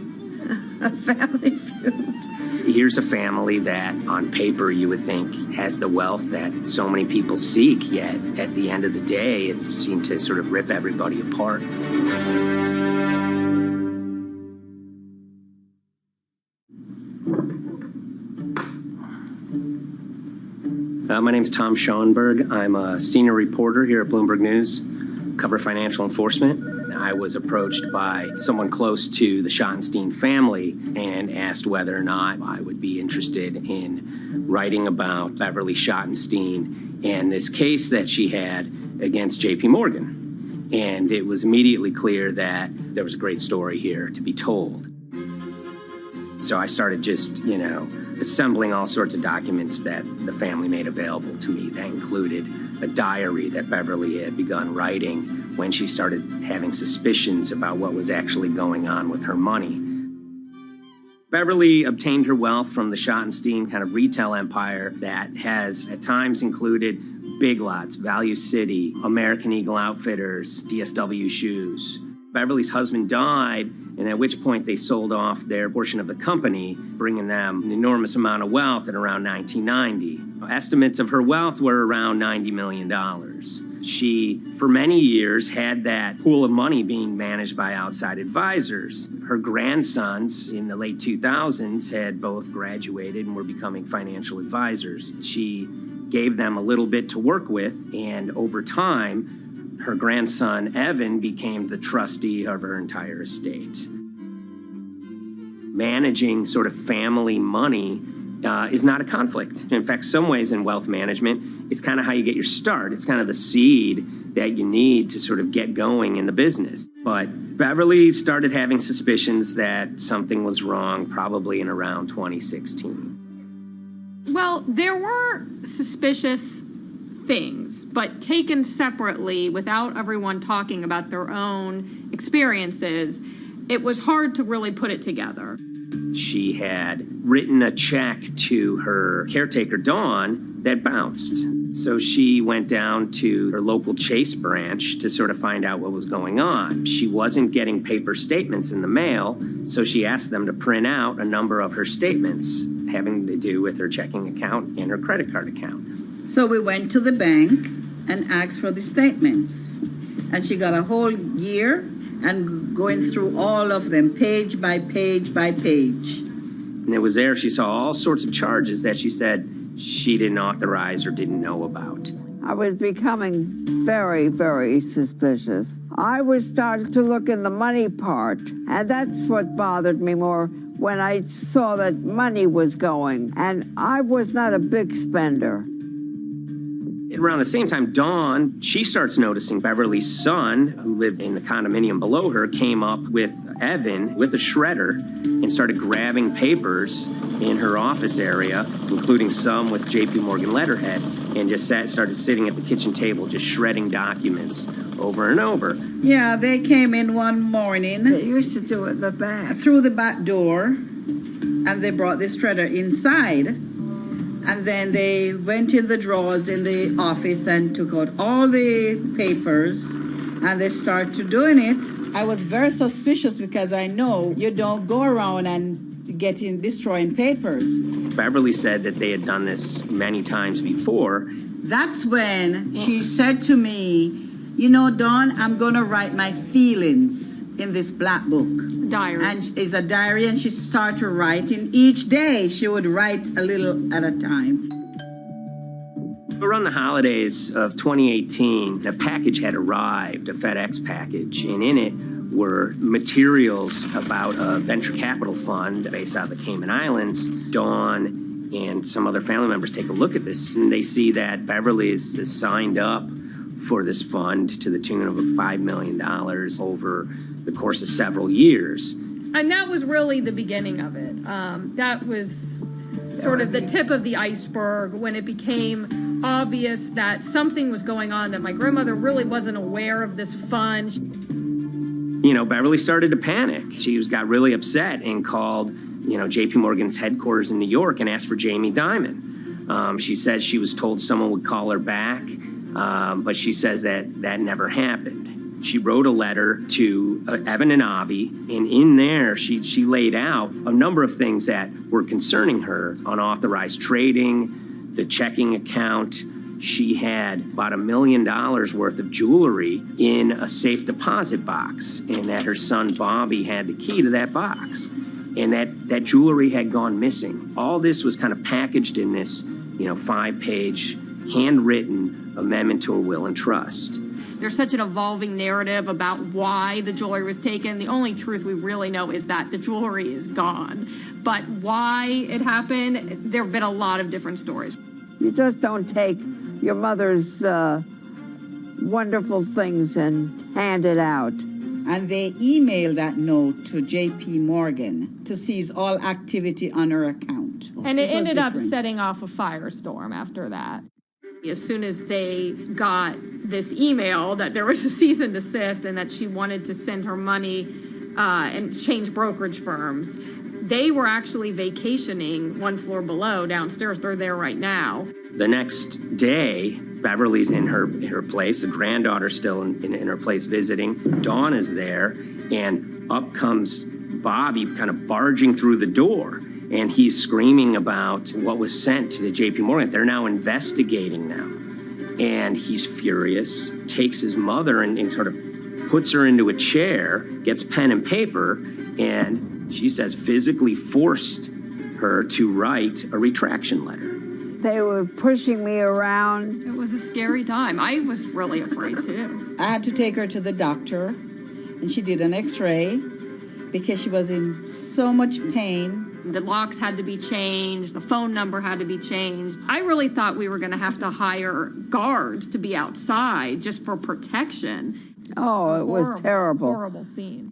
A family feud. Here's a family that, on paper, you would think has the wealth that so many people seek, yet at the end of the day, it seemed to sort of rip everybody apart. My name's Tom Schoenberg. I'm a senior reporter here at Bloomberg News, cover financial enforcement. I was approached by someone close to the Schottenstein family and asked whether or not I would be interested in writing about Beverly Schottenstein and this case that she had against J.P. Morgan. And it was immediately clear that there was a great story here to be told. So I started just, assembling all sorts of documents that the family made available to me. That included a diary that Beverly had begun writing when she started having suspicions about what was actually going on with her money. Beverly obtained her wealth from the Schottenstein kind of retail empire that has at times included Big Lots, Value City, American Eagle Outfitters, DSW Shoes. Beverly's husband died, and at which point they sold off their portion of the company, bringing them an enormous amount of wealth at around 1990. Estimates of her wealth were around $90 million. She, for many years, had that pool of money being managed by outside advisors. Her grandsons in the late 2000s had both graduated and were becoming financial advisors. She gave them a little bit to work with, and over time, her grandson, Evan, became the trustee of her entire estate. Managing sort of family money is not a conflict. In fact, some ways in wealth management, it's kind of how you get your start. It's kind of the seed that you need to sort of get going in the business. But Beverly started having suspicions that something was wrong probably in around 2016. Well, there were suspicious things, but taken separately without everyone talking about their own experiences, it was hard to really put it together. She had written a check to her caretaker, Dawn, that bounced. So she went down to her local Chase branch to sort of find out what was going on. She wasn't getting paper statements in the mail, so she asked them to print out a number of her statements having to do with her checking account and her credit card account. So we went to the bank and asked for the statements. And she got a whole year and going through all of them, page by page by page. And it was there she saw all sorts of charges that she said she didn't authorize or didn't know about. I was becoming very, very suspicious. I was starting to look in the money part, and that's what bothered me more when I saw that money was going, and I was not a big spender. Around the same time, Dawn, she starts noticing Beverly's son, who lived in the condominium below her, came up with Evan with a shredder and started grabbing papers in her office area, including some with J.P. Morgan letterhead, and just started sitting at the kitchen table, just shredding documents over and over. Yeah, they came in one morning. They used to do it in the back. Through the back door, and they brought the shredder inside. And then they went in the drawers in the office and took out all the papers, and they started doing it. I was very suspicious because I know you don't go around and destroying papers. Beverly said that they had done this many times before. That's when she said to me, Dawn, I'm going to write my feelings in this black book. Diary. And it's a diary, and she started writing. Each day she would write a little at a time. Around the holidays of 2018, a package had arrived, a FedEx package, and in it were materials about a venture capital fund based out of the Cayman Islands. Dawn and some other family members take a look at this, and they see that Beverly is signed up for this fund to the tune of $5 million over the course of several years. And that was really the beginning of it. That was sort of the tip of the iceberg when it became obvious that something was going on, that my grandmother really wasn't aware of this fund. Beverly started to panic. She got really upset and called, JP Morgan's headquarters in New York and asked for Jamie Dimon. She said she was told someone would call her back, but she says that never happened. She wrote a letter to Evan and Avi, and in there she laid out a number of things that were concerning her: unauthorized trading, the checking account. She had about $1 million worth of jewelry in a safe deposit box, and that her son Bobby had the key to that box, and that jewelry had gone missing. All this was kind of packaged in this, 5-page handwritten amendment to a will and trust. There's such an evolving narrative about why the jewelry was taken. The only truth we really know is that the jewelry is gone. But why it happened, there have been a lot of different stories. You just don't take your mother's wonderful things and hand it out. And they emailed that note to JP Morgan to seize all activity on her account. And it ended up setting off a firestorm after that. As soon as they got this email that there was a cease and desist and that she wanted to send her money and change brokerage firms, they were actually vacationing one floor below downstairs. They're there right now. The next day, Beverly's in her place. The granddaughter's still in her place visiting. Dawn is there, and up comes Bobby kind of barging through the door. And he's screaming about what was sent to the JP Morgan. They're now investigating now. And he's furious, takes his mother and sort of puts her into a chair, gets pen and paper, and she says physically forced her to write a retraction letter. They were pushing me around. It was a scary time. I was really afraid too. I had to take her to the doctor, and she did an x-ray because she was in so much pain. The locks had to be changed. The phone number had to be changed. I really thought we were going to have to hire guards to be outside just for protection. Oh, it was terrible. Horrible scene.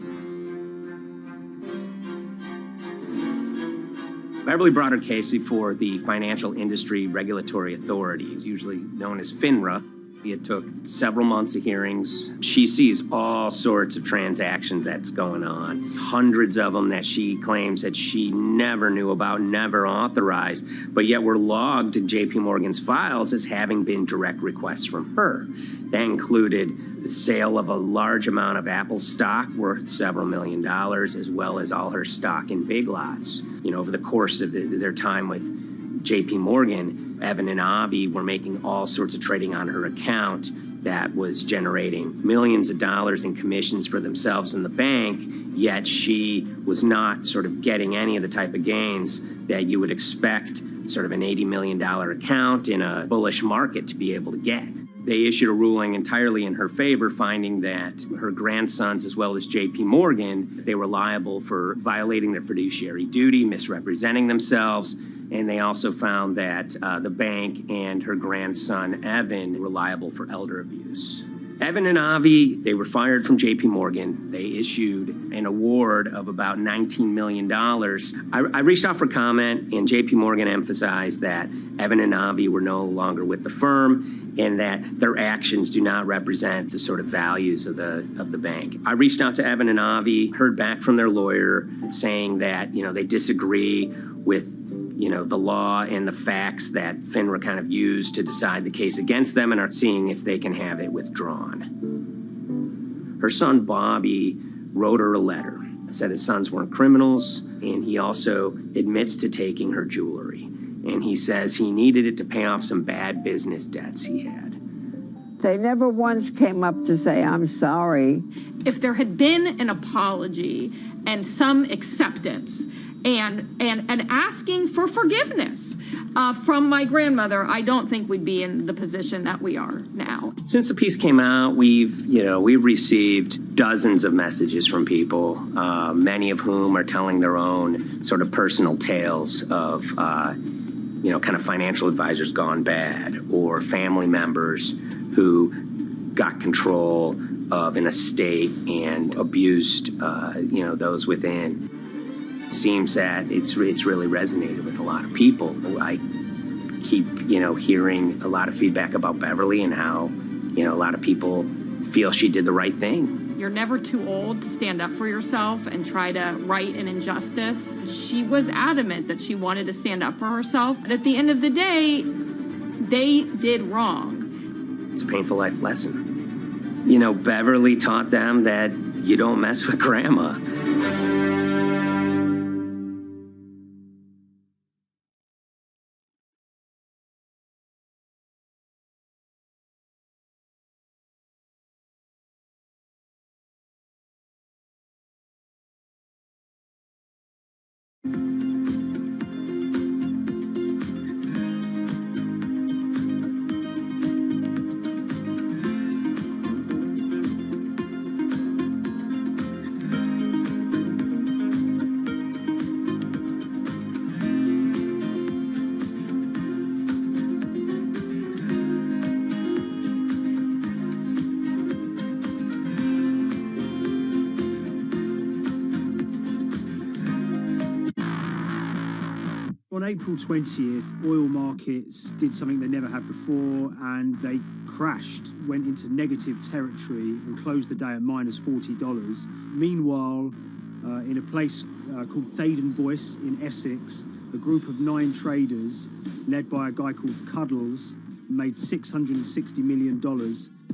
Beverly brought her case before the Financial Industry Regulatory Authorities, usually known as FINRA. It took several months of hearings. She sees all sorts of transactions that's going on, hundreds of them that she claims that she never knew about, never authorized, but yet were logged in JP Morgan's files as having been direct requests from her. That included the sale of a large amount of Apple stock worth several $1 million, as well as all her stock in Big Lots. Over the course of their time with JP Morgan, Evan and Avi were making all sorts of trading on her account that was generating millions of dollars in commissions for themselves and the bank, yet she was not sort of getting any of the type of gains that you would expect sort of an $80 million account in a bullish market to be able to get. They issued a ruling entirely in her favor, finding that her grandsons, as well as JP Morgan, they were liable for violating their fiduciary duty, misrepresenting themselves, and they also found that the bank and her grandson, Evan, were liable for elder abuse. Evan and Avi, they were fired from JP Morgan. They issued an award of about $19 million. I reached out for comment, and JP Morgan emphasized that Evan and Avi were no longer with the firm and that their actions do not represent the sort of values of the bank. I reached out to Evan and Avi, heard back from their lawyer saying that, they disagree with the law and the facts that FINRA kind of used to decide the case against them and are seeing if they can have it withdrawn. Her son, Bobby, wrote her a letter, said his sons weren't criminals, and he also admits to taking her jewelry. And he says he needed it to pay off some bad business debts he had. They never once came up to say, I'm sorry. If there had been an apology and some acceptance, and asking for forgiveness from my grandmother, I don't think we'd be in the position that we are now. Since the piece came out, we've received dozens of messages from people, many of whom are telling their own sort of personal tales of, kind of financial advisors gone bad, or family members who got control of an estate and abused, those within. Seems that it's really resonated with a lot of people. I keep, hearing a lot of feedback about Beverly and how, a lot of people feel she did the right thing. You're never too old to stand up for yourself and try to right an injustice. She was adamant that she wanted to stand up for herself. But at the end of the day, they did wrong. It's a painful life lesson. You know, Beverly taught them that you don't mess with grandma. On April 20th, oil markets did something they never had before, and they crashed, went into negative territory and closed the day at minus $40. Meanwhile, in a place called Thaden Boyce in Essex, a group of 9 traders, led by a guy called Cuddles, made $660 million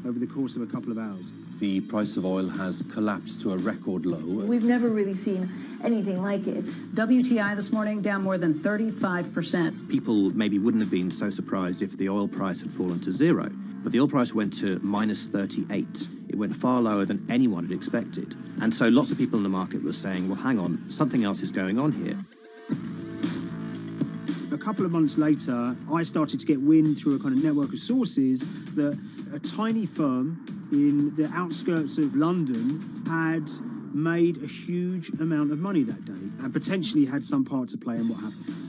over the course of a couple of hours. The price of oil has collapsed to a record low. We've never really seen anything like it. WTI this morning down more than 35%. People maybe wouldn't have been so surprised if the oil price had fallen to zero, but the oil price went to minus 38. It went far lower than anyone had expected. And so lots of people in the market were saying, well, hang on, something else is going on here. A couple of months later, I started to get wind through a kind of network of sources that a tiny firm in the outskirts of London had made a huge amount of money that day and potentially had some part to play in what happened.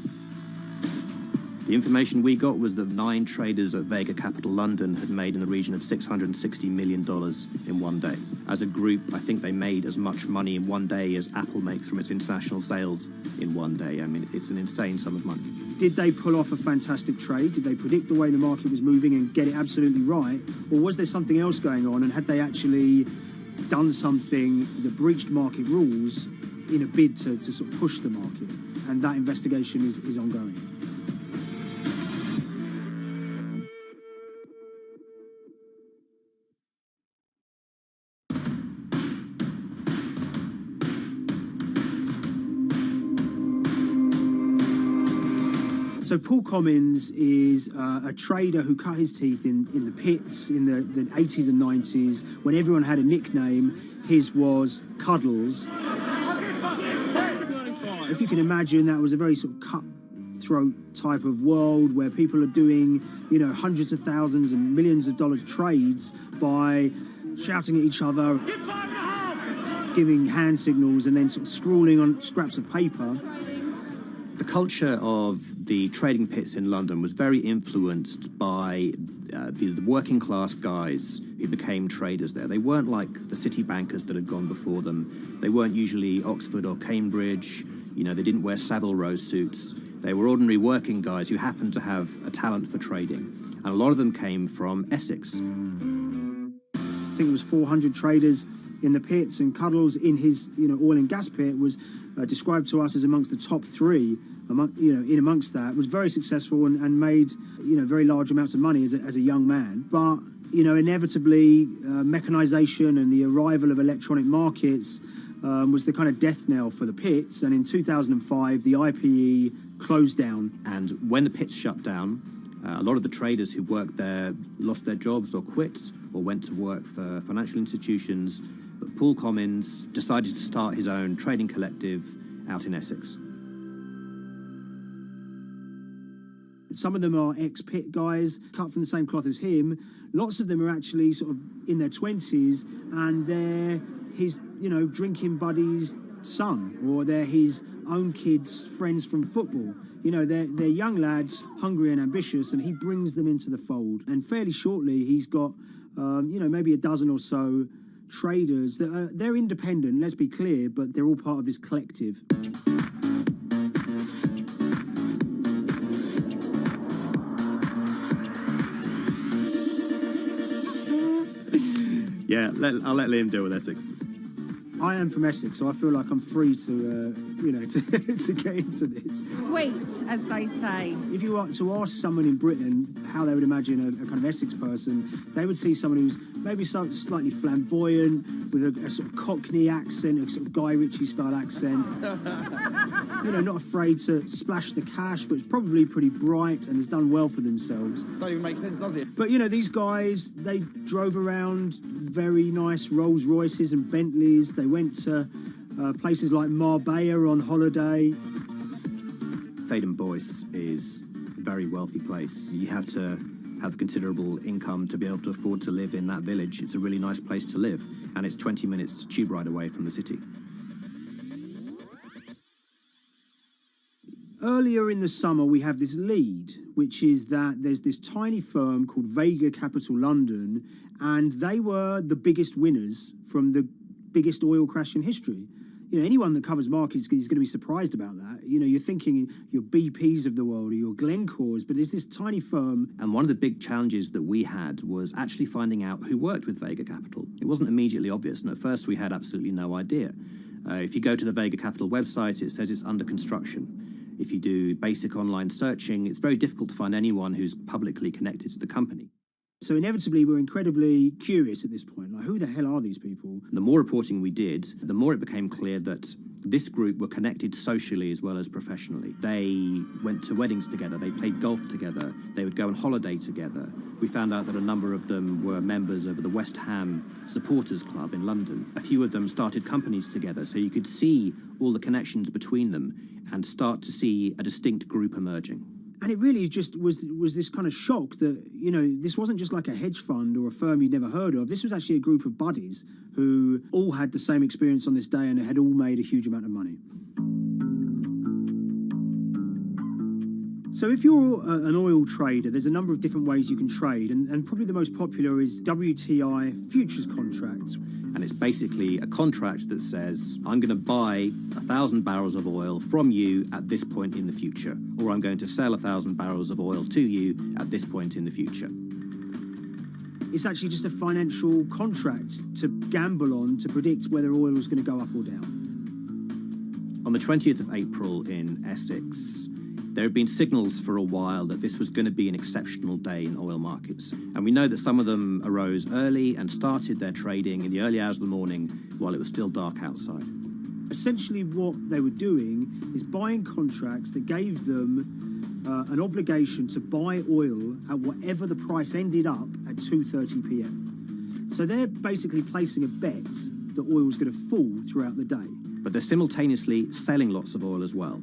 The information we got was that 9 traders at Vega Capital London had made in the region of $660 million in one day. As a group, I think they made as much money in one day as Apple makes from its international sales in one day. I mean, it's an insane sum of money. Did they pull off a fantastic trade? Did they predict the way the market was moving and get it absolutely right? Or was there something else going on, and had they actually done something that breached market rules in a bid to sort of push the market? And that investigation is ongoing. So Paul Commins is a trader who cut his teeth in the pits in the 80s and 90s when everyone had a nickname. His was Cuddles. If you can imagine, that was a very sort of cutthroat type of world where people are doing, you know, hundreds of thousands and millions of dollar trades by shouting at each other, giving hand signals, and then sort of scrawling on scraps of paper. The culture of the trading pits in London was very influenced by the working class guys who became traders there. They weren't like the city bankers that had gone before them. They weren't usually Oxford or Cambridge. You know, they didn't wear Savile Row suits. They were ordinary working guys who happened to have a talent for trading. And a lot of them came from Essex. I think it was 400 traders in the pits, and Cuddles in his, you know, oil and gas pit was described to us as amongst the top 3. In amongst that, was very successful and made, you know, very large amounts of money as a young man. But, you know, inevitably, mechanization and the arrival of electronic markets was the kind of death knell for the pits. And in 2005, the IPE closed down. And when the pits shut down, a lot of the traders who worked there lost their jobs or quit or went to work for financial institutions. But Paul Commins decided to start his own trading collective out in Essex. Some of them are ex-pit guys, cut from the same cloth as him. Lots of them are actually sort of in their 20s, and they're his, you know, drinking buddy's son, or they're his own kids' friends from football. You know, they're young lads, hungry and ambitious, and he brings them into the fold. And fairly shortly, he's got, you know, maybe a dozen or so traders that they're independent, let's be clear, but they're all part of this collective. Yeah, I'll let Liam deal with Essex. I am from Essex, so I feel like I'm free to, to get into this. Sweet, as they say. If you were to ask someone in Britain how they would imagine a kind of Essex person, they would see someone who's maybe slightly flamboyant, with a sort of Cockney accent, a sort of Guy Ritchie-style accent. Not afraid to splash the cash, but it's probably pretty bright and has done well for themselves. Don't even make sense, does it? But, these guys, they drove around very nice Rolls Royces and Bentleys. They went to places like Marbella on holiday. Faden Boyce is a very wealthy place. You have to have considerable income to be able to afford to live in that village. It's a really nice place to live, and it's 20 minutes tube ride away from the city. Earlier in the summer, we have this lead, which is that there's this tiny firm called Vega Capital London, and they were the biggest winners from the biggest oil crash in history. Anyone that covers markets is going to be surprised about that. You're thinking your BPs of the world or your Glencores, but it's this tiny firm. And one of the big challenges that we had was actually finding out who worked with Vega Capital. It wasn't immediately obvious, and at first we had absolutely no idea. If you go to the Vega Capital website, it says it's under construction. If you do basic online searching, it's very difficult to find anyone who's publicly connected to the company. So inevitably, we're incredibly curious at this point. Like, who the hell are these people? The more reporting we did, the more it became clear that this group were connected socially as well as professionally. They went to weddings together, they played golf together, they would go on holiday together. We found out that a number of them were members of the West Ham Supporters Club in London. A few of them started companies together, so you could see all the connections between them and start to see a distinct group emerging. And it really just was this kind of shock that, this wasn't just like a hedge fund or a firm you'd never heard of. This was actually a group of buddies who all had the same experience on this day and had all made a huge amount of money. So if you're an oil trader, there's a number of different ways you can trade, and probably the most popular is WTI futures contracts. And it's basically a contract that says, I'm going to buy 1,000 barrels of oil from you at this point in the future, or I'm going to sell 1,000 barrels of oil to you at this point in the future. It's actually just a financial contract to gamble on to predict whether oil is going to go up or down. On the 20th of April in Essex, there had been signals for a while that this was going to be an exceptional day in oil markets. And we know that some of them arose early and started their trading in the early hours of the morning while it was still dark outside. Essentially what they were doing is buying contracts that gave them an obligation to buy oil at whatever the price ended up at 2:30 p.m. So they're basically placing a bet that oil was going to fall throughout the day. But they're simultaneously selling lots of oil as well.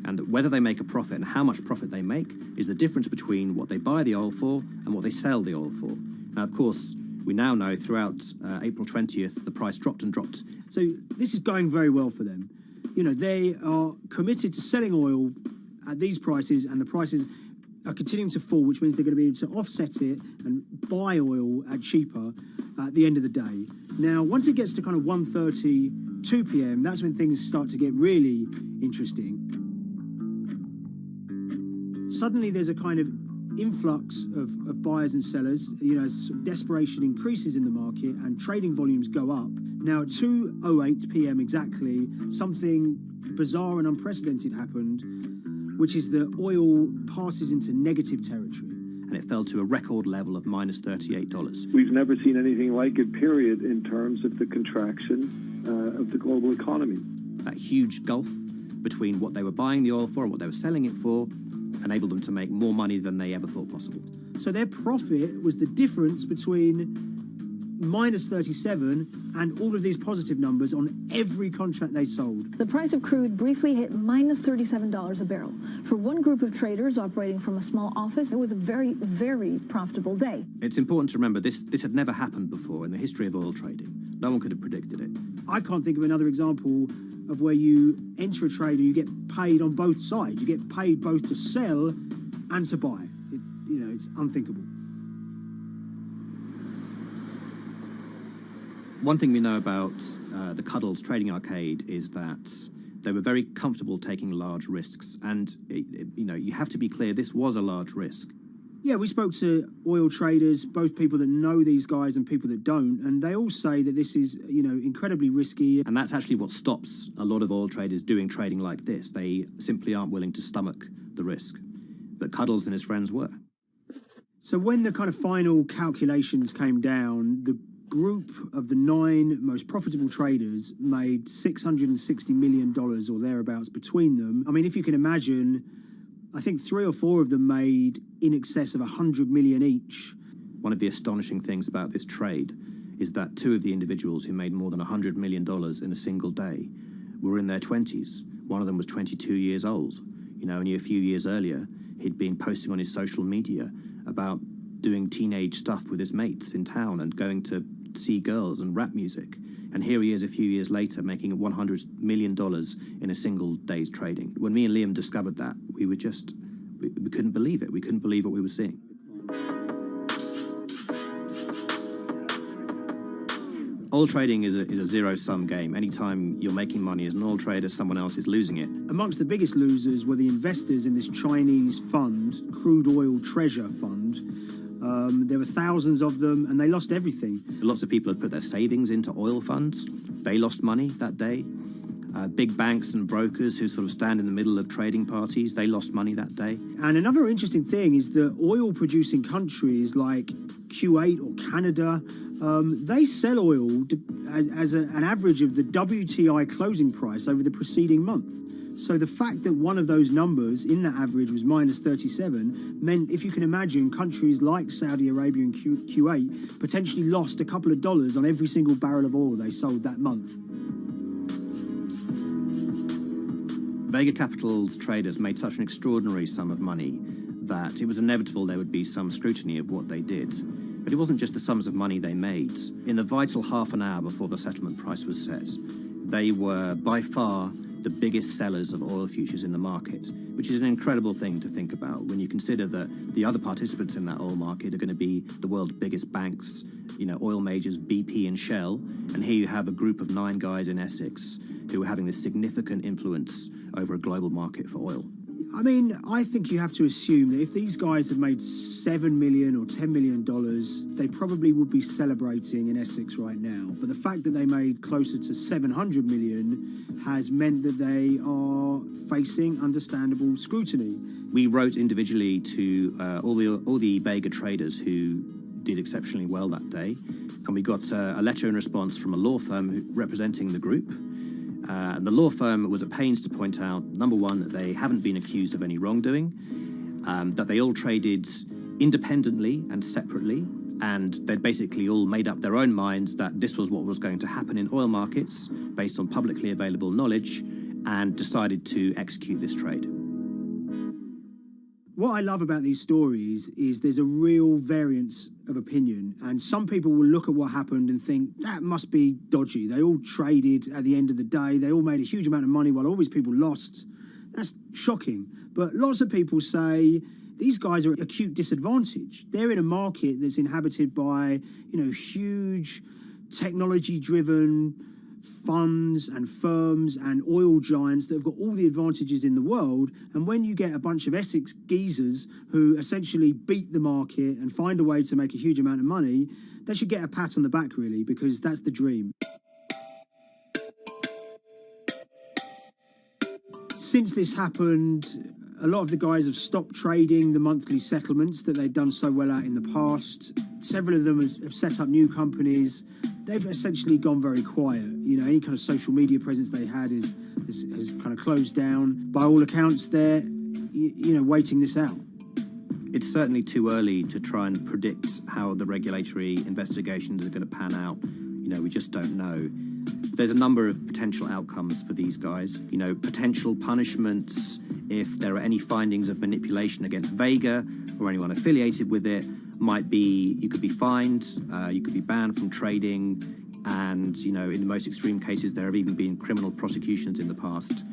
And whether they make a profit and how much profit they make is the difference between what they buy the oil for and what they sell the oil for. Now, of course, we now know throughout April 20th, the price dropped and dropped. So this is going very well for them. They are committed to selling oil at these prices, and the prices are continuing to fall, which means they're going to be able to offset it and buy oil at cheaper at the end of the day. Now, once it gets to kind of 1:30, 2 p.m., that's when things start to get really interesting. Suddenly there's a kind of influx of buyers and sellers, as desperation increases in the market and trading volumes go up. Now at 2:08 p.m. exactly, something bizarre and unprecedented happened, which is that oil passes into negative territory. And it fell to a record level of minus $38. We've never seen anything like it, period, in terms of the contraction of the global economy. That huge gulf between what they were buying the oil for and what they were selling it for enabled them to make more money than they ever thought possible. So their profit was the difference between minus 37 and all of these positive numbers on every contract they sold. The price of crude briefly hit minus $37 a barrel. For one group of traders operating from a small office, it was a very, very profitable day. It's important to remember this had never happened before in the history of oil trading. No one could have predicted it. I can't think of another example of where you enter a trade and you get paid on both sides. You get paid both to sell and to buy. It's unthinkable. One thing we know about the Cuddles Trading Arcade is that they were very comfortable taking large risks. And, you have to be clear, this was a large risk. Yeah, we spoke to oil traders, both people that know these guys and people that don't, and they all say that this is, incredibly risky. And that's actually what stops a lot of oil traders doing trading like this. They simply aren't willing to stomach the risk. But Cuddles and his friends were. So when the kind of final calculations came down, the group of the 9 most profitable traders made $660 million or thereabouts between them. I mean, if you can imagine, I think 3 or 4 of them made in excess of 100 million each. One of the astonishing things about this trade is that 2 of the individuals who made more than $100 million in a single day were in their 20s. One of them was 22 years old. Only a few years earlier, he'd been posting on his social media about doing teenage stuff with his mates in town and going to see girls and rap music. And here he is a few years later making $100 million in a single day's trading. When me and Liam discovered that, we couldn't believe it. We couldn't believe what we were seeing. Oil trading is a zero-sum game. Anytime you're making money as an oil trader, someone else is losing it. Amongst the biggest losers were the investors in this Chinese fund, Crude Oil Treasure Fund. There were thousands of them, and they lost everything. Lots of people had put their savings into oil funds. They lost money that day. Big banks and brokers who sort of stand in the middle of trading parties, they lost money that day. And another interesting thing is that oil-producing countries like Kuwait or Canada, they sell oil as an average of the WTI closing price over the preceding month. So the fact that one of those numbers in that average was minus 37 meant, if you can imagine, countries like Saudi Arabia and Kuwait potentially lost a couple of dollars on every single barrel of oil they sold that month. Vega Capital's traders made such an extraordinary sum of money that it was inevitable there would be some scrutiny of what they did. But it wasn't just the sums of money they made. In the vital half an hour before the settlement price was set, they were by far the biggest sellers of oil futures in the market, which is an incredible thing to think about when you consider that the other participants in that oil market are going to be the world's biggest banks, oil majors, BP and Shell, and here you have a group of 9 guys in Essex who are having this significant influence over a global market for oil. I mean, I think you have to assume that if these guys had made $7 million or $10 million, they probably would be celebrating in Essex right now. But the fact that they made closer to $700 million has meant that they are facing understandable scrutiny. We wrote individually to all the Vega traders who did exceptionally well that day, and we got a letter in response from a law firm representing the group. The law firm was at pains to point out, number one, that they haven't been accused of any wrongdoing, that they all traded independently and separately, and they'd basically all made up their own minds that this was what was going to happen in oil markets based on publicly available knowledge, and decided to execute this trade. What I love about these stories is there's a real variance of opinion, and some people will look at what happened and think that must be dodgy. They all traded at the end of the day. They all made a huge amount of money while all these people lost. That's shocking. But lots of people say these guys are at acute disadvantage. They're in a market that's inhabited by, huge technology-driven funds and firms and oil giants that have got all the advantages in the world, and when you get a bunch of Essex geezers who essentially beat the market and find a way to make a huge amount of money, they should get a pat on the back, really, because that's the dream. Since this happened, a lot of the guys have stopped trading the monthly settlements that they've done so well at in the past. Several of them have set up new companies. They've essentially gone very quiet. Any kind of social media presence they had has kind of closed down. By all accounts, they're, waiting this out. It's certainly too early to try and predict how the regulatory investigations are going to pan out. We just don't know. There's a number of potential outcomes for these guys. Potential punishments if there are any findings of manipulation against Vega or anyone affiliated with it. Might be you could be fined, you could be banned from trading, and in the most extreme cases there have even been criminal prosecutions in the past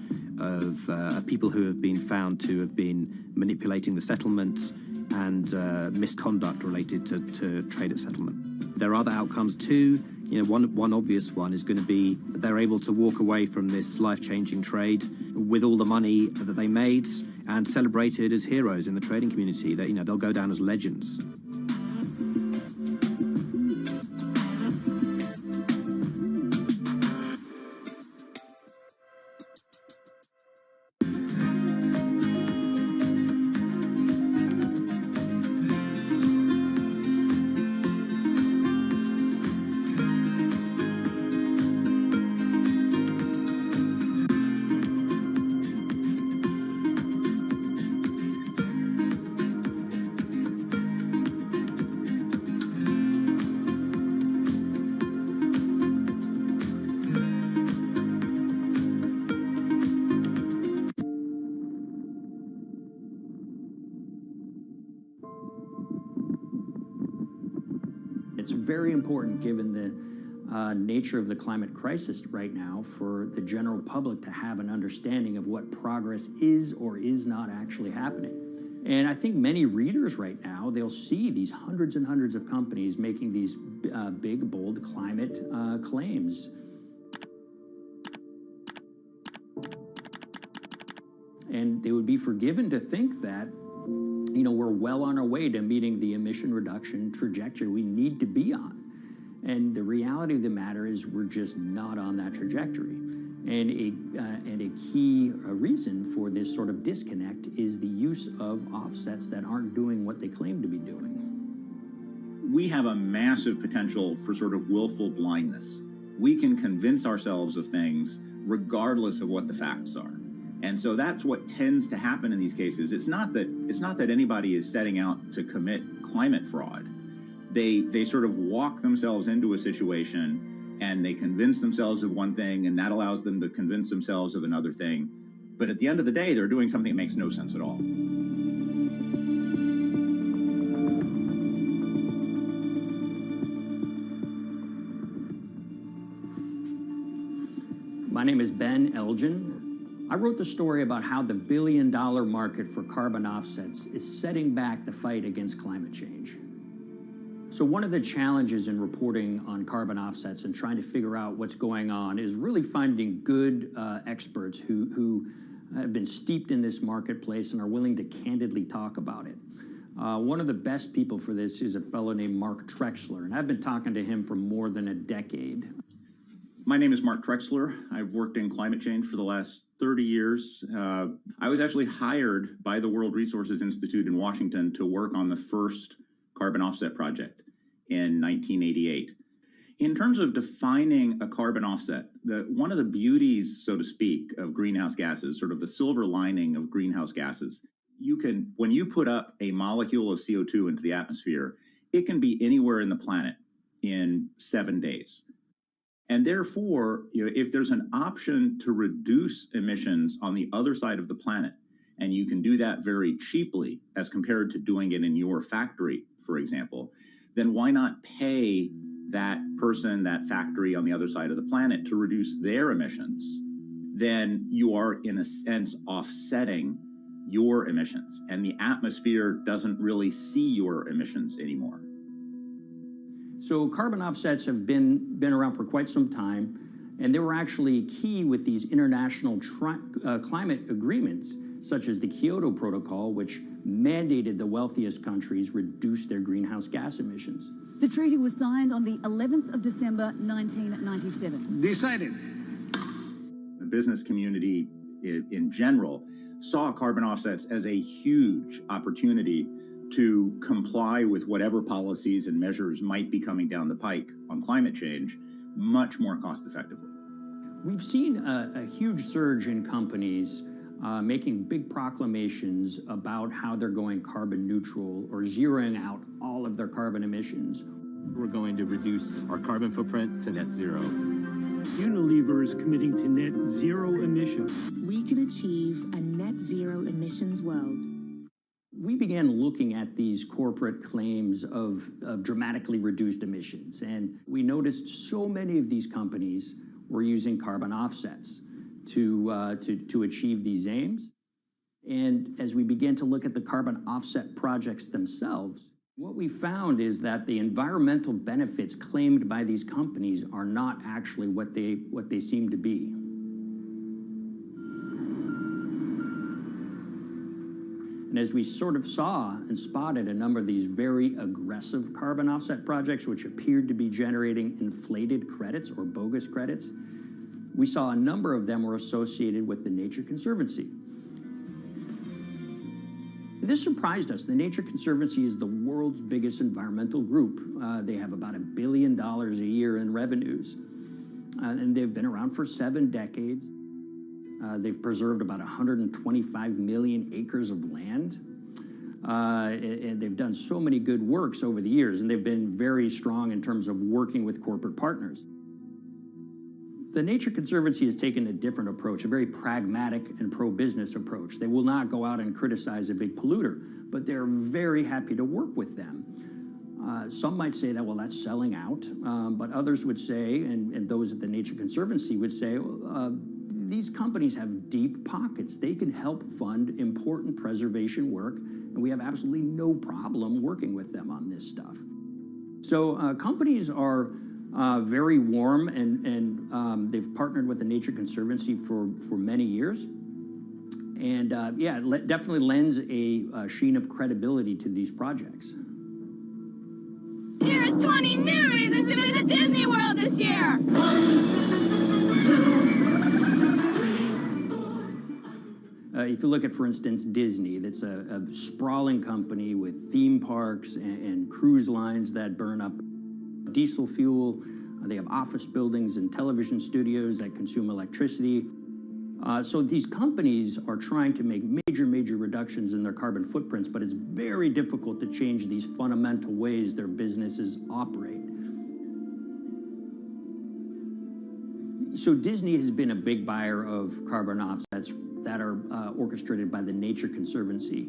of people who have been found to have been manipulating the settlement and misconduct related to trade at settlement. There are other outcomes too. One obvious one is going to be they're able to walk away from this life-changing trade with all the money that they made, and celebrated as heroes in the trading community. That, you know, they'll go down as legends. It's very important, given the nature of the climate crisis right now, for the general public to have an understanding of what progress is or is not actually happening. And I think many readers right now, they'll see these hundreds and hundreds of companies making these big, bold climate claims. And they would be forgiven to think that, you know, we're well on our way to meeting the emission reduction trajectory we need to be on. And the reality of the matter is we're just not on that trajectory. And a key reason for this sort of disconnect is the use of offsets that aren't doing what they claim to be doing. We have a massive potential for sort of willful blindness. We can convince ourselves of things regardless of what the facts are. And so that's what tends to happen in these cases. It's not that anybody is setting out to commit climate fraud. They sort of walk themselves into a situation and they convince themselves of one thing, and that allows them to convince themselves of another thing. But at the end of the day, they're doing something that makes no sense at all. My name is Ben Elgin. I wrote the story about how the billion-dollar market for carbon offsets is setting back the fight against climate change. So one of the challenges in reporting on carbon offsets and trying to figure out what's going on is really finding good experts who have been steeped in this marketplace and are willing to candidly talk about it. One of the best people for this is a fellow named Mark Trexler, and I've been talking to him for more than a decade. My name is Mark Trexler. I've worked in climate change for the last 30 years. I was actually hired by the World Resources Institute in Washington to work on the first carbon offset project in 1988. In terms of defining a carbon offset, one of the beauties, so to speak, of greenhouse gases, sort of the silver lining of greenhouse gases, when you put up a molecule of CO2 into the atmosphere, it can be anywhere in the planet in 7 days. And therefore, if there's an option to reduce emissions on the other side of the planet, and you can do that very cheaply as compared to doing it in your factory, for example, then why not pay that person, that factory on the other side of the planet to reduce their emissions? Then you are, in a sense, offsetting your emissions, and the atmosphere doesn't really see your emissions anymore. So carbon offsets have been around for quite some time, and they were actually key with these international climate agreements, such as the Kyoto Protocol, which mandated the wealthiest countries reduce their greenhouse gas emissions. The treaty was signed on the 11th of December, 1997. Decided. The business community in general saw carbon offsets as a huge opportunity to comply with whatever policies and measures might be coming down the pike on climate change much more cost effectively. We've seen a huge surge in companies making big proclamations about how they're going carbon neutral or zeroing out all of their carbon emissions. We're going to reduce our carbon footprint to net zero. Unilever is committing to net zero emissions. We can achieve a net zero emissions world. We began looking at these corporate claims of dramatically reduced emissions, and we noticed so many of these companies were using carbon offsets to achieve these aims. And as we began to look at the carbon offset projects themselves, what we found is that the environmental benefits claimed by these companies are not actually what they seem to be. And as we sort of saw and spotted a number of these very aggressive carbon offset projects, which appeared to be generating inflated credits or bogus credits, we saw a number of them were associated with the Nature Conservancy. This surprised us. The Nature Conservancy is the world's biggest environmental group. They have about $1 billion a year in revenues, and they've been around for 7 decades. They've preserved about 125 million acres of land, and they've done so many good works over the years, and they've been very strong in terms of working with corporate partners. The Nature Conservancy has taken a different approach, a very pragmatic and pro-business approach. They will not go out and criticize a big polluter, but they're very happy to work with them. Some might say that, well, that's selling out, but others would say, and those at the Nature Conservancy would say, these companies have deep pockets. They can help fund important preservation work, and we have absolutely no problem working with them on this stuff. So companies are very warm, and they've partnered with the Nature Conservancy for many years. And yeah, it definitely lends a sheen of credibility to these projects. Here's 20 new reasons to visit Disney World this year. 1, 2, 3. If you look at, for instance, Disney, that's a sprawling company with theme parks and cruise lines that burn up diesel fuel. They have office buildings and television studios that consume electricity. So these companies are trying to make major reductions in their carbon footprints, but it's very difficult to change these fundamental ways their businesses operate. So Disney has been a big buyer of carbon offsets that are orchestrated by the Nature Conservancy.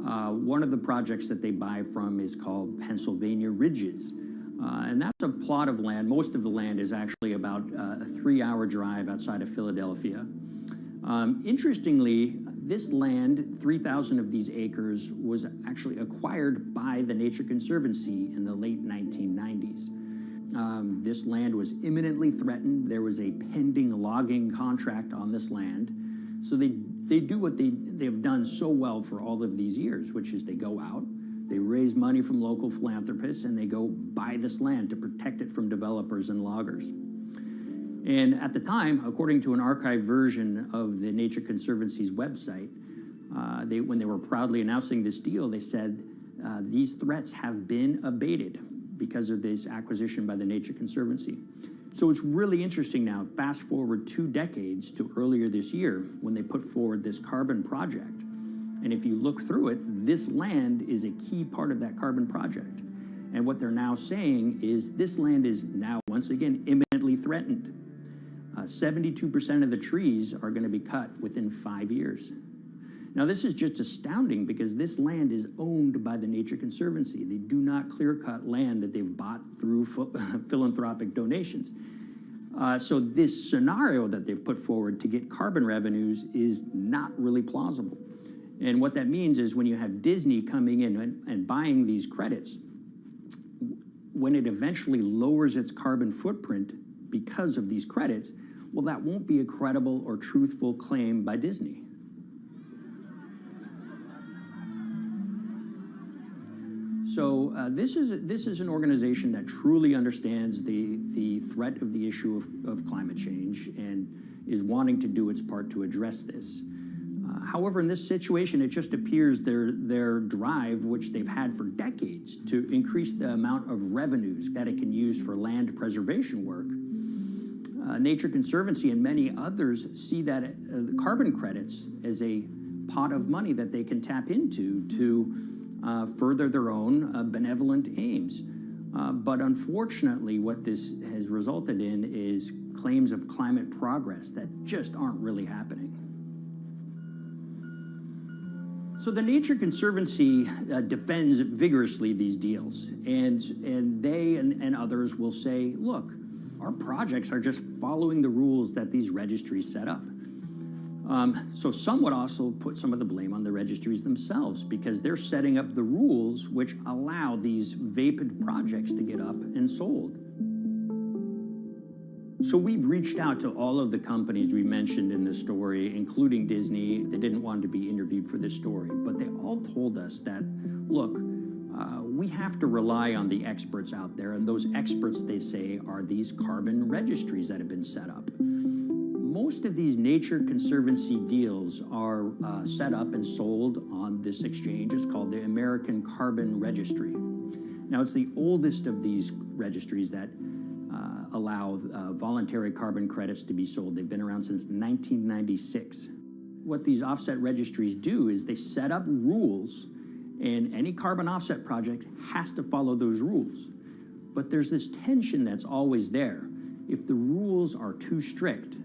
One of the projects that they buy from is called Pennsylvania Ridges. And that's a plot of land. Most of the land is actually about a 3-hour drive outside of Philadelphia. Interestingly, this land, 3,000 of these acres, was actually acquired by the Nature Conservancy in the late 1990s. This land was imminently threatened. There was a pending logging contract on this land. So they do what they've done so well for all of these years, which is they go out, they raise money from local philanthropists, and they go buy this land to protect it from developers and loggers. And at the time, according to an archived version of the Nature Conservancy's website, when they were proudly announcing this deal, they said, these threats have been abated because of this acquisition by the Nature Conservancy. So it's really interesting now, fast forward 2 decades to earlier this year when they put forward this carbon project. And if you look through it, this land is a key part of that carbon project. And what they're now saying is this land is now, once again, imminently threatened. 72% of the trees are going to be cut within 5 years. Now, this is just astounding because this land is owned by the Nature Conservancy. They do not clear-cut land that they've bought through philanthropic donations. So this scenario that they've put forward to get carbon revenues is not really plausible. And what that means is when you have Disney coming in and buying these credits, when it eventually lowers its carbon footprint because of these credits, well, that won't be a credible or truthful claim by Disney. So this is an organization that truly understands the threat of the issue of climate change and is wanting to do its part to address this. However, in this situation, it just appears their drive, which they've had for decades, to increase the amount of revenues that it can use for land preservation work. Nature Conservancy and many others see that carbon credits as a pot of money that they can tap into to further their own benevolent aims. But unfortunately, what this has resulted in is claims of climate progress that just aren't really happening. So the Nature Conservancy defends vigorously these deals, and they and others will say, look, our projects are just following the rules that these registries set up. So some would also put some of the blame on the registries themselves because they're setting up the rules which allow these vapid projects to get up and sold. So we've reached out to all of the companies we mentioned in this story, including Disney. They didn't want to be interviewed for this story, but they all told us that, look, we have to rely on the experts out there, and those experts, they say, are these carbon registries that have been set up. Most of these Nature Conservancy deals are set up and sold on this exchange. It's called the American Carbon Registry. Now, it's the oldest of these registries that allow voluntary carbon credits to be sold. They've been around since 1996. What these offset registries do is they set up rules, and any carbon offset project has to follow those rules. But there's this tension that's always there. If the rules are too strict,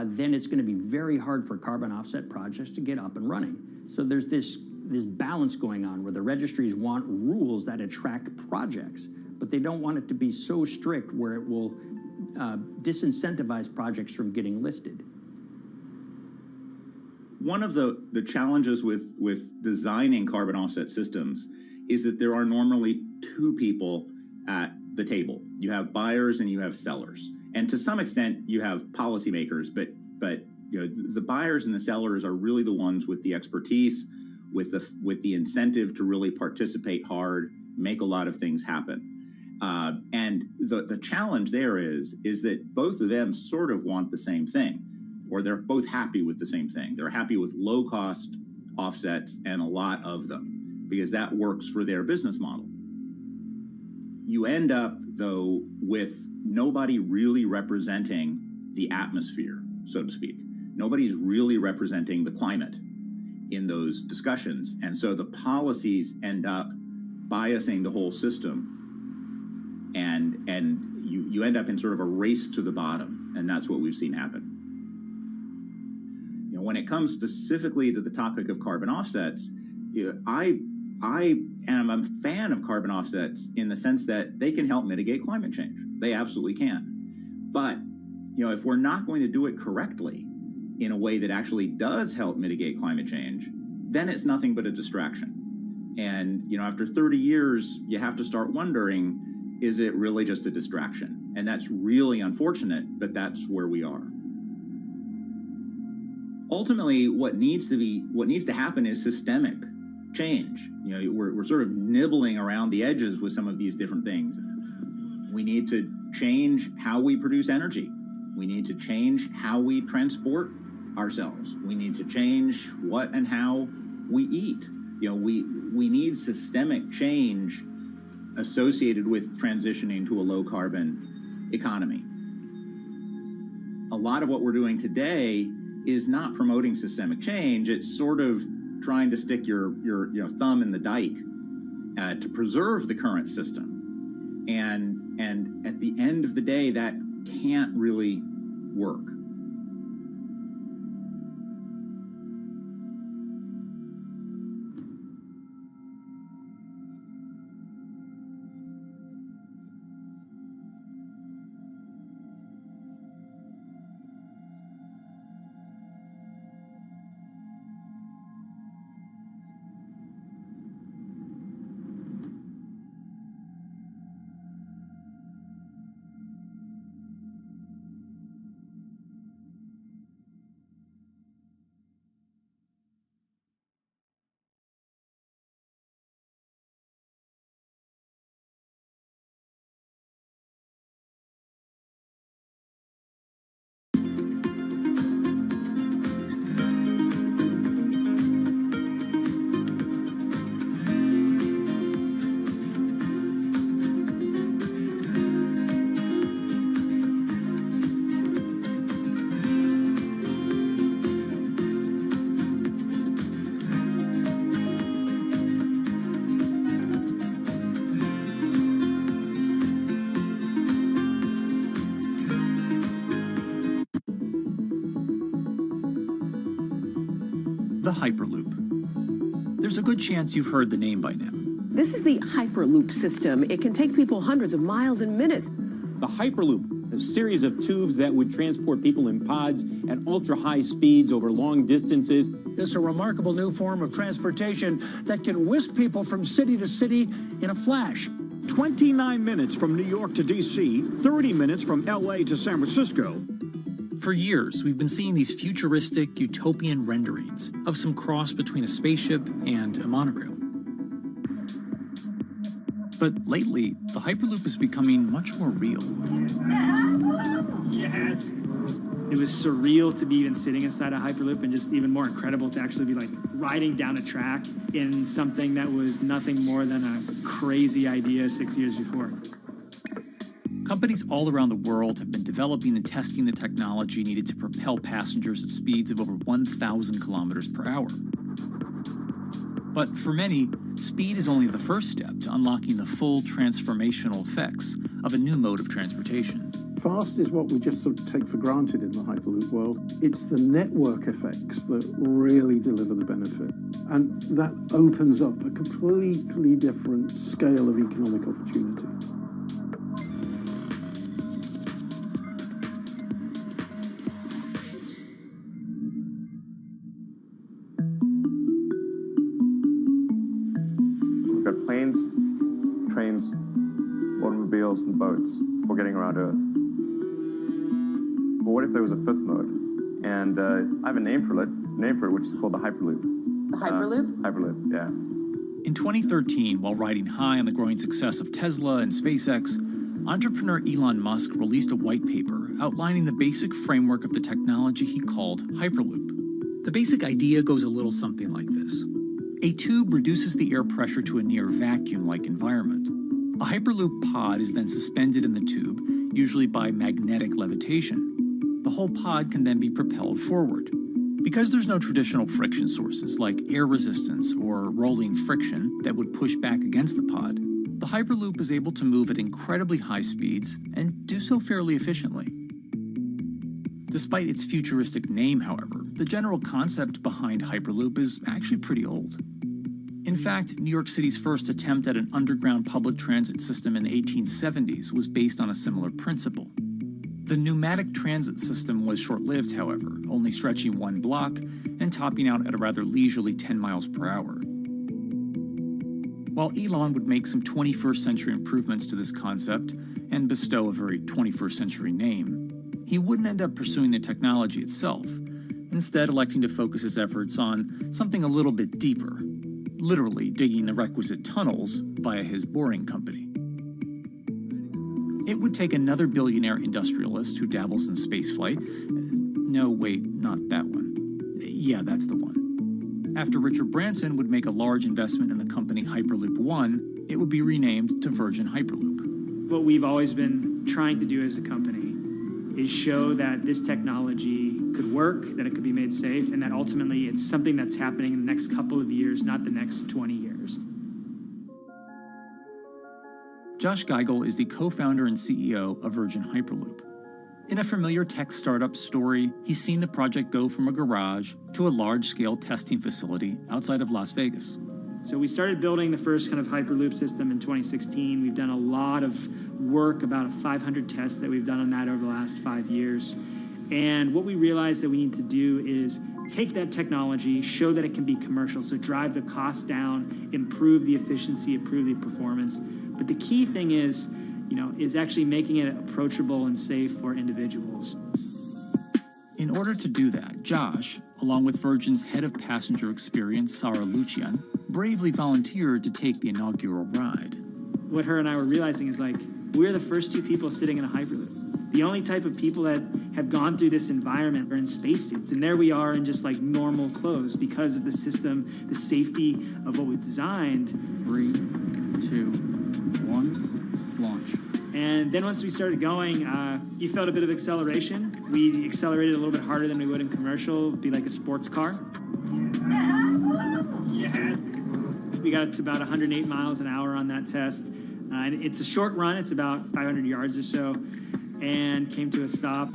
then it's going to be very hard for carbon offset projects to get up and running. So there's this balance going on where the registries want rules that attract projects, but they don't want it to be so strict where it will disincentivize projects from getting listed. One of the challenges with designing carbon offset systems is that there are normally two people at the table. You have buyers and you have sellers. And to some extent, you have policymakers, but you know, the buyers and the sellers are really the ones with the expertise, with the incentive to really participate hard, make a lot of things happen. And the challenge there is that both of them sort of want the same thing, or they're both happy with the same thing. They're happy with low-cost offsets and a lot of them, because that works for their business model. You end up, though, with nobody really representing the atmosphere, so to speak. Nobody's really representing the climate in those discussions. And so the policies end up biasing the whole system, and you end up in sort of a race to the bottom, and that's what we've seen happen. You know, when it comes specifically to the topic of carbon offsets, you know, I am a fan of carbon offsets in the sense that they can help mitigate climate change. They absolutely can. But, you know, if we're not going to do it correctly in a way that actually does help mitigate climate change, then it's nothing but a distraction. And, you know, after 30 years, you have to start wondering, is it really just a distraction? And that's really unfortunate, but that's where we are. Ultimately, what needs to happen is systemic change. You know, we're sort of nibbling around the edges with some of these different things. We need to change how we produce energy. We need to change how we transport ourselves. We need to change what and how we eat. You know, we need systemic change associated with transitioning to a low carbon economy. A lot of what we're doing today is not promoting systemic change. It's sort of trying to stick your thumb in the dike to preserve the current system. And at the end of the day, that can't really work. The Hyperloop. There's a good chance you've heard the name by now. This is the Hyperloop system. It can take people hundreds of miles in minutes. The Hyperloop, a series of tubes that would transport people in pods at ultra-high speeds over long distances. It's a remarkable new form of transportation that can whisk people from city to city in a flash. 29 minutes from New York to D.C., 30 minutes from L.A. to San Francisco. For years, we've been seeing these futuristic, utopian renderings of some cross between a spaceship and a monorail. But lately, the Hyperloop is becoming much more real. Yes! It was surreal to be even sitting inside a Hyperloop, and just even more incredible to actually be like riding down a track in something that was nothing more than a crazy idea 6 years before. Companies all around the world have been developing and testing the technology needed to propel passengers at speeds of over 1,000 kilometers per hour. But for many, speed is only the first step to unlocking the full transformational effects of a new mode of transportation. Fast is what we just sort of take for granted in the Hyperloop world. It's the network effects that really deliver the benefit. And that opens up a completely different scale of economic opportunity. We've got planes, trains, automobiles, and boats all getting around Earth. But what if there was a fifth mode? And I have a name for it, which is called the Hyperloop. The Hyperloop? Hyperloop, yeah. In 2013, while riding high on the growing success of Tesla and SpaceX, entrepreneur Elon Musk released a white paper outlining the basic framework of the technology he called Hyperloop. The basic idea goes a little something like this. A tube reduces the air pressure to a near vacuum-like environment. A Hyperloop pod is then suspended in the tube, usually by magnetic levitation. The whole pod can then be propelled forward. Because there's no traditional friction sources like air resistance or rolling friction that would push back against the pod, the Hyperloop is able to move at incredibly high speeds and do so fairly efficiently. Despite its futuristic name, however, the general concept behind Hyperloop is actually pretty old. In fact, New York City's first attempt at an underground public transit system in the 1870s was based on a similar principle. The pneumatic transit system was short-lived, however, only stretching one block and topping out at a rather leisurely 10 miles per hour. While Elon would make some 21st century improvements to this concept and bestow a very 21st century name, he wouldn't end up pursuing the technology itself, instead electing to focus his efforts on something a little bit deeper, literally digging the requisite tunnels via his boring company. It would take another billionaire industrialist who dabbles in spaceflight. No, wait, not that one. Yeah, that's the one. After Richard Branson would make a large investment in the company Hyperloop One, it would be renamed to Virgin Hyperloop. What we've always been trying to do as a company is show that this technology could work, that it could be made safe, and that ultimately it's something that's happening in the next couple of years, not the next 20 years. Josh Geigel is the co-founder and CEO of Virgin Hyperloop. In a familiar tech startup story, he's seen the project go from a garage to a large-scale testing facility outside of Las Vegas. So we started building the first kind of Hyperloop system in 2016. We've done a lot of work, about 500 tests that we've done on that over the last 5 years. And what we realized that we need to do is take that technology, show that it can be commercial, so drive the cost down, improve the efficiency, improve the performance. But the key thing is actually making it approachable and safe for individuals. In order to do that, Josh, along with Virgin's head of passenger experience, Sarah Lucian, bravely volunteered to take the inaugural ride. What her and I were realizing is we're the first two people sitting in a Hyperloop. The only type of people that have gone through this environment are in spacesuits, and there we are in just normal clothes because of the system, the safety of what we've designed. 3, 2, 1, launch. And then once we started going, you felt a bit of acceleration. We accelerated a little bit harder than we would in commercial. It'd be like a sports car. Yes. We got up to about 108 miles an hour on that test. And it's a short run. It's about 500 yards or so, and came to a stop.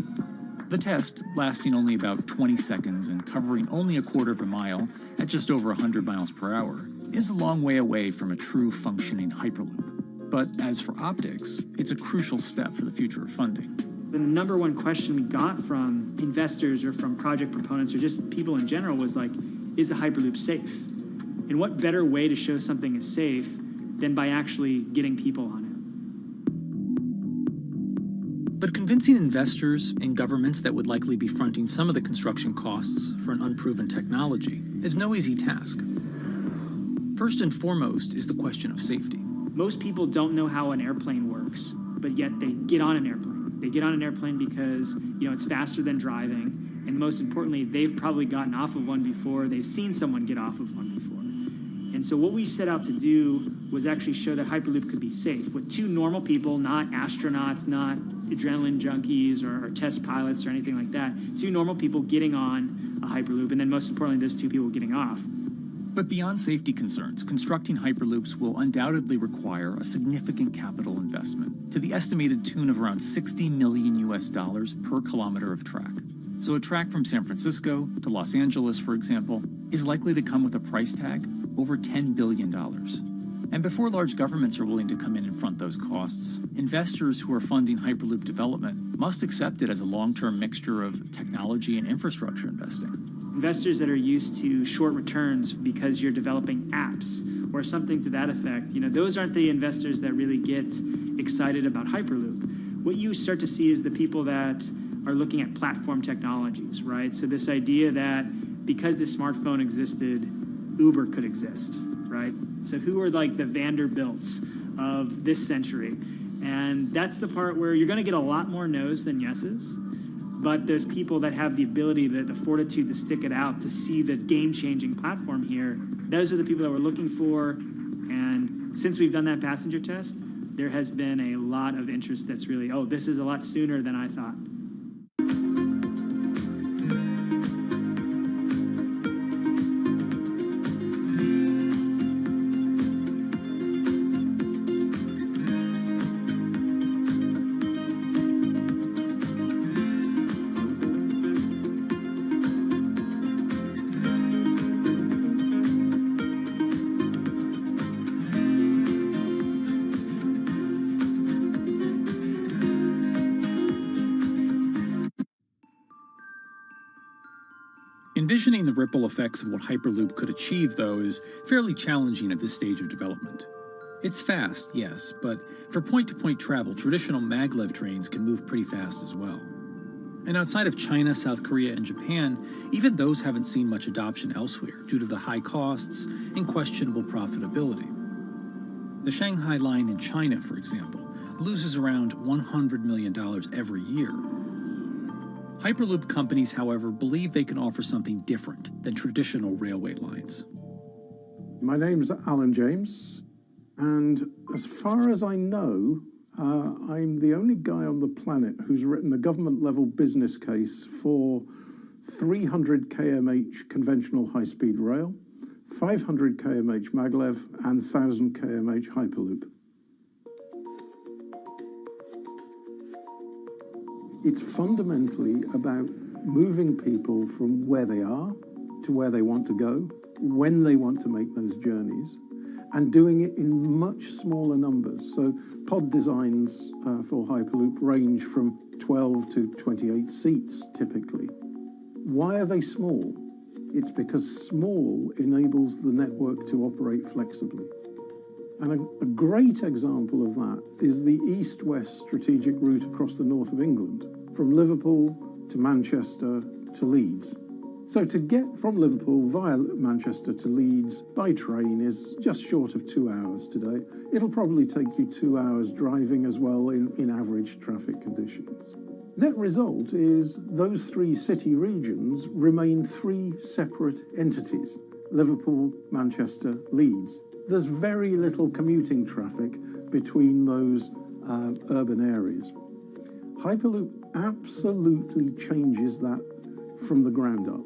The test, lasting only about 20 seconds and covering only a quarter of a mile at just over 100 miles per hour, is a long way away from a true functioning Hyperloop. But as for optics, it's a crucial step for the future of funding. The number one question we got from investors or from project proponents or just people in general was is a Hyperloop safe? And what better way to show something is safe than by actually getting people on it. But convincing investors and governments that would likely be fronting some of the construction costs for an unproven technology is no easy task. First and foremost is the question of safety. Most people don't know how an airplane works, but yet they get on an airplane. They get on an airplane because, it's faster than driving, and most importantly, they've probably gotten off of one before, they've seen someone get off of one before. And so what we set out to do was actually show that Hyperloop could be safe with two normal people, not astronauts, not adrenaline junkies or test pilots or anything like that. Two normal people getting on a Hyperloop, and then most importantly, those two people getting off. But beyond safety concerns, constructing Hyperloops will undoubtedly require a significant capital investment, to the estimated tune of around $60 million per kilometer of track. So a track from San Francisco to Los Angeles, for example, is likely to come with a price tag over $10 billion. And before large governments are willing to come in and front those costs, investors who are funding Hyperloop development must accept it as a long-term mixture of technology and infrastructure investing. Investors that are used to short returns because you're developing apps or something to that effect, those aren't the investors that really get excited about Hyperloop. What you start to see is the people that are looking at platform technologies, right? So this idea that because the smartphone existed, Uber could exist, right? So who are like the Vanderbilts of this century? And that's the part where you're going to get a lot more no's than yeses. But there's people that have the ability, the fortitude to stick it out, to see the game-changing platform here. Those are the people that we're looking for. And since we've done that passenger test, there has been a lot of interest that's really, this is a lot sooner than I thought. Envisioning the ripple effects of what Hyperloop could achieve, though, is fairly challenging at this stage of development. It's fast, yes, but for point-to-point travel, traditional maglev trains can move pretty fast as well. And outside of China, South Korea, and Japan, even those haven't seen much adoption elsewhere due to the high costs and questionable profitability. The Shanghai line in China, for example, loses around $100 million every year. Hyperloop companies, however, believe they can offer something different than traditional railway lines. My name's Alan James, and as far as I know, I'm the only guy on the planet who's written a government-level business case for 300 kmh conventional high-speed rail, 500 kmh maglev, and 1,000 kmh Hyperloop. It's fundamentally about moving people from where they are to where they want to go, when they want to make those journeys, and doing it in much smaller numbers. So pod designs for Hyperloop range from 12 to 28 seats, typically. Why are they small? It's because small enables the network to operate flexibly. And a great example of that is the east-west strategic route across the north of England, from Liverpool to Manchester to Leeds. So to get from Liverpool via Manchester to Leeds by train is just short of 2 hours today. It'll probably take you 2 hours driving as well in average traffic conditions. Net result is those three city regions remain three separate entities: Liverpool, Manchester, Leeds. There's very little commuting traffic between those urban areas. Hyperloop absolutely changes that from the ground up.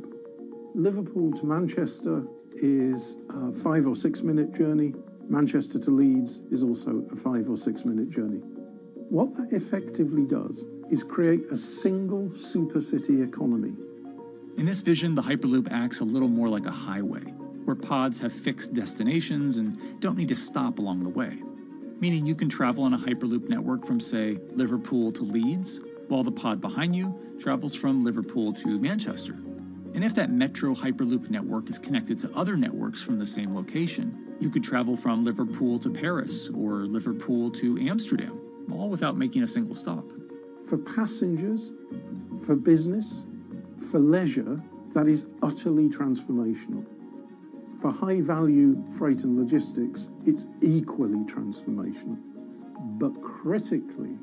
Liverpool to Manchester is a 5 or 6 minute journey. Manchester to Leeds is also a 5 or 6 minute journey. What that effectively does is create a single super city economy. In this vision, the Hyperloop acts a little more like a highway, where pods have fixed destinations and don't need to stop along the way. Meaning you can travel on a Hyperloop network from, say, Liverpool to Leeds, while the pod behind you travels from Liverpool to Manchester. And if that metro Hyperloop network is connected to other networks from the same location, you could travel from Liverpool to Paris or Liverpool to Amsterdam, all without making a single stop. For passengers, for business, for leisure, that is utterly transformational. For high-value freight and logistics, it's equally transformational. But critically,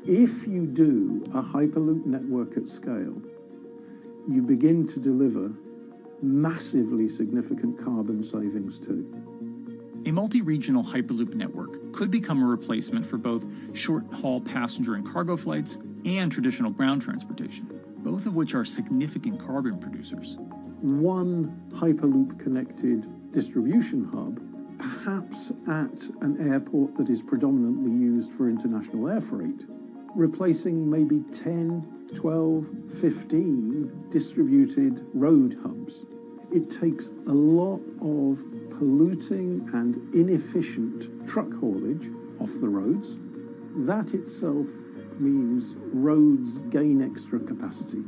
if you do a Hyperloop network at scale, you begin to deliver massively significant carbon savings too. A multi-regional Hyperloop network could become a replacement for both short-haul passenger and cargo flights and traditional ground transportation, both of which are significant carbon producers. One Hyperloop-connected distribution hub, perhaps at an airport that is predominantly used for international air freight, replacing maybe 10, 12, 15 distributed road hubs. It takes a lot of polluting and inefficient truck haulage off the roads. That itself means roads gain extra capacity.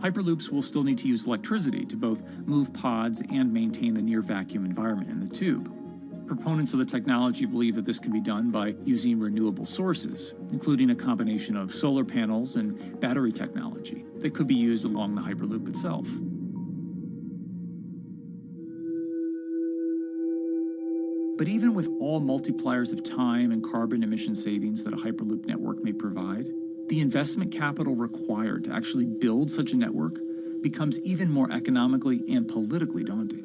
Hyperloops will still need to use electricity to both move pods and maintain the near-vacuum environment in the tube. Proponents of the technology believe that this can be done by using renewable sources, including a combination of solar panels and battery technology that could be used along the Hyperloop itself. But even with all multipliers of time and carbon emission savings that a Hyperloop network may provide, the investment capital required to actually build such a network becomes even more economically and politically daunting.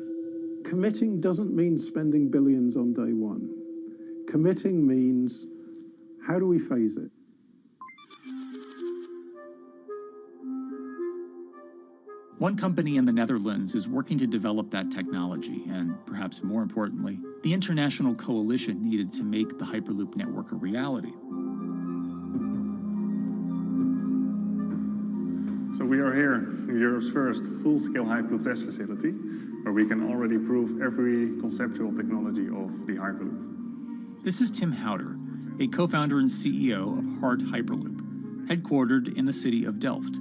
Committing doesn't mean spending billions on day one. Committing means, how do we phase it? One company in the Netherlands is working to develop that technology, and perhaps more importantly, the international coalition needed to make the Hyperloop network a reality. So we are here in Europe's first full-scale Hyperloop test facility, where we can already prove every conceptual technology of the Hyperloop. This is Tim Houter, a co-founder and CEO of Hart Hyperloop, headquartered in the city of Delft.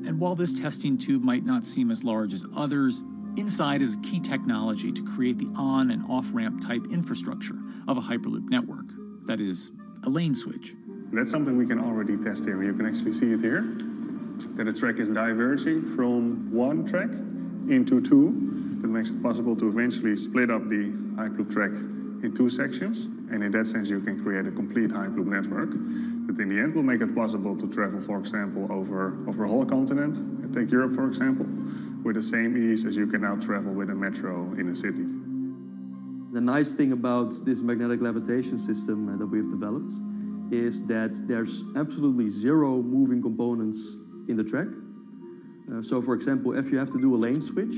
And while this testing tube might not seem as large as others, inside is a key technology to create the on- and off-ramp type infrastructure of a Hyperloop network. That is, a lane switch. That's something we can already test here. You can actually see it here, that the track is diverging from one track into two. That makes it possible to eventually split up the Hyperloop track in two sections. And in that sense, you can create a complete Hyperloop network that in the end will make it possible to travel, for example, over a whole continent. Take Europe, for example, with the same ease as you can now travel with a metro in a city. The nice thing about this magnetic levitation system that we've developed is that there's absolutely zero moving components in the track. So for example, if you have to do a lane switch,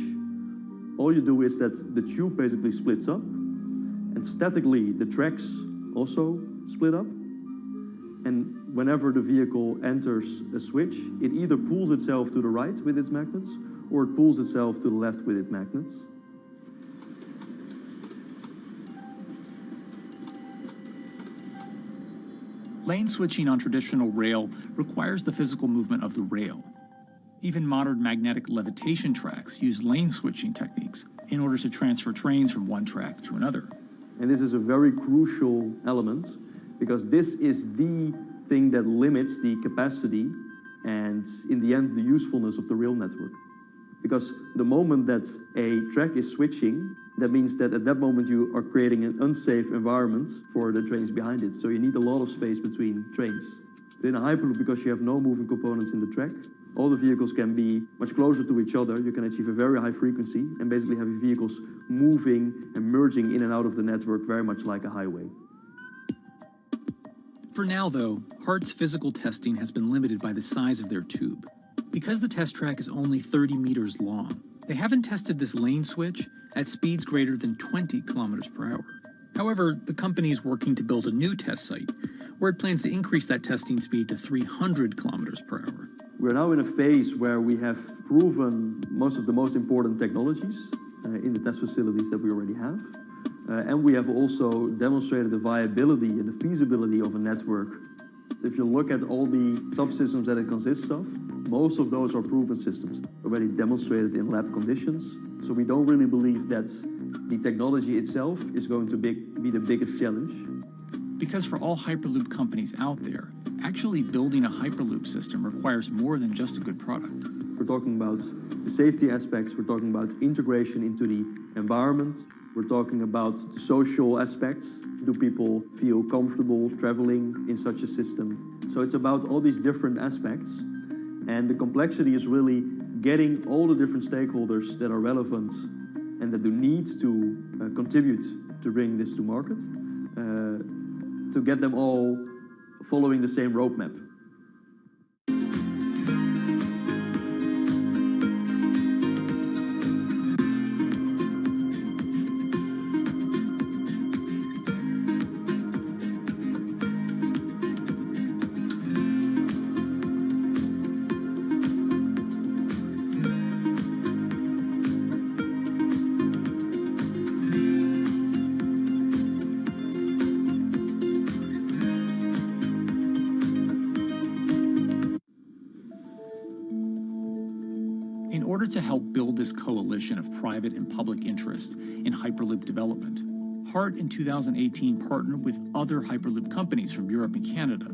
all you do is that the tube basically splits up, and statically the tracks also split up. And whenever the vehicle enters a switch, it either pulls itself to the right with its magnets, or it pulls itself to the left with its magnets. Lane switching on traditional rail requires the physical movement of the rail. Even modern magnetic levitation tracks use lane switching techniques in order to transfer trains from one track to another. And this is a very crucial element, because this is the thing that limits the capacity and, in the end, the usefulness of the rail network. Because the moment that a track is switching, that means that at that moment you are creating an unsafe environment for the trains behind it. So you need a lot of space between trains. In a Hyperloop, because you have no moving components in the track, all the vehicles can be much closer to each other. You can achieve a very high frequency and basically have your vehicles moving and merging in and out of the network very much like a highway. For now, though, Hart's physical testing has been limited by the size of their tube. Because the test track is only 30 meters long, they haven't tested this lane switch at speeds greater than 20 kilometers per hour. However, the company is working to build a new test site where it plans to increase that testing speed to 300 kilometers per hour. We're now in a phase where we have proven most of the most important technologies in the test facilities that we already have. And we have also demonstrated the viability and the feasibility of a network If you look at all the subsystems that it consists of, most of those are proven systems, already demonstrated in lab conditions. So we don't really believe that the technology itself is going to be the biggest challenge. Because for all Hyperloop companies out there, actually building a Hyperloop system requires more than just a good product. We're talking about the safety aspects, we're talking about integration into the environment, we're talking about the social aspects. Do people feel comfortable traveling in such a system? So it's about all these different aspects, and the complexity is really getting all the different stakeholders that are relevant and that do need to contribute to bring this to market, to get them all following the same roadmap. In order to help build this coalition of private and public interest in Hyperloop development, HART in 2018 partnered with other Hyperloop companies from Europe and Canada.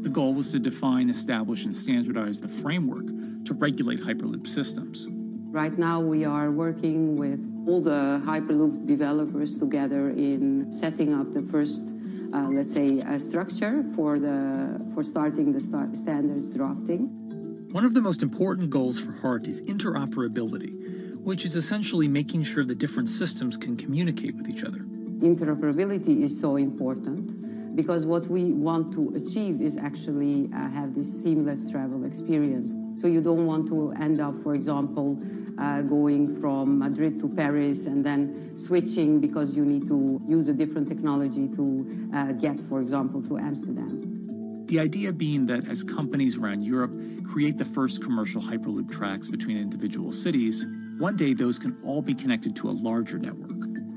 The goal was to define, establish, and standardize the framework to regulate Hyperloop systems. Right now we are working with all the Hyperloop developers together in setting up the first, let's say, structure for starting the standards drafting. One of the most important goals for HART is interoperability, which is essentially making sure the different systems can communicate with each other. Interoperability is so important because what we want to achieve is actually have this seamless travel experience. So you don't want to end up, for example, going from Madrid to Paris and then switching because you need to use a different technology to get, for example, to Amsterdam. The idea being that as companies around Europe create the first commercial Hyperloop tracks between individual cities, one day those can all be connected to a larger network.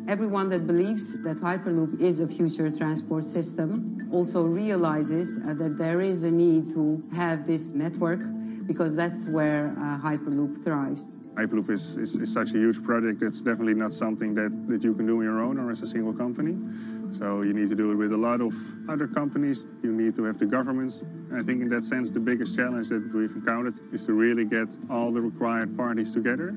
Everyone that believes that Hyperloop is a future transport system also realizes that there is a need to have this network because that's where Hyperloop thrives. Hyperloop is such a huge project. It's definitely not something that you can do on your own or as a single company. So you need to do it with a lot of other companies. You need to have the governments. And I think in that sense, the biggest challenge that we've encountered is to really get all the required parties together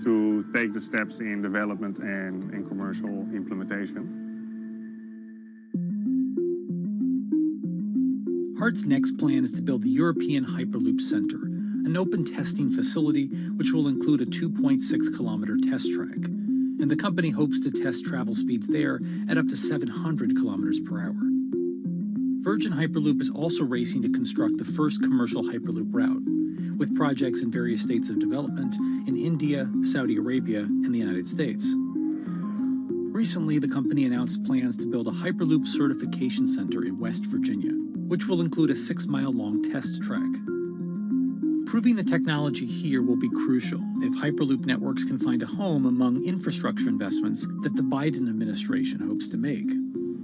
to take the steps in development and in commercial implementation. HART's next plan is to build the European Hyperloop Center, an open testing facility which will include a 2.6-kilometer test track. And the company hopes to test travel speeds there at up to 700 kilometers per hour. Virgin Hyperloop is also racing to construct the first commercial Hyperloop route, with projects in various states of development in India, Saudi Arabia, and the United States. Recently, the company announced plans to build a Hyperloop certification center in West Virginia, which will include a 6-mile-long test track. Proving the technology here will be crucial if Hyperloop networks can find a home among infrastructure investments that the Biden administration hopes to make.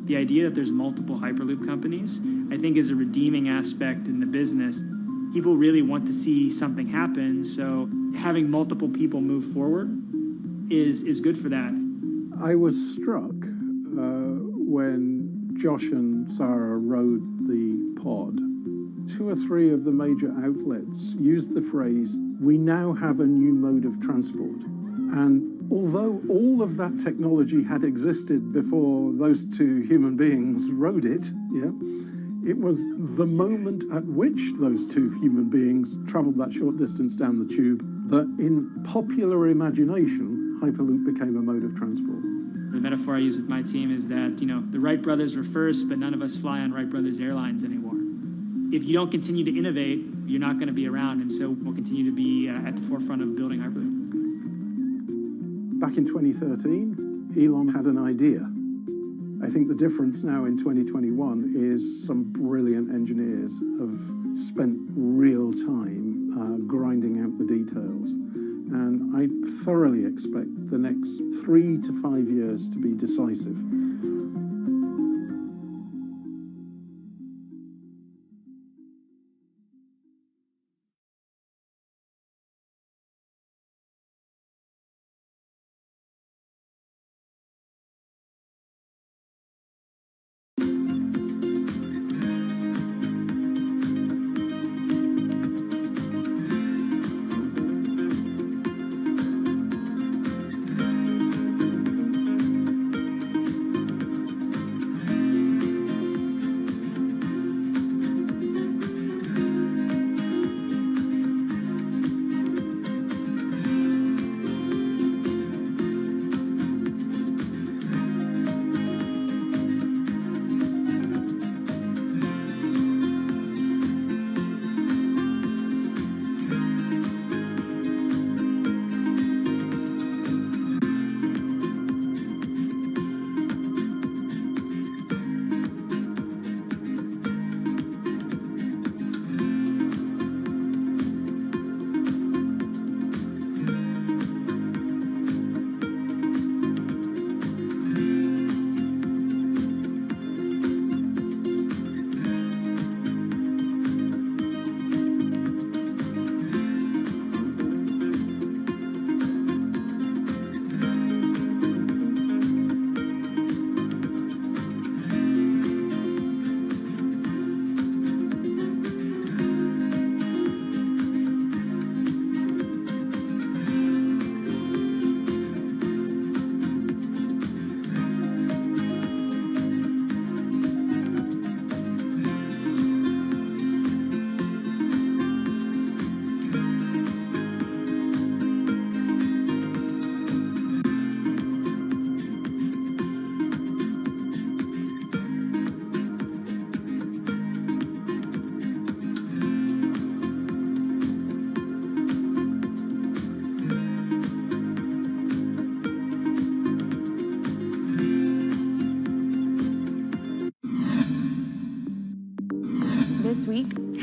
The idea that there's multiple Hyperloop companies, I think, is a redeeming aspect in the business. People really want to see something happen, so having multiple people move forward is good for that. I was struck when Josh and Sarah rode the pod. 2 or 3 of the major outlets used the phrase, "We now have a new mode of transport." And although all of that technology had existed before those 2 human beings rode it, it was the moment at which those 2 human beings traveled that short distance down the tube that in popular imagination, Hyperloop became a mode of transport. The metaphor I use with my team is that, the Wright brothers were first, but none of us fly on Wright Brothers Airlines anymore. If you don't continue to innovate, you're not going to be around, and so we'll continue to be at the forefront of building Hyperloop. Back in 2013, Elon had an idea. I think the difference now in 2021 is some brilliant engineers have spent real time grinding out the details. And I thoroughly expect the next 3 to 5 years to be decisive.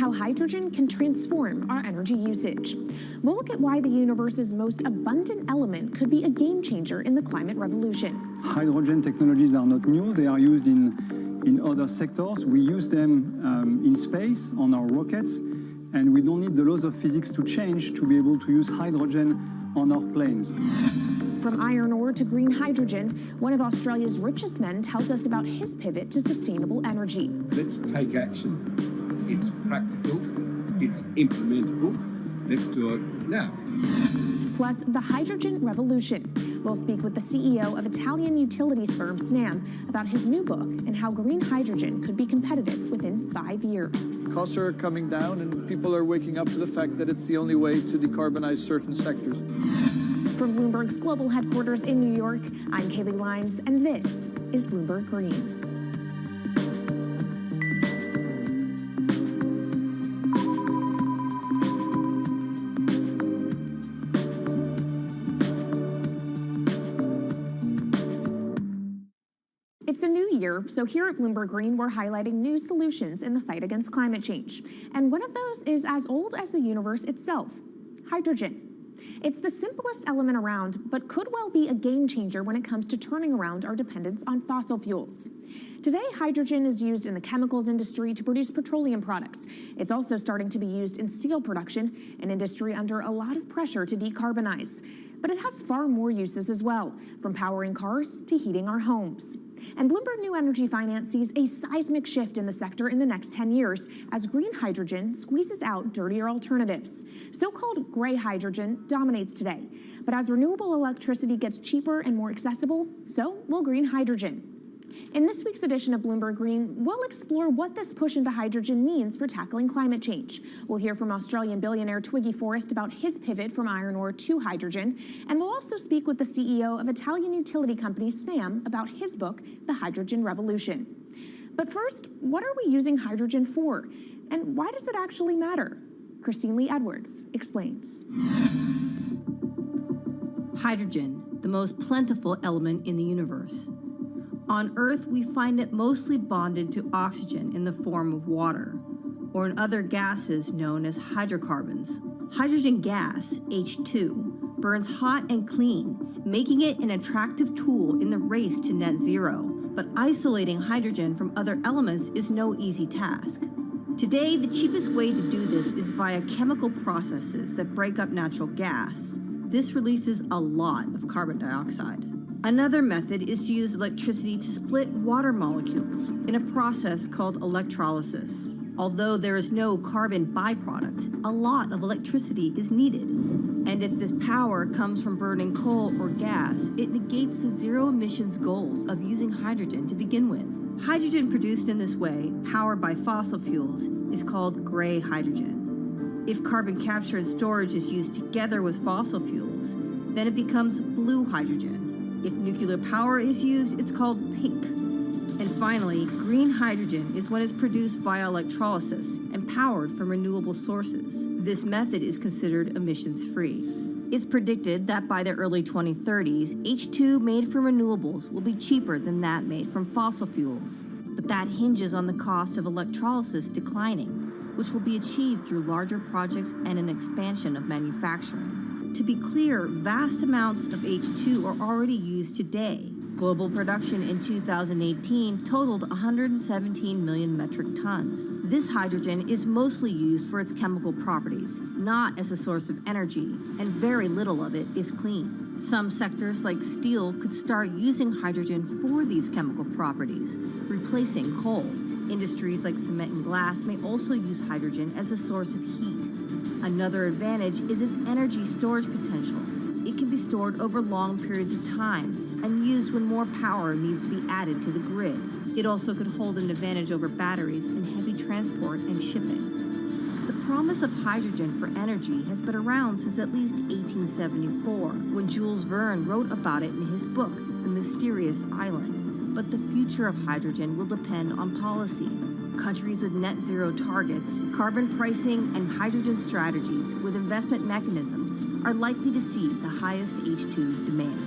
how hydrogen can transform our energy usage. We'll look at why the universe's most abundant element could be a game changer in the climate revolution. Hydrogen technologies are not new. They are used in other sectors. We use them in space, on our rockets, and we don't need the laws of physics to change to be able to use hydrogen on our planes. From iron ore to green hydrogen, one of Australia's richest men tells us about his pivot to sustainable energy. Let's take action. It's practical, it's implementable. Let's do it now. Plus, the hydrogen revolution. We'll speak with the CEO of Italian utilities firm Snam about his new book and how green hydrogen could be competitive within 5 years. Costs are coming down and people are waking up to the fact that it's the only way to decarbonize certain sectors. From Bloomberg's global headquarters in New York, I'm Kaylee Lines, and this is Bloomberg Green. It's a new year, so here at Bloomberg Green, we're highlighting new solutions in the fight against climate change. And one of those is as old as the universe itself, hydrogen. It's the simplest element around, but could well be a game changer when it comes to turning around our dependence on fossil fuels. Today, hydrogen is used in the chemicals industry to produce petroleum products. It's also starting to be used in steel production, an industry under a lot of pressure to decarbonize. But it has far more uses as well, from powering cars to heating our homes. And Bloomberg New Energy Finance sees a seismic shift in the sector in the next 10 years as green hydrogen squeezes out dirtier alternatives. So-called gray hydrogen dominates today. But as renewable electricity gets cheaper and more accessible, so will green hydrogen. In this week's edition of Bloomberg Green, we'll explore what this push into hydrogen means for tackling climate change. We'll hear from Australian billionaire Twiggy Forrest about his pivot from iron ore to hydrogen, and we'll also speak with the CEO of Italian utility company Snam about his book, The Hydrogen Revolution. But first, what are we using hydrogen for, and why does it actually matter? Christine Lee Edwards explains. Hydrogen, the most plentiful element in the universe. On Earth, we find it mostly bonded to oxygen in the form of water, or in other gases known as hydrocarbons. Hydrogen gas, H2, burns hot and clean, making it an attractive tool in the race to net zero. But isolating hydrogen from other elements is no easy task. Today, the cheapest way to do this is via chemical processes that break up natural gas. This releases a lot of carbon dioxide. Another method is to use electricity to split water molecules in a process called electrolysis. Although there is no carbon byproduct, a lot of electricity is needed. And if this power comes from burning coal or gas, it negates the zero emissions goals of using hydrogen to begin with. Hydrogen produced in this way, powered by fossil fuels, is called gray hydrogen. If carbon capture and storage is used together with fossil fuels, then it becomes blue hydrogen. If nuclear power is used, it's called pink. And finally, green hydrogen is when it's produced via electrolysis and powered from renewable sources. This method is considered emissions-free. It's predicted that by the early 2030s, H2 made from renewables will be cheaper than that made from fossil fuels. But that hinges on the cost of electrolysis declining, which will be achieved through larger projects and an expansion of manufacturing. To be clear, vast amounts of H2 are already used today. Global production in 2018 totaled 117 million metric tons. This hydrogen is mostly used for its chemical properties, not as a source of energy, and very little of it is clean. Some sectors like steel could start using hydrogen for these chemical properties, replacing coal. Industries like cement and glass may also use hydrogen as a source of heat. Another advantage is its energy storage potential. It can be stored over long periods of time and used when more power needs to be added to the grid. It also could hold an advantage over batteries in heavy transport and shipping. The promise of hydrogen for energy has been around since at least 1874, when Jules Verne wrote about it in his book, The Mysterious Island. But the future of hydrogen will depend on policy. Countries with net zero targets, carbon pricing, and hydrogen strategies with investment mechanisms are likely to see the highest H2 demand.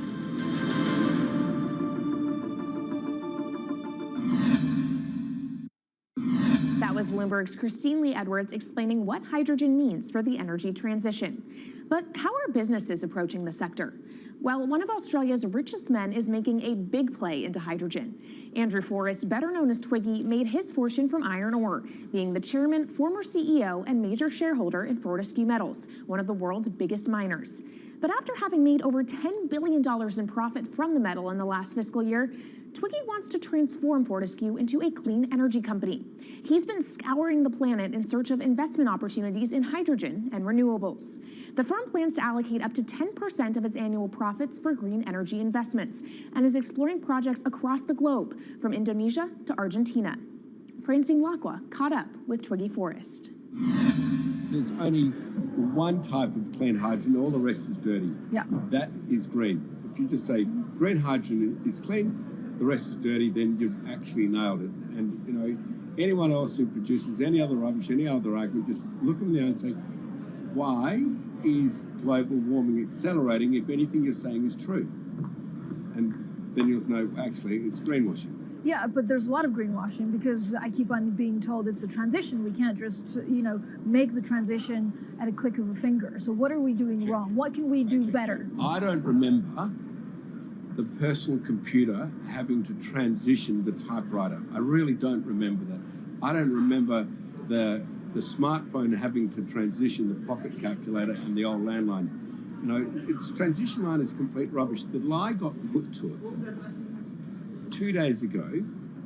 That was Bloomberg's Christine Lee Edwards explaining what hydrogen means for the energy transition. But how are businesses approaching the sector? Well, one of Australia's richest men is making a big play into hydrogen. Andrew Forrest, better known as Twiggy, made his fortune from iron ore, being the chairman, former CEO, and major shareholder in Fortescue Metals, one of the world's biggest miners. But after having made over $10 billion in profit from the metal in the last fiscal year, Twiggy wants to transform Fortescue into a clean energy company. He's been scouring the planet in search of investment opportunities in hydrogen and renewables. The firm plans to allocate up to 10% of its annual profits for green energy investments and is exploring projects across the globe, from Indonesia to Argentina. Francine Lacqua caught up with Twiggy Forrest. There's only one type of clean hydrogen, all the rest is dirty. Yeah. That is green. If you just say green hydrogen is clean, the rest is dirty, then you've actually nailed it. And, you know, anyone else who produces any other rubbish, any other argument, just look them there and say, why is global warming accelerating if anything you're saying is true? And then you'll know, actually, it's greenwashing. Yeah, but there's a lot of greenwashing because I keep on being told it's a transition. We can't just, make the transition at a click of a finger. So what are we doing wrong? What can we do better? I don't remember the personal computer having to transition the typewriter. I really don't remember that. I don't remember the smartphone having to transition the pocket calculator and the old landline. You know, its transition line is complete rubbish. The lie got put to it 2 days ago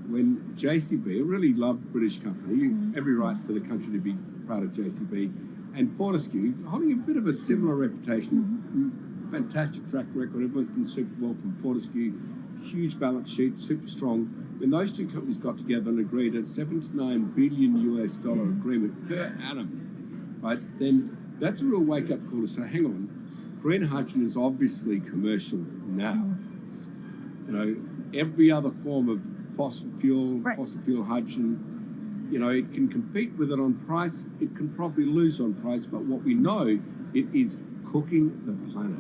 when JCB, a really loved British company, every right for the country to be proud of JCB, and Fortescue, holding a bit of a similar reputation, fantastic track record, everyone's done super well from Fortescue, huge balance sheet, super strong. When those two companies got together and agreed a $7 to $9 billion US agreement per annum, right, then that's a real wake-up call to say, hang on, green hydrogen is obviously commercial now. You know, every other form of fossil fuel hydrogen, you know, it can compete with it on price, it can probably lose on price, but what we know, it is cooking the planet.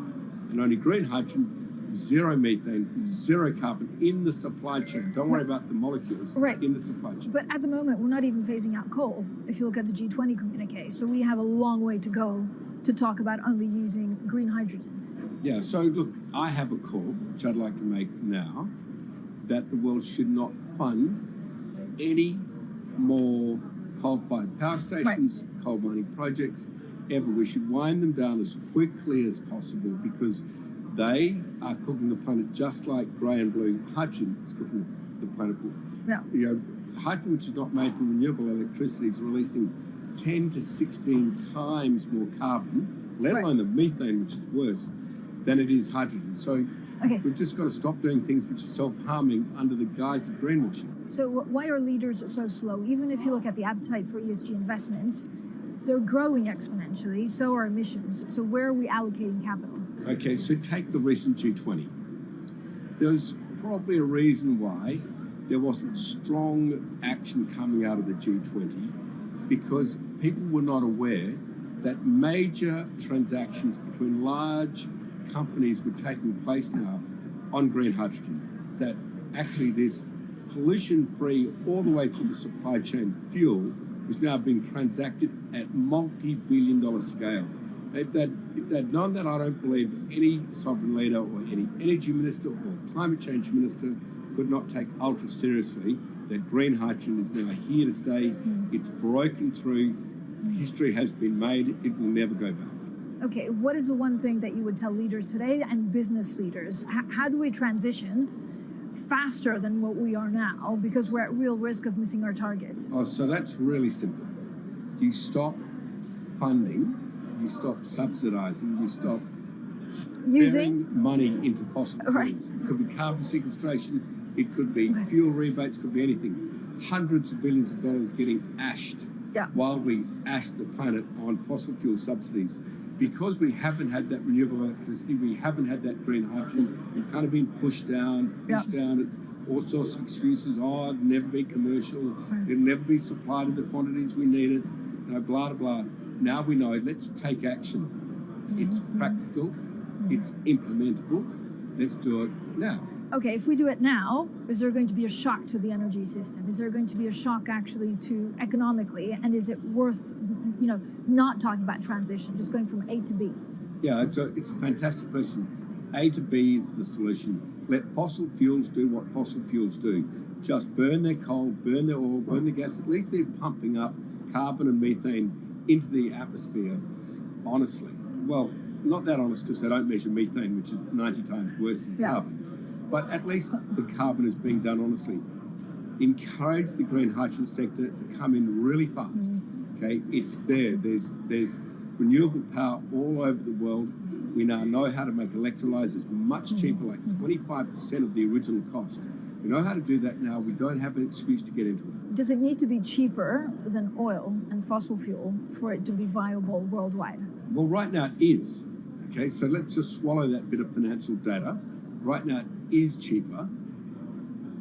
And only green hydrogen, zero methane, zero carbon in the supply chain. Don't worry about the molecules in the supply chain. But at the moment, we're not even phasing out coal, if you look at the G20 communique. So we have a long way to go to talk about only using green hydrogen. Yeah, so look, I have a call, which I'd like to make now, that the world should not fund any more coal-fired power stations, coal mining projects, ever. We should wind them down as quickly as possible because they are cooking the planet just like grey and blue hydrogen is cooking the planet. Yeah. You know, hydrogen, which is not made from renewable electricity, is releasing 10 to 16 times more carbon, let alone the methane, which is worse, than it is hydrogen. So we've just got to stop doing things which are self-harming under the guise of greenwashing. So why are leaders so slow? Even if you look at the appetite for ESG investments, they're growing exponentially, so are emissions. So where are we allocating capital? Okay, so take the recent G20. There's probably a reason why there wasn't strong action coming out of the G20 because people were not aware that major transactions between large companies were taking place now on green hydrogen, that actually this pollution-free all the way through the supply chain fuel was now being transacted at multi-billion-dollar scale. If they'd known that, I don't believe any sovereign leader or any energy minister or climate change minister could not take ultra seriously that green hydrogen is now here to stay. It's broken through. History has been made. It will never go back. Okay, what is the one thing that you would tell leaders today and business leaders? How do we transition faster than what we are now because we're at real risk of missing our targets? Oh, so that's really simple. You stop funding, you stop subsidizing, you stop using money into fossil fuels. It could be carbon sequestration, it could be fuel rebates, could be anything. Hundreds of billions of dollars getting ashed while we ash the planet on fossil fuel subsidies. Because we haven't had that renewable electricity, we haven't had that green hydrogen, it's kind of been pushed down. It's all sorts of excuses. Oh, it'll never be commercial. It'll never be supplied in the quantities we need it. You know, blah, blah, blah. Now we know, let's take action. It's practical. It's implementable. Let's do it now. Okay, if we do it now, is there going to be a shock to the energy system? Is there going to be a shock actually to economically? And is it worth, not talking about transition, just going from A to B? Yeah, it's a fantastic question. A to B is the solution. Let fossil fuels do what fossil fuels do. Just burn their coal, burn their oil, burn the gas. At least they're pumping up carbon and methane into the atmosphere, honestly. Well, not that honest because they don't measure methane, which is 90 times worse than carbon. But at least the carbon is being done honestly. Encourage the green hydrogen sector to come in really fast. Okay, it's there. There's renewable power all over the world. We now know how to make electrolyzers much cheaper, like 25% of the original cost. We know how to do that now. We don't have an excuse to get into it. Does it need to be cheaper than oil and fossil fuel for it to be viable worldwide? Well, right now it is. Okay, so let's just swallow that bit of financial data. Right now it is cheaper,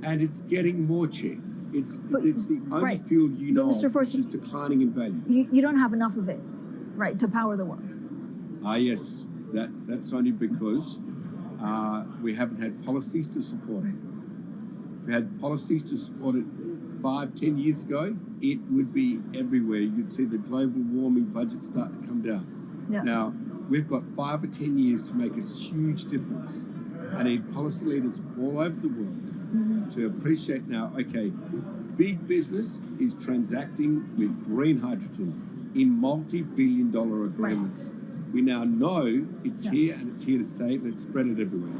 and it's getting more cheap. It's the only fuel you know of which is declining in value. You don't have enough of it, right, to power the world? Yes. That's only because we haven't had policies to support it. If we had policies to support it 5-10 years ago, it would be everywhere. You'd see the global warming budget start to come down. Yeah. Now, we've got 5 or 10 years to make a huge difference. I need policy leaders all over the world to appreciate now, okay, big business is transacting with green hydrogen in multi-billion-dollar agreements. We now know it's here and it's here to stay. Let's spread it everywhere.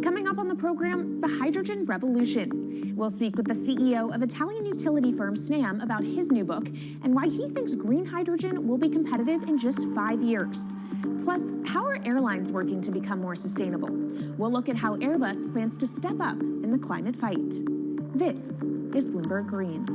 Coming up on the program, the hydrogen revolution. We'll speak with the CEO of Italian utility firm Snam about his new book and why he thinks green hydrogen will be competitive in just 5 years. Plus, how are airlines working to become more sustainable? We'll look at how Airbus plans to step up in the climate fight. This is Bloomberg Green.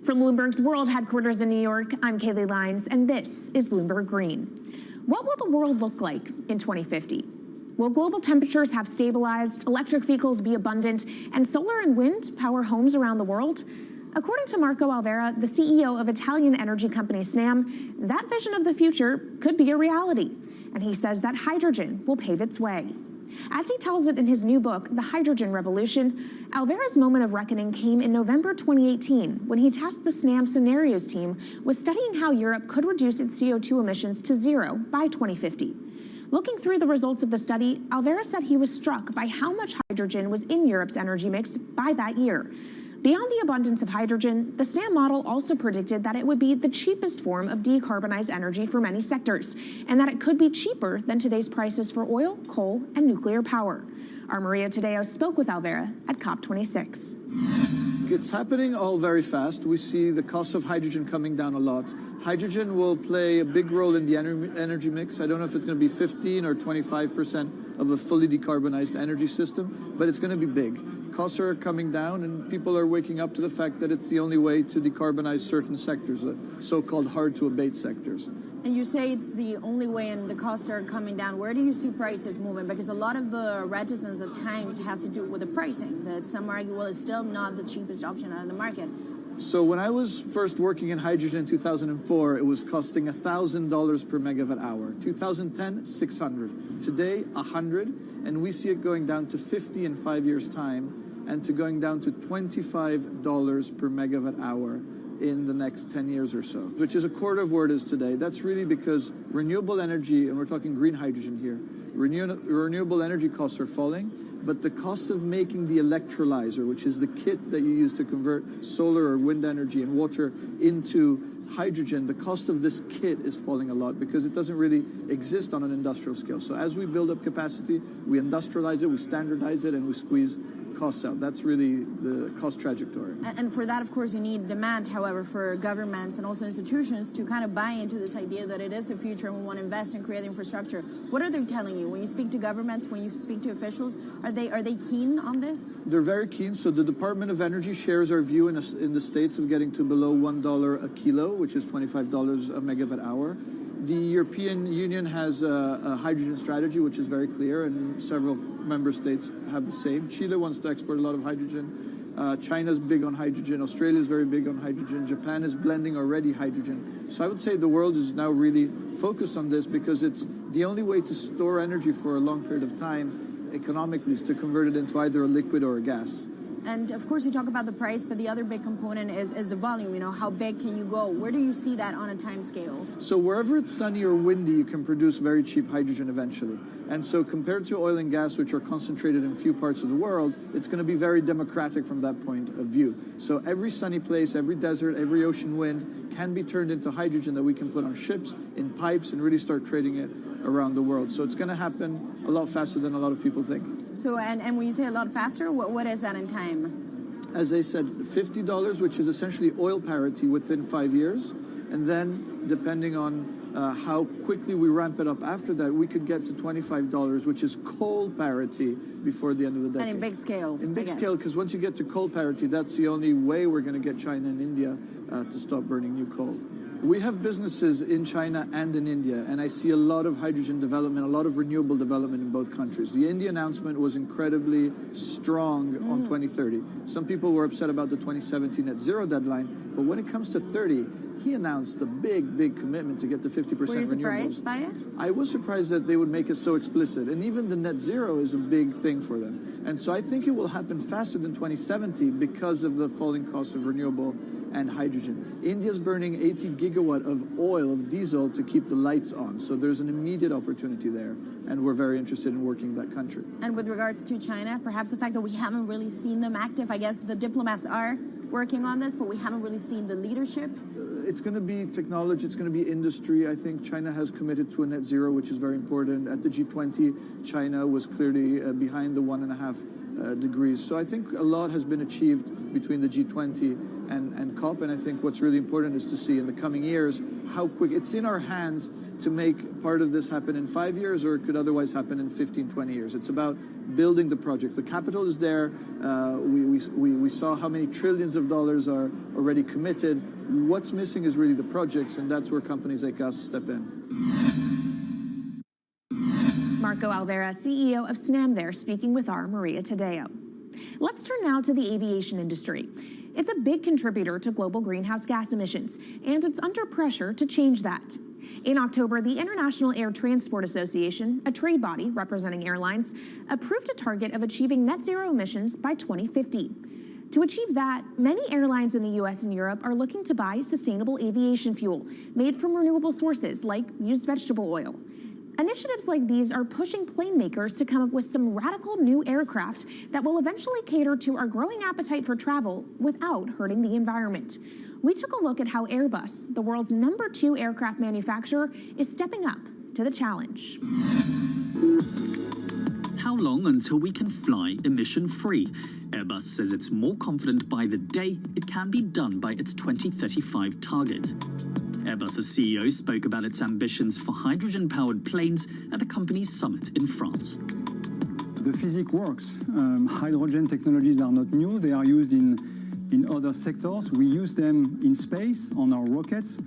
From Bloomberg's world headquarters in New York, I'm Kaylee Lyons, and this is Bloomberg Green. What will the world look like in 2050? Will global temperatures have stabilized, electric vehicles be abundant, and solar and wind power homes around the world? According to Marco Alvera, the CEO of Italian energy company Snam, that vision of the future could be a reality. And he says that hydrogen will pave its way. As he tells it in his new book, The Hydrogen Revolution, Alvera's moment of reckoning came in November 2018 when he tasked the Snam Scenarios team with studying how Europe could reduce its CO2 emissions to zero by 2050. Looking through the results of the study, Alvera said he was struck by how much hydrogen was in Europe's energy mix by that year. Beyond the abundance of hydrogen, the SNAM model also predicted that it would be the cheapest form of decarbonized energy for many sectors, and that it could be cheaper than today's prices for oil, coal, and nuclear power. Our Maria Tadeo spoke with Alvera at COP26. It's happening all very fast. We see the cost of hydrogen coming down a lot. Hydrogen will play a big role in the energy mix. I don't know if it's going to be 15 or 25% of a fully decarbonized energy system, but it's going to be big. Costs are coming down, and people are waking up to the fact that it's the only way to decarbonize certain sectors, so-called hard-to-abate sectors. And you say it's the only way and the costs are coming down. Where do you see prices moving? Because a lot of the reticence at times has to do with the pricing, that some argue, well, it's still not the cheapest option on the market. So when I was first working in hydrogen in 2004, it was costing $1,000 per megawatt hour. 2010, 600. Today, 100, and we see it going down to 50 in 5 years' time, and to going down to $25 per megawatt hour in the next 10 years or so, which is a quarter of where it is today. That's really because renewable energy, and we're talking green hydrogen here, renewable energy costs are falling, but the cost of making the electrolyzer, which is the kit that you use to convert solar or wind energy and water into hydrogen, the cost of this kit is falling a lot because it doesn't really exist on an industrial scale. So as we build up capacity, we industrialize it, we standardize it, and we squeeze costs out. That's really the cost trajectory. And for that, of course, you need demand, however, for governments and also institutions to kind of buy into this idea that it is the future and we want to invest and create infrastructure. What are they telling you? When you speak to governments, when you speak to officials, are they keen on this? They're very keen. So the Department of Energy shares our view in the States of getting to below $1 a kilo, which is $25 a megawatt hour. The European Union has a hydrogen strategy, which is very clear, and several member states have the same. Chile wants to export a lot of hydrogen. China's big on hydrogen. Australia is very big on hydrogen. Japan is blending already hydrogen. So I would say the world is now really focused on this because it's the only way to store energy for a long period of time economically is to convert it into either a liquid or a gas. And of course, you talk about the price, but the other big component is the volume. You know, how big can you go? Where do you see that on a time scale? So wherever it's sunny or windy, you can produce very cheap hydrogen eventually. And so compared to oil and gas, which are concentrated in few parts of the world, it's going to be very democratic from that point of view. So every sunny place, every desert, every ocean wind can be turned into hydrogen that we can put on ships, in pipes, and really start trading it around the world. So it's going to happen a lot faster than a lot of people think. So, and when you say a lot faster, what is that in time? As I said, $50, which is essentially oil parity within 5 years. And then, depending on how quickly we ramp it up after that, we could get to $25, which is coal parity before the end of the decade. And in big scale. In big scale, because once you get to coal parity, that's the only way we're going to get China and India to stop burning new coal. We have businesses in China and in India, and I see a lot of hydrogen development, a lot of renewable development in both countries. The India announcement was incredibly strong on 2030. Some people were upset about the 2017 net zero deadline, but when it comes to 30, he announced a big, big commitment to get to 50% renewables. Were you surprised by it? I was surprised that they would make it so explicit, and even the net zero is a big thing for them. And so I think it will happen faster than 2070 because of the falling cost of renewable and hydrogen. India's burning 80 gigawatt of oil, of diesel, to keep the lights on. So there's an immediate opportunity there, and we're very interested in working that country. And with regards to China, perhaps the fact that we haven't really seen them active, I guess the diplomats are working on this, but we haven't really seen the leadership. It's going to be technology, it's going to be industry. I think China has committed to a net zero, which is very important. At the G20, China was clearly behind the 1.5 degrees. So I think a lot has been achieved between the G20 and COP, and I think what's really important is to see in the coming years how quick. It's in our hands to make part of this happen in 5 years, or it could otherwise happen in 15, 20 years. It's about building the project. The capital is there. We saw how many trillions of dollars are already committed. What's missing is really the projects, and that's where companies like us step in. Marco Alvera, CEO of SNAM there, speaking with our Maria Tadeo. Let's turn now to the aviation industry. It's a big contributor to global greenhouse gas emissions, and it's under pressure to change that. In October, the International Air Transport Association, a trade body representing airlines, approved a target of achieving net zero emissions by 2050. To achieve that, many airlines in the US and Europe are looking to buy sustainable aviation fuel made from renewable sources like used vegetable oil. Initiatives like these are pushing plane makers to come up with some radical new aircraft that will eventually cater to our growing appetite for travel without hurting the environment. We took a look at how Airbus, the world's #2 aircraft manufacturer, is stepping up to the challenge. How long until we can fly emission-free? Airbus says it's more confident by the day it can be done by its 2035 target. Airbus's CEO spoke about its ambitions for hydrogen-powered planes at the company's summit in France. The physics works. Hydrogen technologies are not new. They are used in other sectors. We use them in space on our rockets,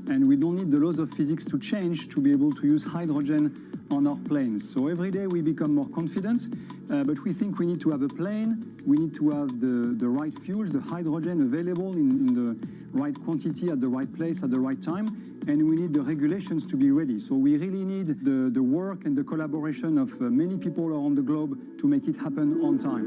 and we don't need the laws of physics to change to be able to use hydrogen on our planes. So every day we become more confident, but we think we need to have a plane, we need to have the right fuels, the hydrogen available in the right quantity at the right place at the right time, and we need the regulations to be ready. So we really need the work and the collaboration of many people around the globe to make it happen on time.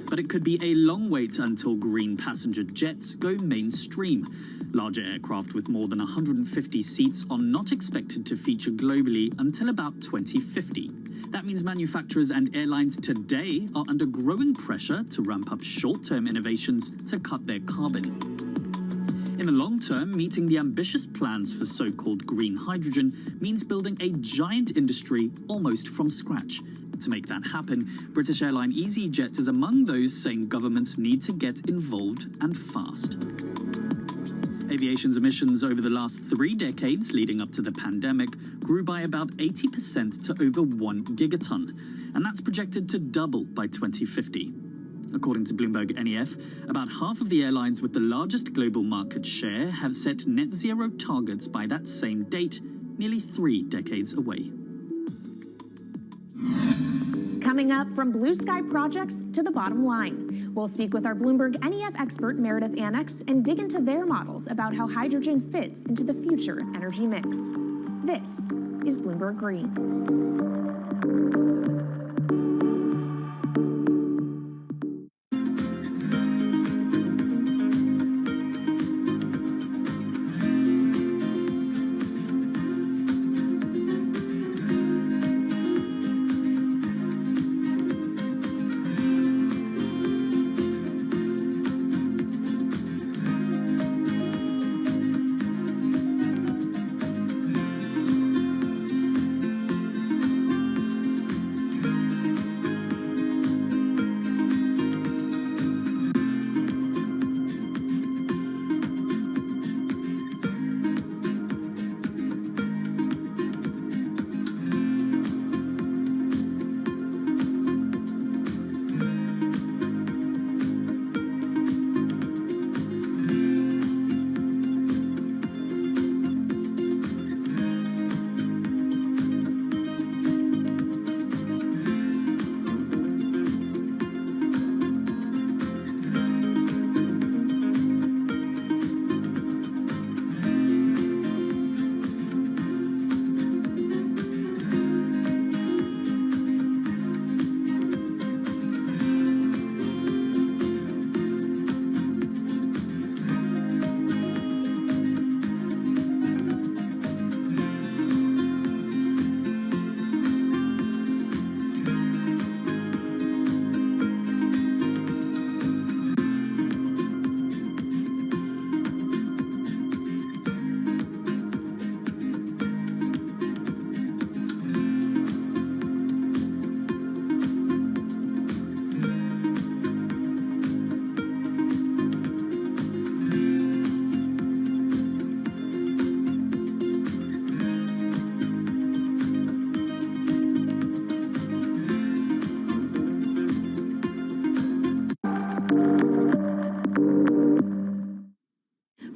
But it could be a long wait until green passenger jets go mainstream. Larger aircraft with more than 150 seats are not expected to feature globally until about 2050. That means manufacturers and airlines today are under growing pressure to ramp up short-term innovations to cut their carbon. In the long term, meeting the ambitious plans for so-called green hydrogen means building a giant industry almost from scratch. To make that happen, British airline EasyJet is among those saying governments need to get involved and fast. Aviation's emissions over the last 3 decades leading up to the pandemic grew by about 80% to over 1 gigaton, and that's projected to double by 2050. According to Bloomberg NEF, about half of the airlines with the largest global market share have set net zero targets by that same date, nearly 3 decades away. Coming up, from blue sky projects to the bottom line. We'll speak with our Bloomberg NEF expert Meredith Annex and dig into their models about how hydrogen fits into the future energy mix. This is Bloomberg Green.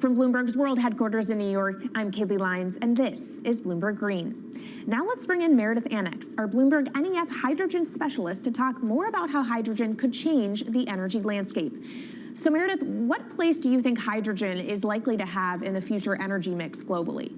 From Bloomberg's world headquarters in New York, I'm Kaylee Lyons, and this is Bloomberg Green. Now let's bring in Meredith Annex, our Bloomberg NEF hydrogen specialist, to talk more about how hydrogen could change the energy landscape. So Meredith, what place do you think hydrogen is likely to have in the future energy mix globally?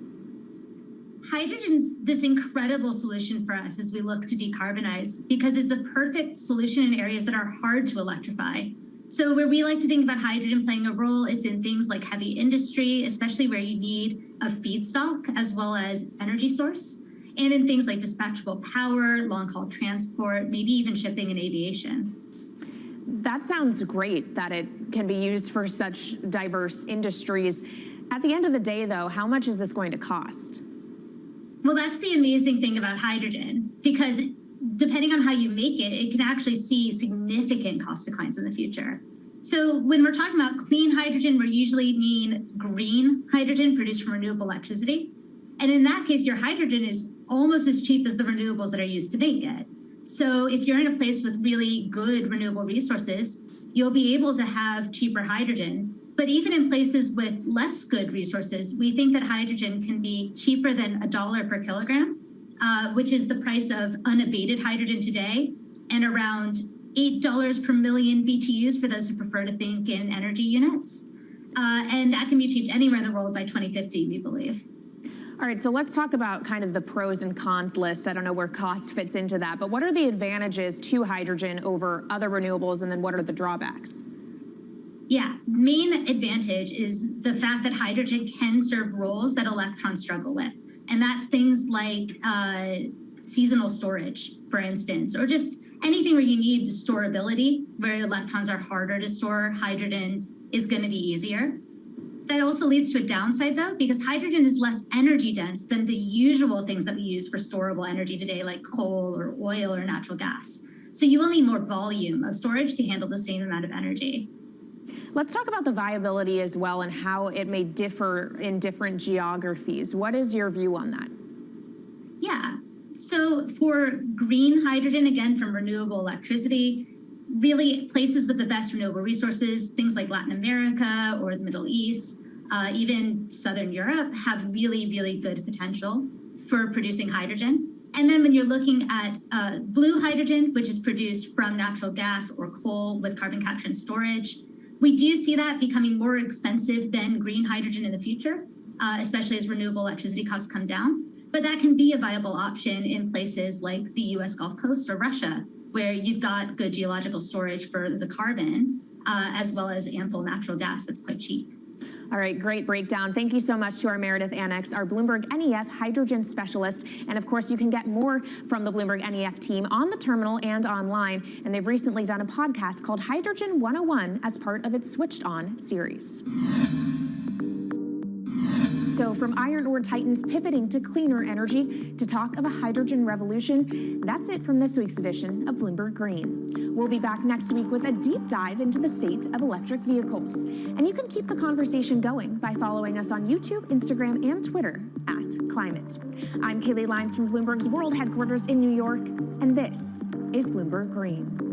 Hydrogen's this incredible solution for us as we look to decarbonize because it's a perfect solution in areas that are hard to electrify. So where we like to think about hydrogen playing a role, it's in things like heavy industry, especially where you need a feedstock as well as energy source. and in things like dispatchable power, long-haul transport, maybe even shipping and aviation. That sounds great that it can be used for such diverse industries. At the end of the day, though, how much is this going to cost? Well, that's the amazing thing about hydrogen, because depending on how you make it, it can actually see significant cost declines in the future. So when we're talking about clean hydrogen, we usually mean green hydrogen produced from renewable electricity. And in that case, your hydrogen is almost as cheap as the renewables that are used to make it. So if you're in a place with really good renewable resources, you'll be able to have cheaper hydrogen. But even in places with less good resources, we think that hydrogen can be cheaper than $1 per kilogram, which is the price of unabated hydrogen today, and around $8 per million BTUs for those who prefer to think in energy units. And that can be achieved anywhere in the world by 2050, we believe. All right, so let's talk about kind of the pros and cons list. I don't know where cost fits into that, but what are the advantages to hydrogen over other renewables, and then what are the drawbacks? Yeah, main advantage is the fact that hydrogen can serve roles that electrons struggle with. And that's things like seasonal storage, for instance, or just anything where you need storability, where electrons are harder to store, hydrogen is going to be easier. That also leads to a downside, though, because hydrogen is less energy dense than the usual things that we use for storable energy today, like coal or oil or natural gas. So you will need more volume of storage to handle the same amount of energy. Let's talk about the viability as well and how it may differ in different geographies. What is your view on that? Yeah. So for green hydrogen, again, from renewable electricity, really places with the best renewable resources, things like Latin America or the Middle East, even Southern Europe, have really, really good potential for producing hydrogen. And then when you're looking at blue hydrogen, which is produced from natural gas or coal with carbon capture and storage, we do see that becoming more expensive than green hydrogen in the future, especially as renewable electricity costs come down. But that can be a viable option in places like the US Gulf Coast or Russia, where you've got good geological storage for the carbon, as well as ample natural gas that's quite cheap. All right, great breakdown. Thank you so much to our Meredith Annex, our Bloomberg NEF hydrogen specialist. And of course, you can get more from the Bloomberg NEF team on the terminal and online. And they've recently done a podcast called Hydrogen 101 as part of its Switched On series. So from iron ore titans pivoting to cleaner energy to talk of a hydrogen revolution, that's it from this week's edition of Bloomberg Green. We'll be back next week with a deep dive into the state of electric vehicles. And you can keep the conversation going by following us on YouTube, Instagram, and Twitter @Climate. I'm Kaylee Lyons from Bloomberg's world headquarters in New York, and this is Bloomberg Green.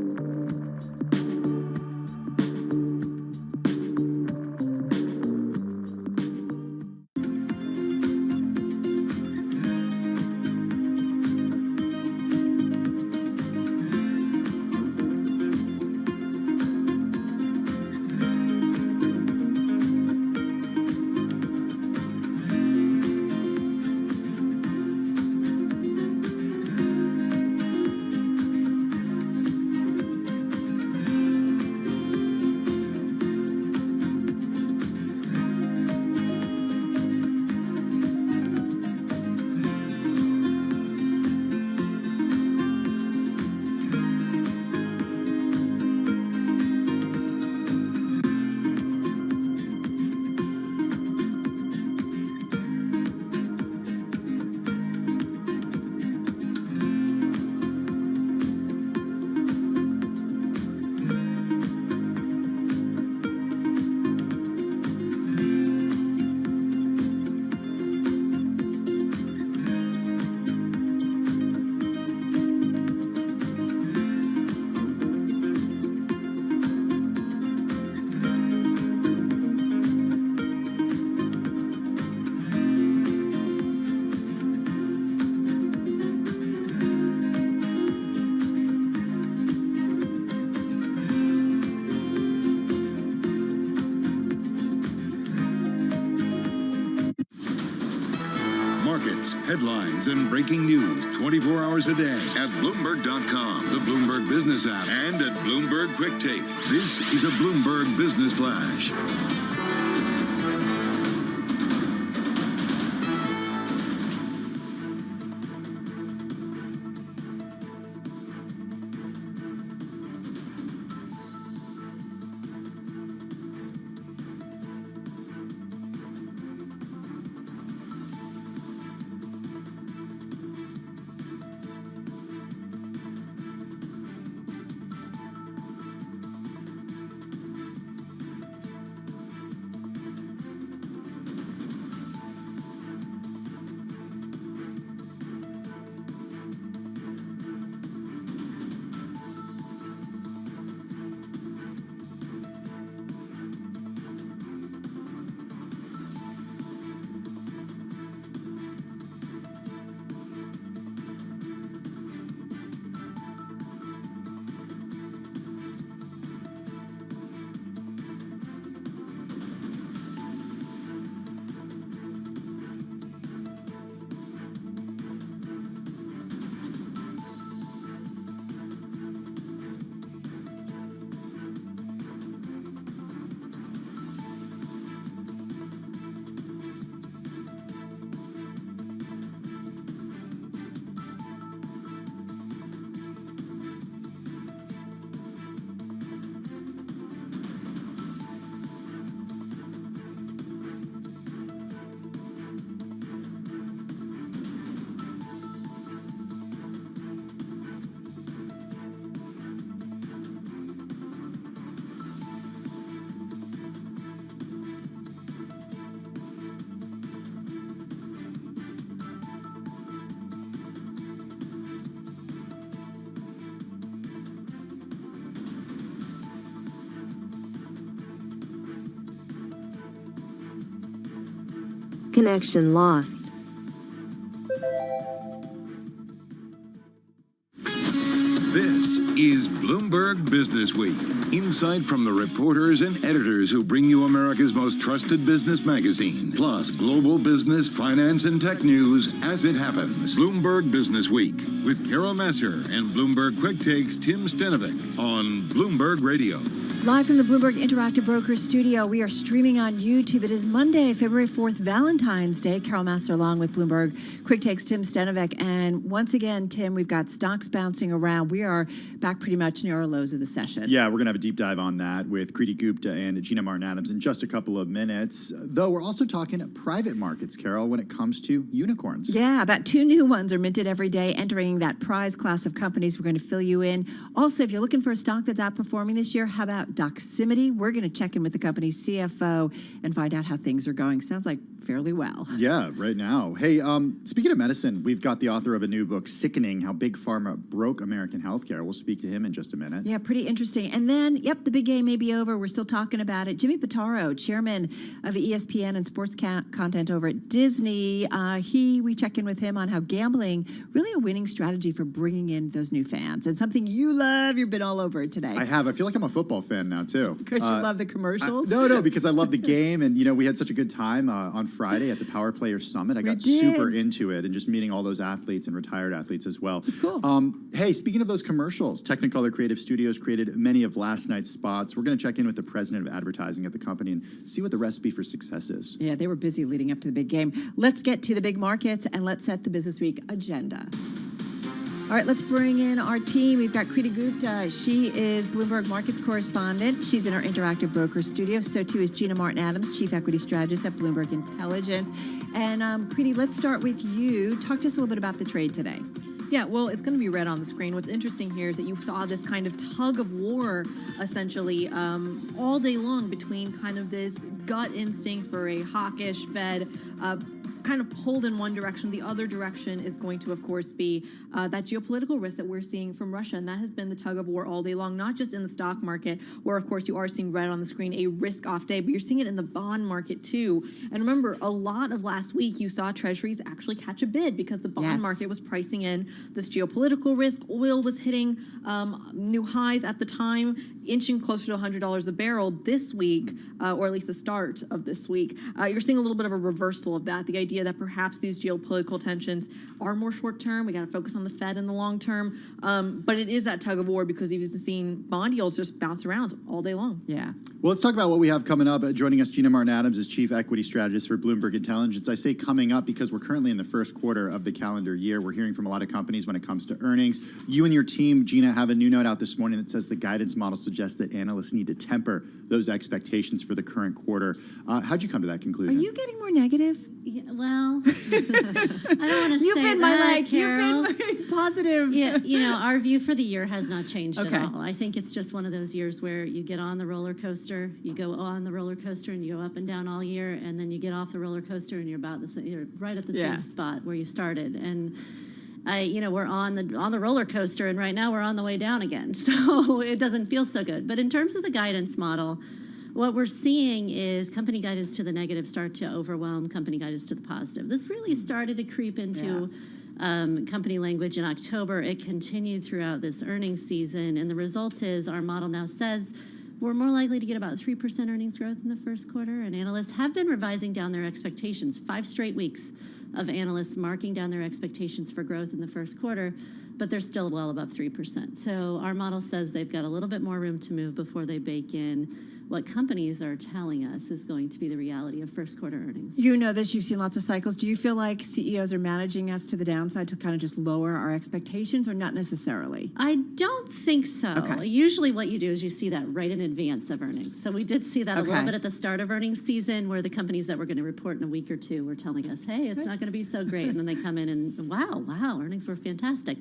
Headlines and breaking news 24 hours a day at Bloomberg.com, the Bloomberg Business app, and at Bloomberg Quick Take. This is a Bloomberg Business Flash. Connection lost. This is Bloomberg Business Week. Insight from the reporters and editors who bring you America's most trusted business magazine, plus global business, finance, and tech news as it happens. Bloomberg Business Week with Carol Masser and Bloomberg Quick Takes Tim Stenovic on Bloomberg Radio. Live from the Bloomberg Interactive Brokers studio, we are streaming on YouTube. It is Monday, February 4th, Valentine's Day. Carol Masser along with Bloomberg Quick Takes Tim Stenovic. And once again, Tim, we've got stocks bouncing around. We are back pretty much near our lows of the session. Yeah, we're going to have a deep dive on that with Kriti Gupta and Gina Martin-Adams in just a couple of minutes. Though we're also talking private markets, Carol, when it comes to unicorns. Yeah, about 2 new ones are minted every day, entering that prize class of companies. We're going to fill you in. Also, if you're looking for a stock that's outperforming this year, how about Doximity? We're going to check in with the company's CFO and find out how things are going. Sounds like fairly well. Yeah, right now. Hey, speaking of medicine, we've got the author of a new book, Sickening, How Big Pharma Broke American Healthcare. We'll speak to him in just a minute. Yeah, pretty interesting. And then, the big game may be over. We're still talking about it. Jimmy Pitaro, chairman of ESPN and sports content over at Disney. We check in with him on how gambling really a winning strategy for bringing in those new fans. And something you love. You've been all over it today. I have. I feel like I'm a football fan now, too. Because you love the commercials? No, because I love the game. And, we had such a good time on Friday at the Power Players Summit. I got super into it and just meeting all those athletes and retired athletes as well. It's cool. Hey, speaking of those commercials, Technicolor Creative Studios created many of last night's spots. We're going to check in with the president of advertising at the company and see what the recipe for success is. Yeah, they were busy leading up to the big game. Let's get to the big markets and let's set the Business Week agenda. All right, let's bring in our team. We've got Kriti Gupta. She is Bloomberg Markets correspondent. She's in our Interactive Brokers studio. So, too, is Gina Martin-Adams, Chief Equity Strategist at Bloomberg Intelligence. And, Kriti, let's start with you. Talk to us a little bit about the trade today. Yeah, well, it's going to be red on the screen. What's interesting here is that you saw this kind of tug of war, essentially, all day long between kind of this gut instinct for a hawkish Fed, kind of pulled in one direction. The other direction is going to, of course, be that geopolitical risk that we're seeing from Russia. And that has been the tug of war all day long, not just in the stock market, where, of course, you are seeing red on the screen, a risk-off day, but you're seeing it in the bond market, too. And remember, a lot of last week, you saw treasuries actually catch a bid because the bond market was pricing in this geopolitical risk. Oil was hitting new highs at the time, inching closer to $100 a barrel this week, or at least the start of this week. You're seeing a little bit of a reversal of that, the idea that perhaps these geopolitical tensions are more short-term. We got to focus on the Fed in the long term. But it is that tug of war because you've seen bond yields just bounce around all day long. Yeah. Well, let's talk about what we have coming up. Joining us, Gina Martin-Adams is Chief Equity Strategist for Bloomberg Intelligence. I say coming up because we're currently in the first quarter of the calendar year. We're hearing from a lot of companies when it comes to earnings. You and your team, Gina, have a new note out this morning that says the guidance model suggests that analysts need to temper those expectations for the current quarter. How'd you come to that conclusion? Are you getting more negative? Yeah, well, I don't want to You've say been that, You've Carol. been very positive. Yeah, our view for the year has not changed Okay. at all. I think it's just one of those years where you get on the roller coaster, you go on the roller coaster, and you go up and down all year, and then you get off the roller coaster, and you're right at the same spot where you started. And we're on the roller coaster, and right now we're on the way down again. So it doesn't feel so good. But in terms of the guidance model, what we're seeing is company guidance to the negative start to overwhelm company guidance to the positive. This really started to creep into company language in October. It continued throughout this earnings season, and the result is our model now says we're more likely to get about 3% earnings growth in the first quarter, and analysts have been revising down their expectations. 5 straight weeks of analysts marking down their expectations for growth in the first quarter, but they're still well above 3%. So our model says they've got a little bit more room to move before they bake in what companies are telling us is going to be the reality of first quarter earnings. You know this, you've seen lots of cycles. Do you feel like CEOs are managing us to the downside to kind of just lower our expectations, or not necessarily? I don't think so. Okay. Usually what you do is you see that right in advance of earnings. So we did see that a little bit at the start of earnings season, where the companies that were going to report in a week or two were telling us, hey, it's not going to be so great. And then they come in and, wow, earnings were fantastic.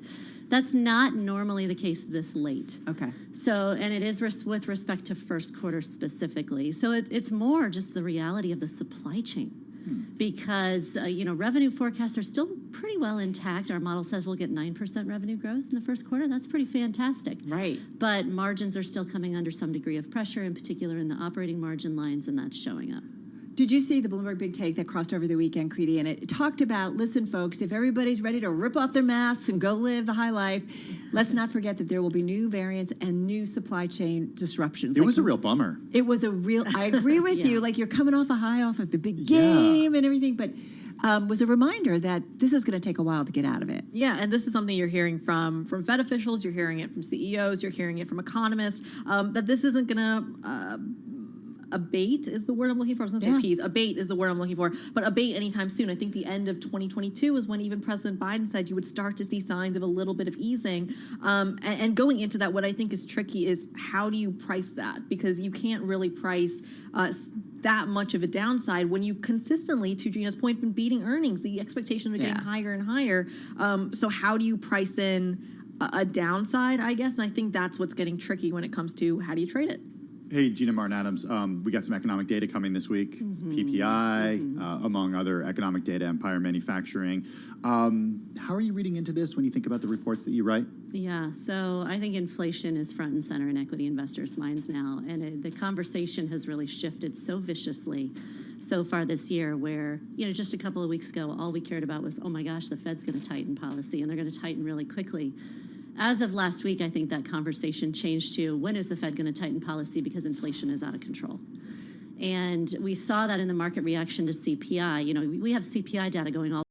That's not normally the case this late. Okay. So, and it is with respect to first quarter specifically. So it's more just the reality of the supply chain. Because, revenue forecasts are still pretty well intact. Our model says we'll get 9% revenue growth in the first quarter. That's pretty fantastic. Right. But margins are still coming under some degree of pressure, in particular in the operating margin lines, and that's showing up. Did you see the Bloomberg Big Take that crossed over the weekend, Creedy? And it talked about, listen, folks, if everybody's ready to rip off their masks and go live the high life, let's not forget that there will be new variants and new supply chain disruptions. It was a real bummer. It was a real, I agree with you. Like, you're coming off a high off of the big game and everything, but was a reminder that this is going to take a while to get out of it. Yeah, and this is something you're hearing from Fed officials, you're hearing it from CEOs, you're hearing it from economists, that this isn't going to abate is the word I'm looking for. I was going to say peace. Abate is the word I'm looking for, but abate anytime soon. I think the end of 2022 is when even President Biden said you would start to see signs of a little bit of easing. And going into that, what I think is tricky is how do you price that? Because you can't really price that much of a downside when you consistently, to Gina's point, been beating earnings. The expectations are getting higher and higher. So how do you price in a downside, I guess? And I think that's what's getting tricky when it comes to how do you trade it? Hey, Gina Martin Adams, we got some economic data coming this week, PPI, among other economic data, Empire Manufacturing. How are you reading into this when you think about the reports that you write? Yeah, so I think inflation is front and center in equity investors' minds now, and the conversation has really shifted so viciously so far this year where, just a couple of weeks ago, all we cared about was, oh my gosh, the Fed's going to tighten policy, and they're going to tighten really quickly. As of last week, I think that conversation changed to when is the Fed going to tighten policy because inflation is out of control. And we saw that in the market reaction to CPI. We have CPI data going all